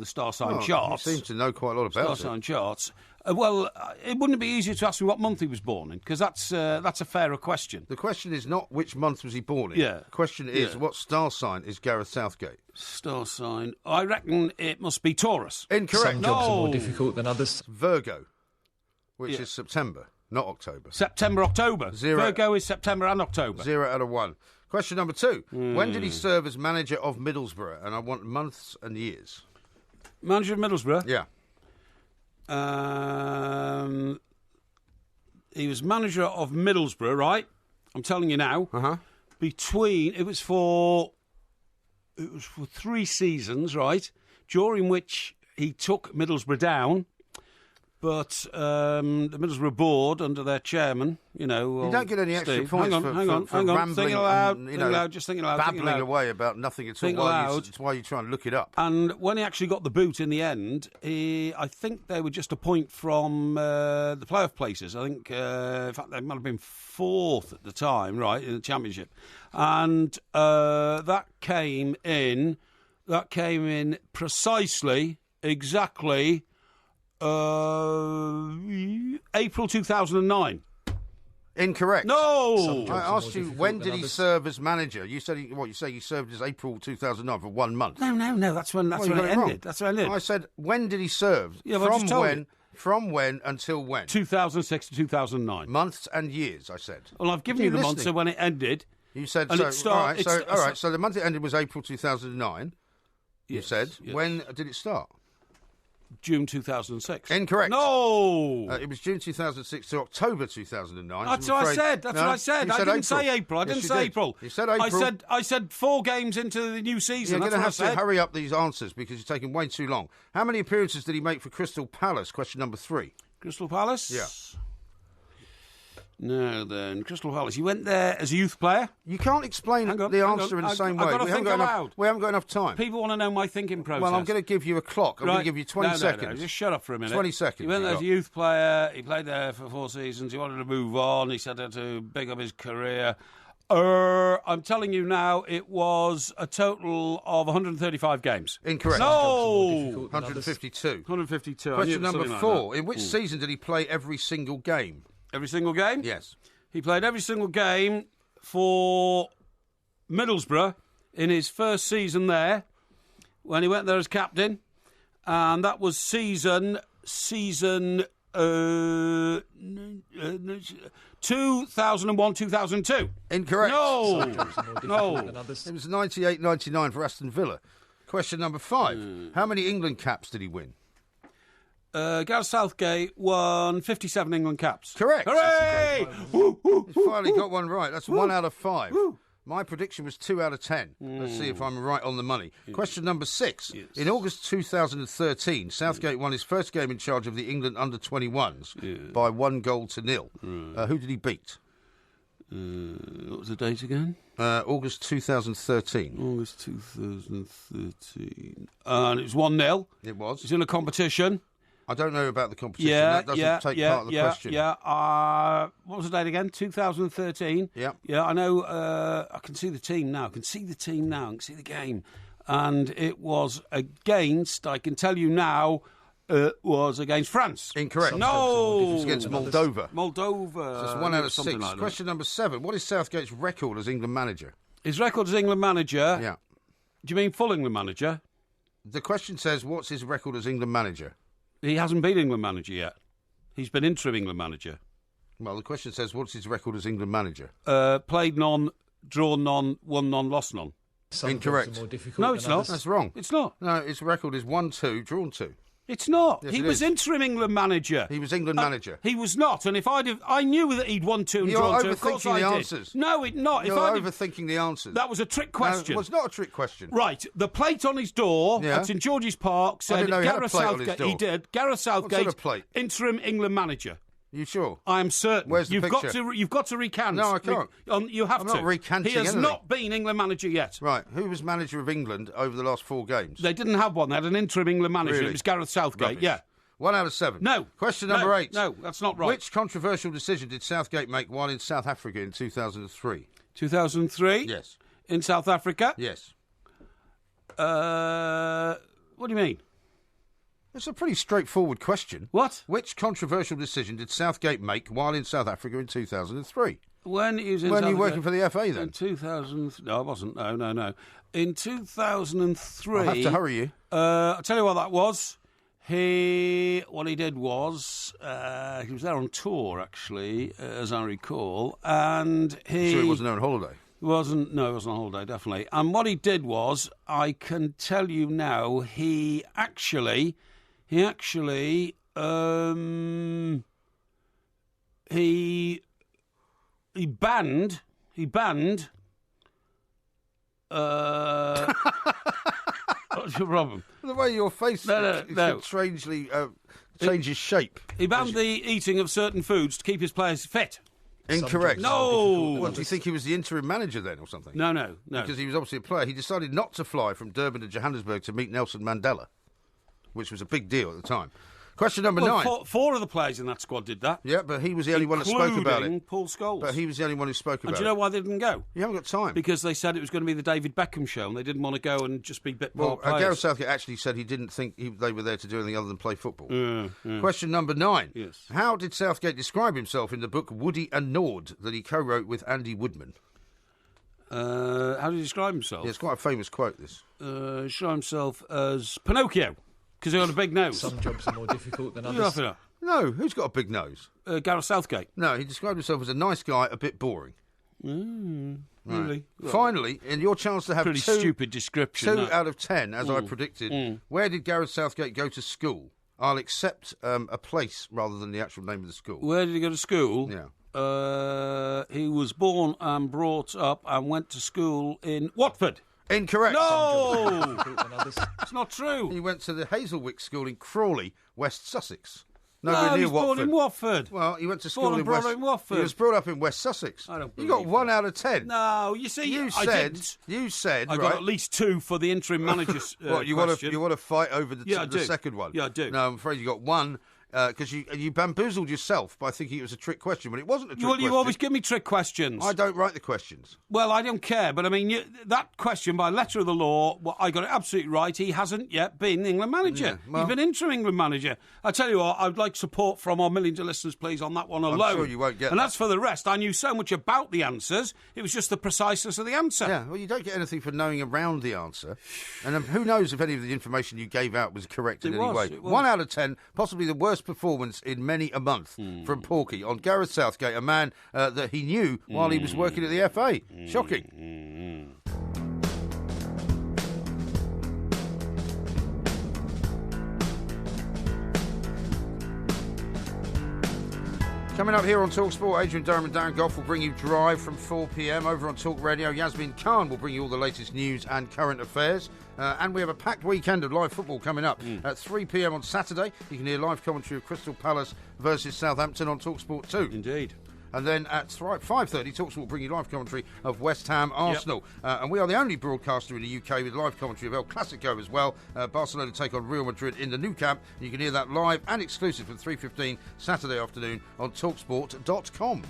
star sign charts. You seem to know quite a lot about star sign charts. Well, it wouldn't be easier to ask me what month he was born in, because that's a fairer question. The question is not which month was he born in. Yeah. The question is what star sign is Gareth Southgate? Star sign. I reckon it must be Taurus. Incorrect. Some jobs are more difficult than others. Virgo, which is September, not October. September, October. Virgo is September and October. 0 out of 1. Question number 2. When did he serve as manager of Middlesbrough? And I want months and years. Manager of Middlesbrough? Yeah. He was manager of Middlesbrough, right? I'm telling you now. Uh-huh. It was for 3 seasons, right? During which he took Middlesbrough down. But the Middlesbrough board, under their chairman, you don't get any extra points hang on. rambling Thinking aloud, and, just thinking aloud. Babbling away about nothing at all. That's why you try and look it up. And when he actually got the boot in the end, I think they were just a point from the playoff places. I think, in fact, they might have been 4th at the time, right, in the Championship. And that came in precisely, exactly... April 2009. Incorrect. No! I asked you, when did he serve as manager? You said, you served as April 2009 for 1 month. No, that's when it ended. That's when it ended. I said, when did he serve? Yeah, From when until when? 2006 to 2009. Months and years, I said. Well, I've given you the months of when it ended. You said, so the month it ended was April 2009. You said. Yes. When did it start? June 2006. Incorrect. No! It was June 2006 to October 2009. That's what I said. That's what I said. I didn't say April. I didn't say April. You said April. I said 4 games into the new season. You're going to have to hurry up these answers because you're taking way too long. How many appearances did he make for Crystal Palace? Question number 3. Crystal Palace? Yeah. No, then. Crystal Palace. You went there as a youth player? You can't explain the answer in the same way. We haven't got enough time. People want to know my thinking process. Well, I'm going to give you a clock. I'm going to give you 20 seconds. No, just shut up for a minute. 20 seconds. He went there as a youth player. He played there for 4 seasons. He wanted to move on. He said that to big up his career. I'm telling you now, it was a total of 135 games. Incorrect. No! 152. 152. Question number 4. In which season did he play every single game? Every single game? Yes. He played every single game for Middlesbrough in his first season there, when he went there as captain, and that was season 2001-2002. Incorrect. No. It was 98-99 for Aston Villa. Question number 5. How many England caps did he win? Gareth Southgate won 57 England caps. Correct. Hooray! He's finally got one right. That's 1 out of 5. Woo. My prediction was 2 out of 10. Let's see if I'm right on the money. Question number 6. Yes. In August 2013, Southgate won his first game in charge of the England under-21s by 1-0. Who did he beat? What was the date again? August 2013. August 2013. And it was 1-0. It was. It's in a competition. I don't know about the competition. That doesn't take part of the question. What was the date again? 2013. Yeah. Yeah, I know. I can see the team now. I can see the game. And it was against, I can tell you now, was against France. Incorrect. No! It was against Moldova. So it's 1 out of 6. Like question number 7. What is Southgate's record as England manager? His record as England manager? Yeah. Do you mean full England manager? The question says, what's his record as England manager? He hasn't been England manager yet. He's been interim England manager. Well, the question says, what's his record as England manager? Played none, drawn none, won none, lost none. Incorrect. No, it's not. That's wrong. It's not. No, his record is 1-2, drawn 2. It's not. Yes, he was interim England manager. He was England manager. He was not. And if I knew that he'd won 2 and drawn 2. Of course I did. You're overthinking the answers. No, it's not. You're overthinking the answers. That was a trick question. No, it was not a trick question. Right. The plate on his door at St George's Park said I didn't know he had a Gareth plate Southgate. On his door. He did. Gareth Southgate, what sort of plate? interim England manager. You sure? I'm certain. Where's the picture? You've got to recant. No, I can't. You have I'm to. not recanting He has anything. not been England manager yet. Right. Who was manager of England over the last 4 games? They didn't have one. They had an interim England manager. Really? It was Gareth Southgate. Rubbish. Yeah. 1 out of 7. No. Question number 8. No, that's not right. Which controversial decision did Southgate make while in South Africa in 2003? 2003? Yes. In South Africa? Yes. What do you mean? It's a pretty straightforward question. What? Which controversial decision did Southgate make while in South Africa in 2003? When he was in When South you Africa, working for the FA then? In 2000... No, I wasn't. No. In 2003... I'll have to hurry you. I'll tell you what that was. What he did was... he was there on tour, actually, as I recall, and he... Sure he wasn't there on holiday? It wasn't on holiday, definitely. And what he did was, I can tell you now, he actually banned what's your problem? The way your face No. strangely changes shape. He banned the eating of certain foods to keep his players fit. Incorrect. No! What, do you think he was the interim manager then or something? No. Because he was obviously a player. He decided not to fly from Durban to Johannesburg to meet Nelson Mandela, which was a big deal at the time. Question number 9. Four of the players in that squad did that. Yeah, but he was the only one that spoke about it. Including Paul Scholes. But he was the only one who spoke about it. And do you know why they didn't go? You haven't got time. Because they said it was going to be the David Beckham show, and they didn't want to go and just be bit part players. Gareth Southgate actually said he didn't think they were there to do anything other than play football. Question number 9. Yes. How did Southgate describe himself in the book Woody and Nord that he co-wrote with Andy Woodman? How did he describe himself? Yeah, it's quite a famous quote, this. Describe himself as Pinocchio, because he had a big nose. Some jobs are more difficult than Who's laughing others. at? No, who's got a big nose? Gareth Southgate. No, he described himself as a nice guy, a bit boring. Really? Right. Finally, in your chance to have Pretty stupid description. 2 out of 10, as I predicted, where did Gareth Southgate go to school? I'll accept a place rather than the actual name of the school. Where did he go to school? Yeah. He was born and brought up and went to school in Watford. Incorrect. No! It's not true. He went to the Hazelwick School in Crawley, West Sussex. No, Nowhere he near was born Watford. in Watford. Well, he went to school Born and brought up in Watford. He was brought up in West Sussex. I don't You got believe 1 out of 10. No, you see, You I said. didn't. You said. I right? got at least 2 for the interim manager's What, you want to fight over the second one? Yeah, I do. No, I'm afraid you got 1 because you bamboozled yourself by thinking it was a trick question, but it wasn't a trick question. You always give me trick questions. I don't write the questions. Well, I don't care, but I mean, that question, by letter of the law, I got it absolutely right. He hasn't yet been England manager. Yeah, well, he's been interim England manager. I tell you what, I'd like support from our millions of listeners, please, on that one alone. I'm sure you won't get And that. as for the rest, I knew so much about the answers, it was just the preciseness of the answer. Yeah, well, you don't get anything for knowing around the answer. And who knows if any of the information you gave out was correct in any way. It was. 1 out of 10, possibly the worst performance in many a month from Porky on Gareth Southgate, a man that he knew while he was working at the FA. Shocking. Coming up here on TalkSport, Adrian Durham and Darren Goff will bring you Drive from 4 p.m. Over on Talk Radio, Yasmin Khan will bring you all the latest news and current affairs. And we have a packed weekend of live football coming up. At 3 p.m. on Saturday, you can hear live commentary of Crystal Palace versus Southampton on TalkSport 2. Indeed. And then at 5:30, TalkSport will bring you live commentary of West Ham Arsenal. And we are the only broadcaster in the UK with live commentary of El Clasico as well. Barcelona take on Real Madrid in the Nou Camp. You can hear that live and exclusive from 3:15 Saturday afternoon on talksport.com.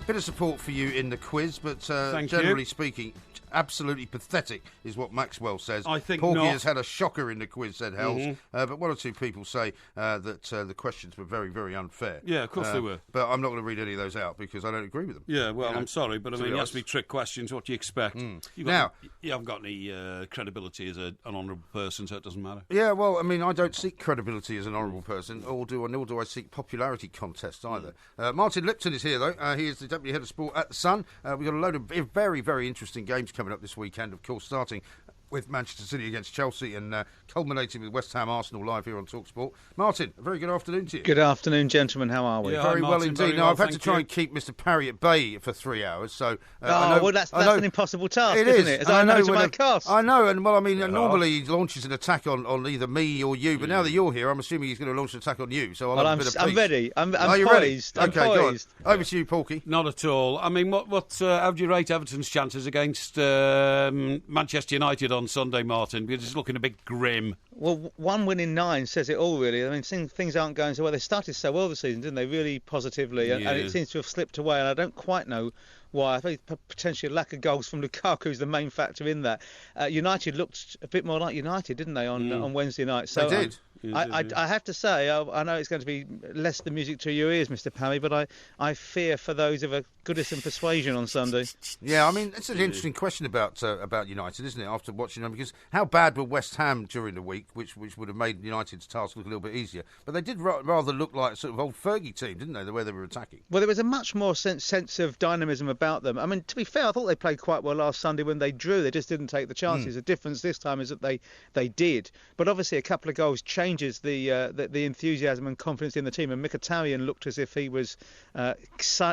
Bit of support for you in the quiz, but generally speaking, absolutely pathetic is what Maxwell says. I think Porky not. has had a shocker in the quiz, said Hells. But 1 or 2 people say that the questions were very, very unfair. Yeah, of course they were. But I'm not going to read any of those out because I don't agree with them. Yeah, well, I'm sorry, but I mean, you ask me trick questions, what do you expect? You haven't got any credibility as an honourable person, so it doesn't matter. Yeah, well, I mean, I don't seek credibility as an honourable person, nor do I seek popularity contests either. Martin Lipton is here, though. He is the Deputy Head of Sport at The Sun. We've got a load of very, very interesting games coming up this weekend, of course, starting with Manchester City against Chelsea and culminating with West Ham Arsenal live here on TalkSport. Martin, a very good afternoon to you. Good afternoon, gentlemen. How are we? Yeah, very well indeed. Now, I've had to try and keep Mr. Parry at bay for 3 hours. So that's an impossible task, isn't it? As I know to my cost. I know, and normally he launches an attack on either me or you, but now that you're here, I'm assuming he's going to launch an attack on you. So I'm ready. I'm poised. I'm poised. Go on. Over to you, Porky. Not at all. I mean, how do you rate Everton's chances against Manchester United on Sunday, Martin? Because it's looking a bit grim. Well, 1 win in 9 says it all, really. I mean, things aren't going so well. They started so well this season, didn't they? Really positively, and it seems to have slipped away. And I don't quite know why. I think potentially a lack of goals from Lukaku is the main factor in that. United looked a bit more like United, didn't they, on Wednesday night? So they did. I have to say, I know it's going to be less the music to your ears, Mr. Parry, but I fear for those of a goodness and persuasion on Sunday. Yeah, I mean, it's an interesting question about United, isn't it, after watching them? Because how bad were West Ham during the week, which would have made United's task look a little bit easier? But they did rather look like a sort of old Fergie team, didn't they, the way they were attacking? Well, there was a much more sense of dynamism about them. I mean, to be fair, I thought they played quite well last Sunday when they drew. They just didn't take the chances. The difference this time is that they did. But obviously a couple of goals changes the enthusiasm and confidence in the team. And Mkhitaryan looked as if he was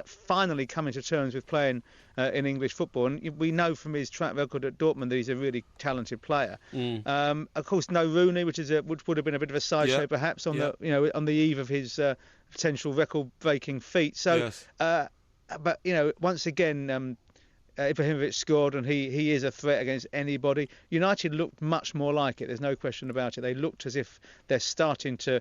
finally coming to terms with playing in English football. And we know from his track record at Dortmund that he's a really talented player. Of course, no Rooney, which would have been a bit of a sideshow perhaps on the eve of his potential record-breaking feat. So, but once again. Ibrahimovic scored, and he is a threat against anybody. United looked much more like it. There's no question about it. They looked as if they're starting to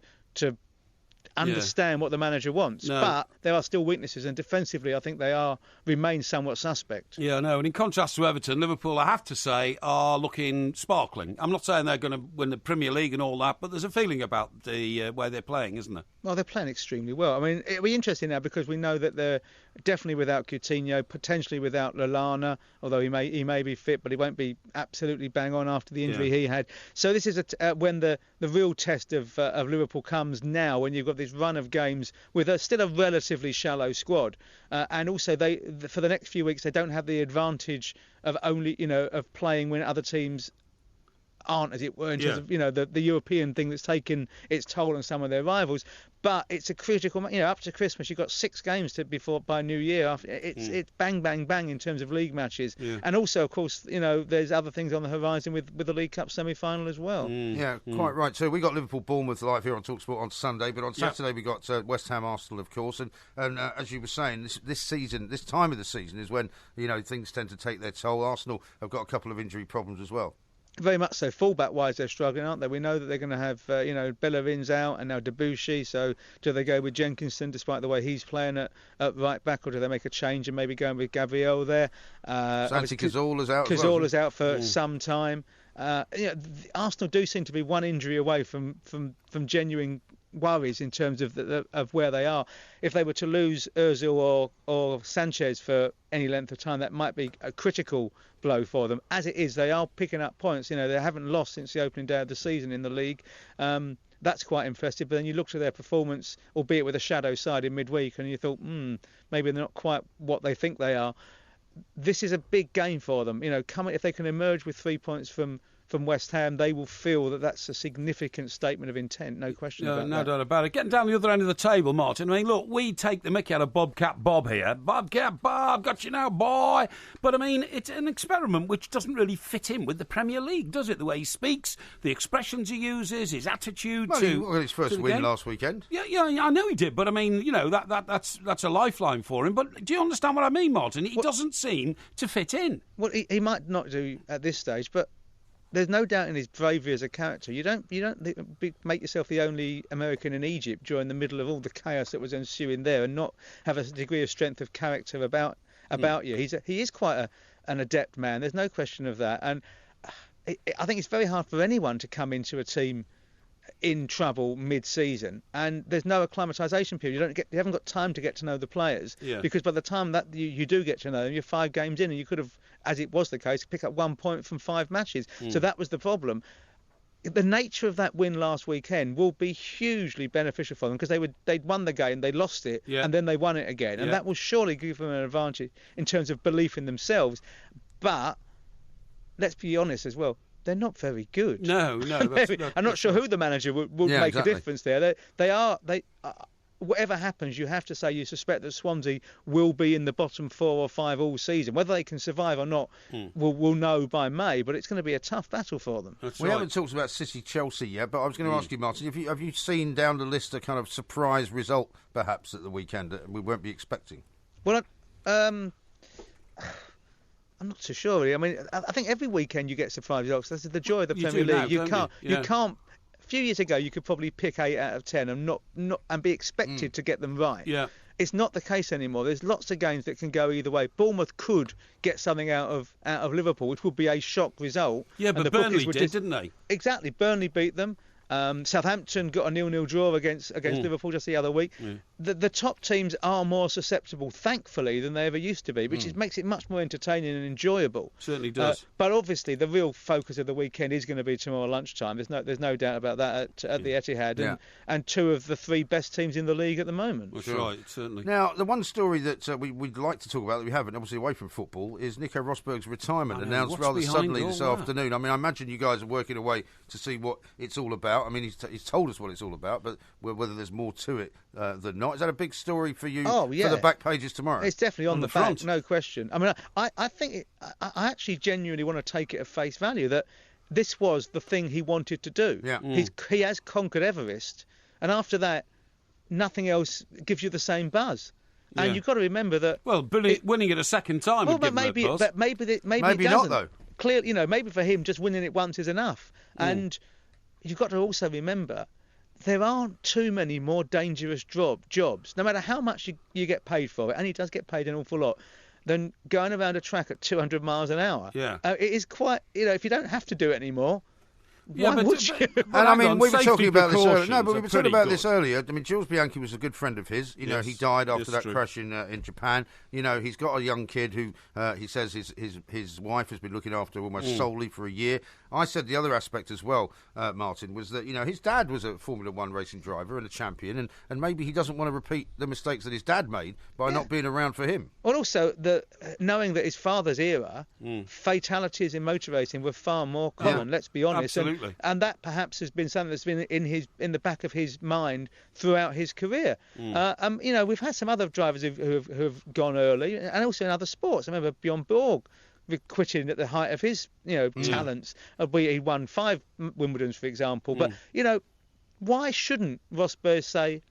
understand what the manager wants. No. But there are still weaknesses, and defensively I think they remain somewhat suspect. Yeah, I know. And in contrast to Everton, Liverpool, I have to say, are looking sparkling. I'm not saying they're going to win the Premier League and all that, but there's a feeling about the way they're playing, isn't there? Well, they're playing extremely well. I mean, it'll be interesting now because we know that they're definitely without Coutinho, potentially without Lallana, although he may be fit, but he won't be absolutely bang on after the injury he had. So this is when the real test of Liverpool comes now, when you've got this run of games with still a relatively shallow squad, and also for the next few weeks they don't have the advantage of of playing when other teams aren't, as it were, in terms of the European thing that's taken its toll on some of their rivals. But it's a critical, up to Christmas you've got 6 games by New Year. It's bang bang bang in terms of league matches, and also of course there's other things on the horizon with the League Cup semi-final as well. Quite right. So we got Liverpool Bournemouth live here on TalkSport on Sunday, but on Saturday we got West Ham Arsenal, of course, and as you were saying, this season, this time of the season is when things tend to take their toll. Arsenal have got a couple of injury problems as well. Very much so. Fullback-wise, they're struggling, aren't they? We know that they're going to have, Bellerin's out and now Debussy. So do they go with Jenkinson, despite the way he's playing at right back, or do they make a change and maybe going with Gabriel there? Santi Cazorla's out. Cazorla's out for some time. Arsenal do seem to be one injury away from genuine worries in terms of where they are. If they were to lose Ozil or Sanchez for any length of time, that might be a critical blow for them. As it is, they are picking up points. They haven't lost since the opening day of the season in the league. That's quite impressive. But then you looked at their performance, albeit with a shadow side in midweek, and you thought, maybe they're not quite what they think they are. This is a big game for them. If they can emerge with 3 points from West Ham, they will feel that that's a significant statement of intent, no question about that. No doubt about it. Getting down the other end of the table, Martin, I mean, look, we take the mickey out of Bobcat Bob here. Bobcat Bob, got you now, boy. But, I mean, it's an experiment which doesn't really fit in with the Premier League, does it? The way he speaks, the expressions he uses, his attitude he got his first win last weekend. Yeah, I know he did, but, I mean, that's a lifeline for him. But do you understand what I mean, Martin? He doesn't seem to fit in. Well, he might not do at this stage, but there's no doubt in his bravery as a character. You don't make yourself the only American in Egypt during the middle of all the chaos that was ensuing there, and not have a degree of strength of character about you. He is quite an adept man. There's no question of that. And I think it's very hard for anyone to come into a team in trouble mid-season, and there's no acclimatisation period. You haven't got time to get to know the players, because by the time that you do get to know them, you're 5 games in, and you could have, as it was the case, pick up 1 point from 5 matches. So that was the problem. The nature of that win last weekend will be hugely beneficial for them, because they'd won the game, they lost it, and then they won it again, and that will surely give them an advantage in terms of belief in themselves. But let's be honest as well, they're not very good. No. I'm not sure who the manager would make a difference there. Whatever happens, you have to say you suspect that Swansea will be in the bottom 4 or 5 all season. Whether they can survive or not, we'll know by May. But it's going to be a tough battle for them. We haven't talked about City-Chelsea yet, but I was going to ask you, Martin, have you seen down the list a kind of surprise result, perhaps, at the weekend that we won't be expecting? Well, I'm not so sure, really. I mean, I think every weekend you get surprise results. That's the joy of the Premier League. You can't. A few years ago, you could probably pick 8 out of 10 and be expected to get them right. Yeah. It's not the case anymore. There's lots of games that can go either way. Bournemouth could get something out of Liverpool, which would be a shock result. Yeah, but Burnley didn't they? Exactly. Burnley beat them. Southampton got a 0-0 draw against Liverpool just the other week. The top teams are more susceptible, thankfully, than they ever used to be, which makes it much more entertaining and enjoyable. Certainly does. But obviously, the real focus of the weekend is going to be tomorrow lunchtime. There's no doubt about that at the Etihad, and 2 of the 3 best teams in the league at the moment. That's right, certainly. Now, the one story that we'd like to talk about that we haven't, obviously away from football, is Nico Rosberg's retirement, announced rather suddenly this afternoon. I mean, I imagine you guys are working away to see what it's all about. I mean, he's told us what it's all about, but whether there's more to it than not. Is that a big story for you for the back pages tomorrow? It's definitely on the front, back, no question. I mean, I think I actually genuinely want to take it at face value that this was the thing he wanted to do. Yeah. He has conquered Everest, and after that, nothing else gives you the same buzz. And you've got to remember that. Well, winning it a second time. Well, but maybe it maybe not though. Clearly, maybe for him, just winning it once is enough. And you've got to also remember, there aren't too many more dangerous jobs, no matter how much you get paid for it, and he does get paid an awful lot, than going around a track at 200 miles an hour. Yeah. It is quite, if you don't have to do it anymore, Yeah, why would you? And I mean, we were talking about this earlier. No, but we were talking about good. this earlier. I mean, Jules Bianchi was a good friend of his. You know, he died after that crash in Japan. You know, he's got a young kid who he says his wife has been looking after almost solely for a year. I said the other aspect as well, Martin, was that, you know, his dad was a Formula One racing driver and a champion, and maybe he doesn't want to repeat the mistakes that his dad made by not being around for him. Well, also, knowing that his father's era, fatalities in motor racing were far more common, let's be honest. Absolutely. And that perhaps has been something that's been in the back of his mind throughout his career. You know, we've had some other drivers who have gone early, and also in other sports. I remember Bjorn Borg quitting at the height of his, talents. He won 5 Wimbledons, for example. But, why shouldn't Rosberg say,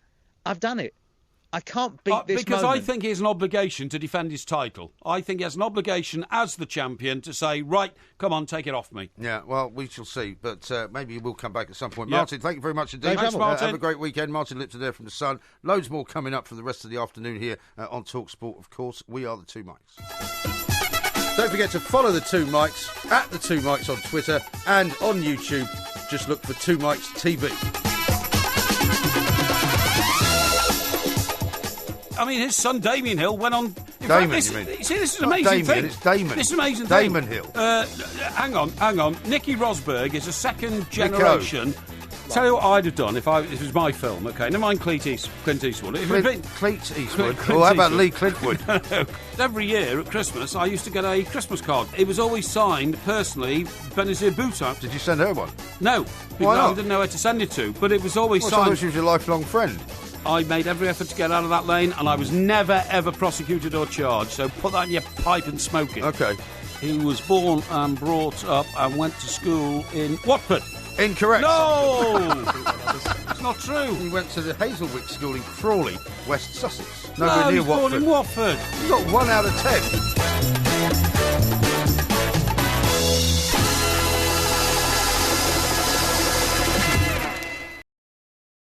I've done it? I can't beat this because moment. I think he has an obligation to defend his title. I think he has an obligation as the champion to say, right, come on, take it off me. Yeah, well, we shall see. But maybe we'll come back at some point. Martin, thank you very much indeed. Thanks, Martin. Have a great weekend. Martin Lipton there from The Sun. Loads more coming up for the rest of the afternoon here on TalkSport, of course. We are the Two Mics. Don't forget to follow the Two Mics at the Two Mics on Twitter and on YouTube. Just look for Two Mics TV. I mean, his son Damien Hill went on. Damon, you mean? See, this is an Not amazing Damien, thing. it's Damon. This is an amazing Damon thing. Hill. Hang on. Nicky Rosberg is a second generation. Tell you what I'd have done if it was my film. Okay, never mind Clint Eastwood. Clint Eastwood. Well, how about Lee Clintwood? Every year at Christmas, I used to get a Christmas card. It was always signed personally, Benazir Bhutto. Did you send her one? No, because I didn't know where to send it to. But it was always signed. So she was your lifelong friend. I made every effort to get out of that lane, and I was never, ever prosecuted or charged. So put that in your pipe and smoke it. Okay. He was born and brought up and went to school in Watford. Incorrect. No! It's not true. He went to the Hazelwick School in Crawley, West Sussex. No, near he's born Watford. in Watford. You got 1 out of 10.